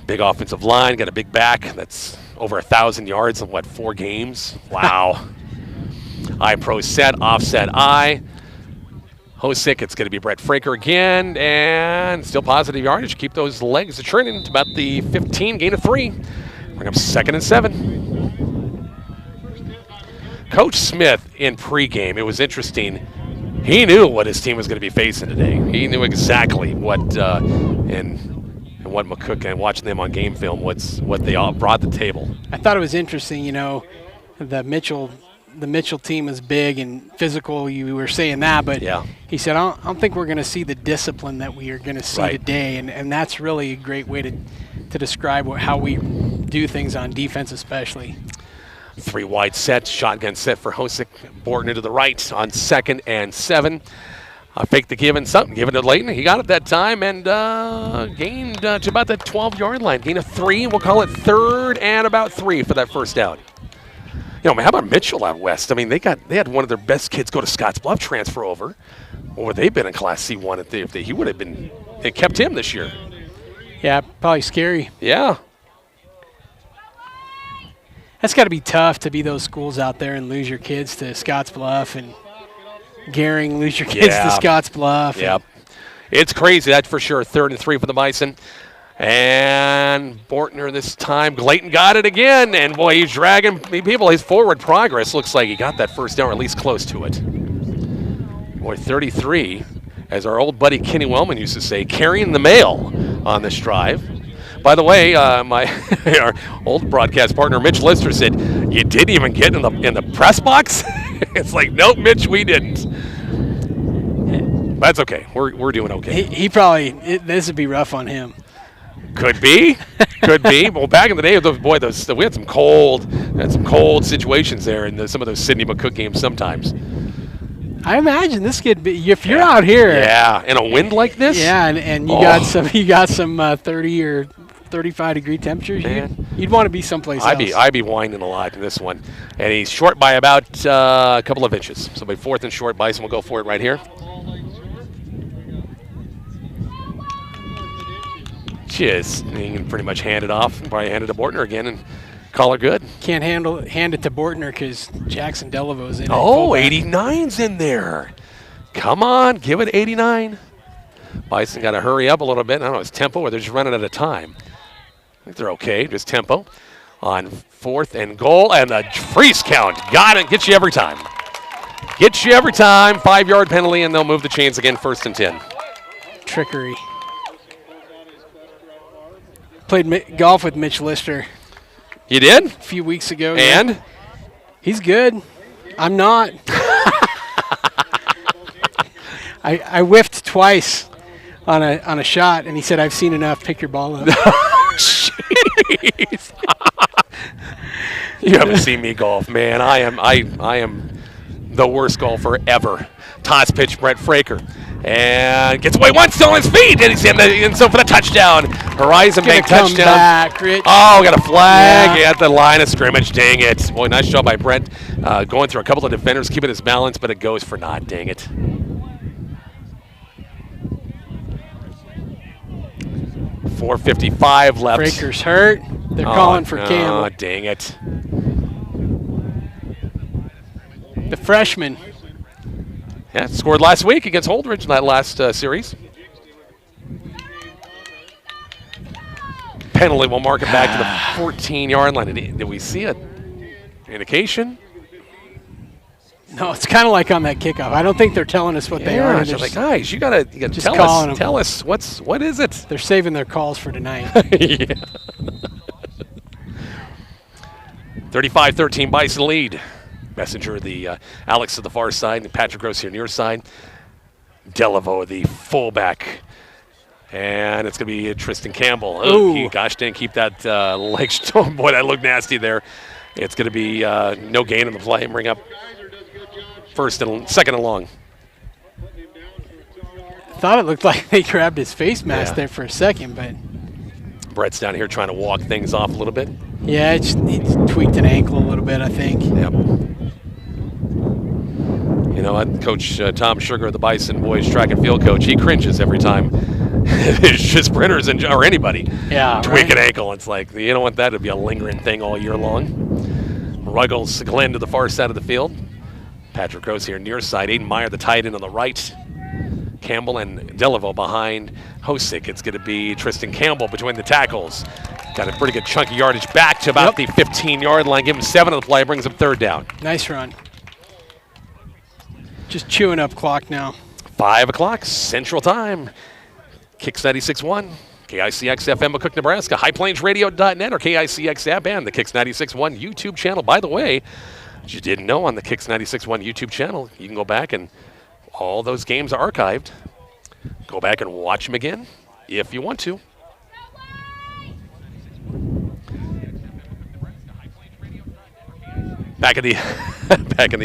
big offensive line, got a big back that's over 1,000 yards in 4 games? Wow. I pro set, offset I. Hosick, it's going to be Brett Fraker again, and still positive yardage. Keep those legs churning to about the 15, gain of 3. Bring up 2nd and 7. Coach Smith in pregame, it was interesting. He knew what his team was going to be facing today. He knew exactly what, and what McCook, and watching them on game film, what they all brought to the table. I thought it was interesting, the Mitchell team is big and physical. You were saying that, but he said, I don't think we're going to see the discipline that we are going to see today, and that's really a great way to describe how we do things on defense, especially. 3 wide sets, shotgun set for Hosick. Bortner to the right on 2nd and 7. Fake the give and something. Give it to Leighton. He got it that time and gained to about the 12-yard line. Gain of 3. We'll call it 3rd and about 3 for that first down. How about Mitchell out west? I mean, they had one of their best kids go to Scottsbluff, transfer over. What would they been in Class C1 if he would have been? They kept him this year. Yeah, probably scary. Yeah. That's got to be tough to be those schools out there and lose your kids to Scottsbluff, and Gehring lose your kids to Scottsbluff. Yep. It's crazy, that's for sure. 3rd and 3 for the Bison. And Bortner this time. Leighton got it again, and boy, he's dragging people. His forward progress looks like he got that first down, or at least close to it. Boy, 33, as our old buddy Kenny Wellman used to say, carrying the mail on this drive. By the way, our old broadcast partner Mitch Lister said, "You didn't even get in the press box." It's like, nope, Mitch, we didn't. That's okay. We're doing okay. He probably this would be rough on him. Could be. Well, back in the day, we had some cold situations there in some of those Sidney McCook games sometimes. I imagine this could be, if you're out here. Yeah, in a wind like this. Yeah, and you got some 30 or 35 degree temperatures. You'd want to be someplace else. I'd be whining a lot in this one. And he's short by about a couple of inches. So by 4th and short, Bison will go for it right here. Just, you can pretty much hand it off and probably hand it to Bortner again and call it good. Can't hand it to Bortner because Jackson Delaveau's in it. Oh, 89's in there. Come on, give it 89. Bison got to hurry up a little bit. I don't know, it's tempo or they're just running out of time. I think they're okay, just tempo. On 4th and goal, and the freeze count. Got it, gets you every time. 5-yard penalty, and they'll move the chains again, 1st and 10. Trickery. Played golf with Mitch Lister. You did? A few weeks ago. And? Yeah. He's good. I'm not. I whiffed twice on a shot, and he said, "I've seen enough. Pick your ball up." Jeez. You haven't seen me golf, man. I am the worst golfer ever. Toss pitch, Brett Fraker. And gets away once, still on his feet, and he's in the end zone for the touchdown. Horizon Bank touchdown. Back, Rich. Oh, got a flag at the line of scrimmage. Dang it. Boy, nice job by Brent going through a couple of defenders, keeping his balance, but it goes for naught. Dang it. .455 left. Fraker's hurt. They're calling for Campbell. Oh, dang it. The freshman. Yeah, scored last week against Holdridge in that last series. Penalty will mark it back to the 14-yard line. Did we see an indication? No, it's kind of like on that kickoff. I don't think they're telling us what they are. They're like, guys, you gotta just tell us what is it? They're saving their calls for tonight. Yeah. 35-13 Bison lead. Messenger, the Alex to the far side, and Patrick Gross here near side. Delevo, the fullback. And it's going to be Tristan Campbell. Oh, he, gosh, didn't keep that leg. Oh, boy, that looked nasty there. It's going to be no gain in the play. Bring up second and long. Thought it looked like they grabbed his face mask there for a second, but Brett's down here trying to walk things off a little bit. Yeah, he tweaked an ankle a little bit, I think. Yep. You know what, Coach Tom Sugar, the Bison boys track and field coach, he cringes every time it's just sprinters or anybody tweak an ankle. It's like, you don't want that to be a lingering thing all year long. Ruggles Glenn to the far side of the field. Patrick Gross here near side. Aiden Meyer, the tight end on the right. Campbell and Delevo behind Hosick. It's going to be Tristan Campbell between the tackles. Got a pretty good chunky yardage back to about the 15-yard line. Give him 7 on the play, brings him third down. Nice run. Just chewing up clock now. 5 o'clock Central Time. KICX 96.1, KICX FM, McCook, Nebraska, highplainsradio.net or KICX app and the KICX 96.1 YouTube channel. By the way, you didn't know on the KICX 96.1 YouTube channel, you can go back and all those games are archived. Go back and watch them again if you want to. Back in the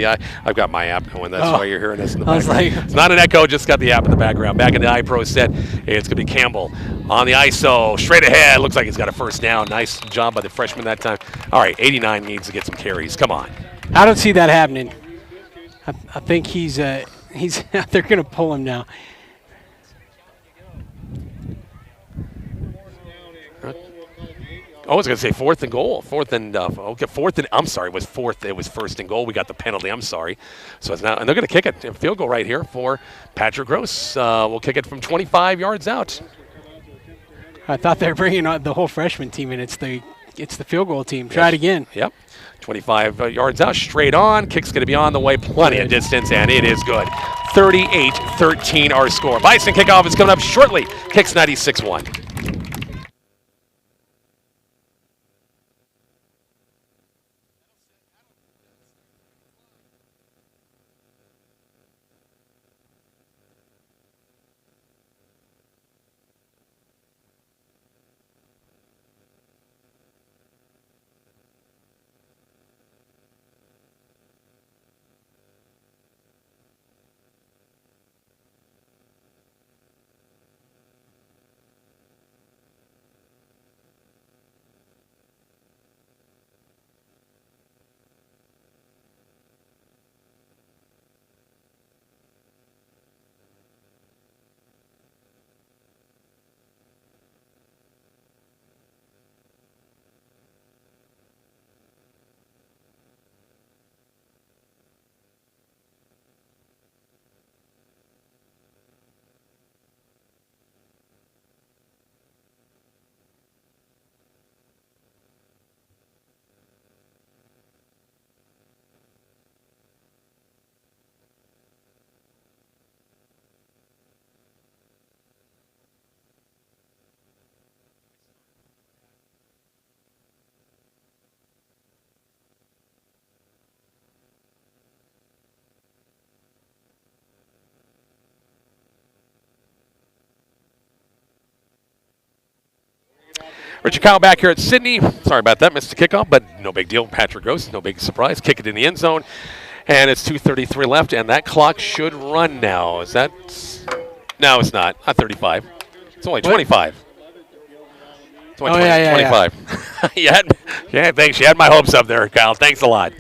eye. I've got my app going. That's why you're hearing this in the background. It's not an echo, just got the app in the background. Back in the iPro set, it's going to be Campbell on the ISO. Straight ahead. Looks like he's got a first down. Nice job by the freshman that time. All right, 89 needs to get some carries. Come on. I don't see that happening. I think he's they're going to pull him now. I was going to say fourth and goal. It was first and goal. We got the penalty. I'm sorry. So it's now, and they're going to kick it. A field goal right here for Patrick Gross. We'll kick it from 25 yards out. I thought they were bringing on the whole freshman team, and it's the field goal team. Try it again. Yep. 25 yards out, straight on. Kick's going to be on the way. Plenty of distance, and it is good. 38-13 our score. Bison kickoff is coming up shortly. KICX 96.1. Richard Kyle back here at Sydney. Sorry about that, missed the kickoff, but no big deal. Patrick Gross, no big surprise. Kick it in the end zone, and it's 2:33 left, and that clock should run now. Is that? No, it's not. Not 35. It's only 25. It's only 25. Yeah, thanks. You had my hopes up there, Kyle. Thanks a lot.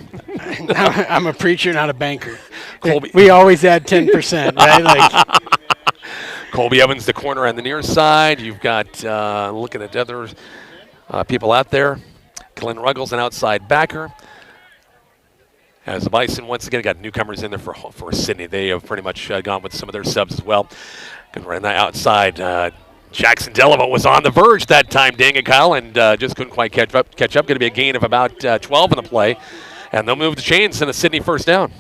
I'm a preacher, not a banker. Colby. We always add 10%, right? Colby Evans, the corner on the near side. You've got, looking at other people out there, Glenn Ruggles, an outside backer. As the Bison, once again, got newcomers in there for Sydney. They have pretty much gone with some of their subs as well. Going to run that outside. Jackson Delevo was on the verge that time, dang it, Kyle, and just couldn't quite catch up. Going to be a gain of about 12 in the play. And they'll move the chains and a Sydney first down.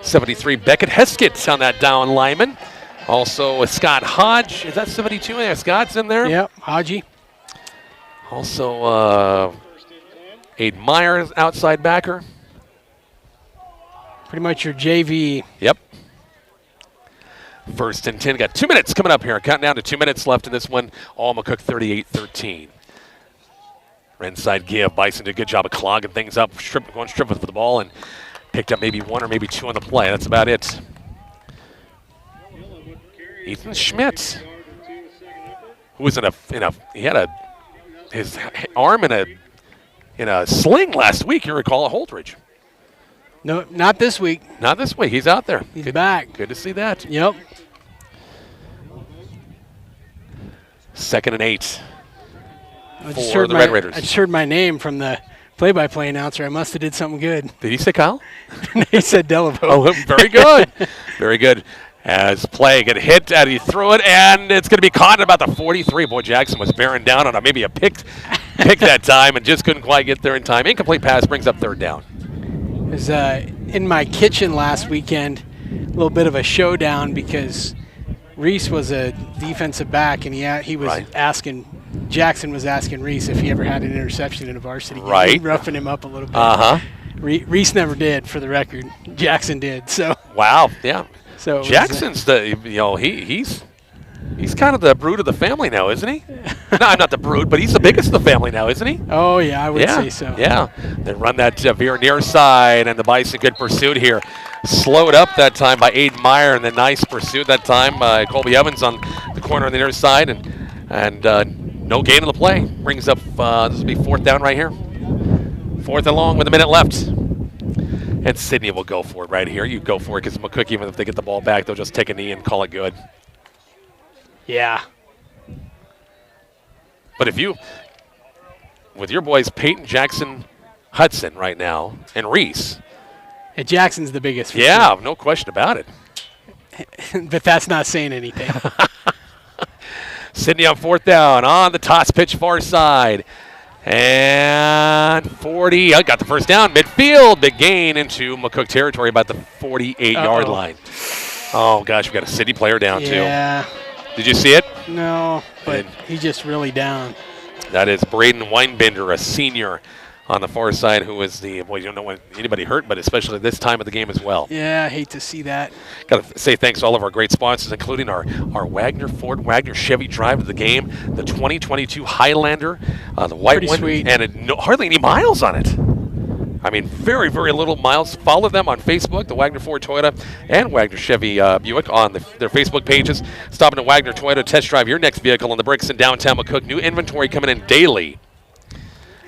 73, Beckett Heskett on that down lineman. Also, Scott Hodge. Is that 72? Yeah, Scott's in there. Yep, Hodgie. Also, Aiden Myers, outside backer. Pretty much your JV. Yep. 1st and 10. Got 2 minutes coming up here. Counting down to 2 minutes left in this one. All McCook 38-13. Inside give. Bison did a good job of clogging things up, going stripping for the ball, and picked up maybe 1 or maybe 2 on the play. That's about it. Ethan Schmidt, who was he had his arm in a sling last week. You recall at Holdridge. No, not this week. Not this week. He's out there. He's back. Good to see that. Yep. 2nd and 8 I for the Red Raiders. I just heard my name from the play-by-play announcer. I must have did something good. Did he say Kyle? He said Delavo. Oh, very good. Very good. As play get hit, and he threw it, and it's going to be caught at about the 43. Boy, Jackson was bearing down on maybe a pick that time and just couldn't quite get there in time. Incomplete pass brings up 3rd down. It was in my kitchen last weekend, a little bit of a showdown because Reese was a defensive back, and he was asking, Jackson was asking Reese if he ever had an interception in a varsity game. Right. Roughing him up a little bit. Reese never did, for the record. Jackson did. So. Wow. Yeah. So Jackson's he's kind of the brood of the family now, isn't he? No, I'm not the brood, but he's the biggest of the family now, isn't he? Oh yeah, I would say so. Yeah. They run that veer near side, and the Bison good pursuit here. Slowed up that time by Aiden Meyer, and then nice pursuit that time by Colby Evans on the corner on the near side, and no gain on the play. Brings up this will be 4th down right here. 4th and long with a minute left. And Sydney will go for it right here. You go for it because McCook, even if they get the ball back, they'll just take a knee and call it good. Yeah. But with your boys Peyton, Jackson, Hudson right now, and Reese. And Jackson's the biggest. Yeah, no question about it. But that's not saying anything. Sydney on 4th down on the toss pitch far side. And 40, I got the 1st down, midfield, big gain into McCook territory about the 48-yard line. Oh, gosh, we got a City player down, too. Yeah. Did you see it? No, but he's just really down. That is Braden Weinbender, a senior on the far side, who is you don't know when anybody hurt, but especially this time of the game as well. Yeah, I hate to see that. Got to say thanks to all of our great sponsors, including our Wagner Ford, Wagner Chevy drive to the game, the 2022 Highlander, the white Pretty one, sweet. and hardly any miles on it. I mean, very, very little miles. Follow them on Facebook, the Wagner Ford Toyota and Wagner Chevy Buick on their Facebook pages. Stop in at Wagner Toyota, test drive your next vehicle on the bricks in downtown McCook. New inventory coming in daily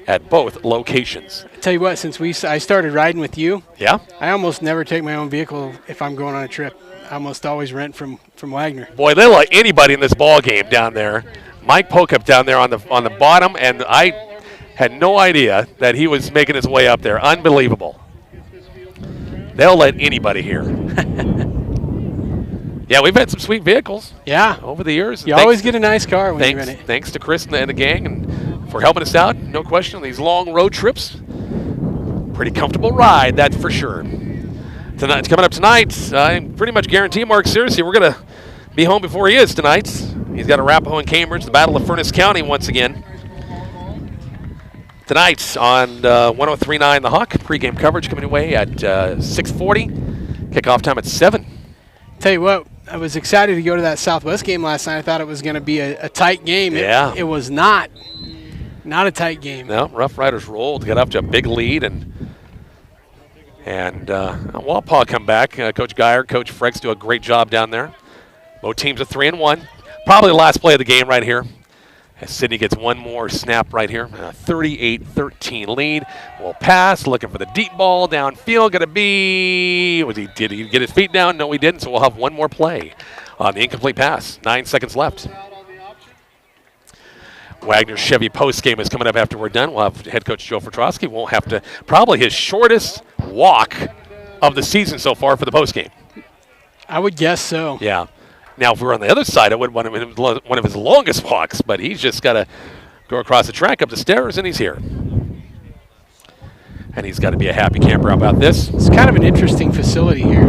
at both locations. I tell you what, since I started riding with you, yeah, I almost never take my own vehicle if I'm going on a trip. I almost always rent from Wagner. Boy, they let anybody in this ball game down there. Mike Pokup down there on the bottom, and I had no idea that he was making his way up there. Unbelievable. They'll let anybody here. Yeah, we've had some sweet vehicles. Yeah, over the years. You always get a nice car when you rent it. Thanks to Chris and the gang and for helping us out. No question on these long road trips. Pretty comfortable ride, that's for sure. Tonight, coming up tonight, I pretty much guarantee Mark Searcy we're going to be home before he is tonight. He's got Arapahoe and Cambridge, the Battle of Furnace County once again. Tonight on 103.9 The Hawk, pregame coverage coming away at 6:40. Kickoff time at 7. Tell you what, I was excited to go to that Southwest game last night. I thought it was going to be a tight game. Yeah. It was not. Not a tight game. No, Rough Riders rolled, got up to a big lead, and Wapaw come back. Coach Geyer, Coach Freggs do a great job down there. Both teams are 3-1. Probably the last play of the game right here. As Sydney gets one more snap right here. 38-13 lead. Will pass, looking for the deep ball downfield. Going to be, did he get his feet down? No, he didn't, so we'll have one more play on the incomplete pass. 9 seconds left. Wagner Chevy post game is coming up after we're done. We'll have head coach Joe Fertrosky. Won't have to, probably his shortest walk of the season so far for the post game. I would guess so. Yeah. Now, if we're on the other side, I would want one of his longest walks, but he's just got to go across the track, up the stairs, and he's here. And he's got to be a happy camper about this. It's kind of an interesting facility here.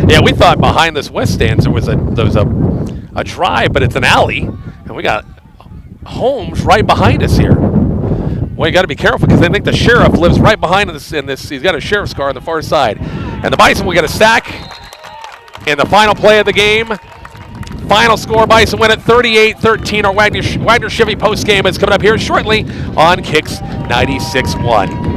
Yeah, we thought behind this west stands there was a drive, but it's an alley, and we got homes right behind us here. Well, you got to be careful because I think the sheriff lives right behind this. He's got a sheriff's car on the far side, and the Bison will get a sack in the final play of the game. Final score: Bison win at 38-13. Our Wagner Chevy post game is coming up here shortly on KICX 96.1.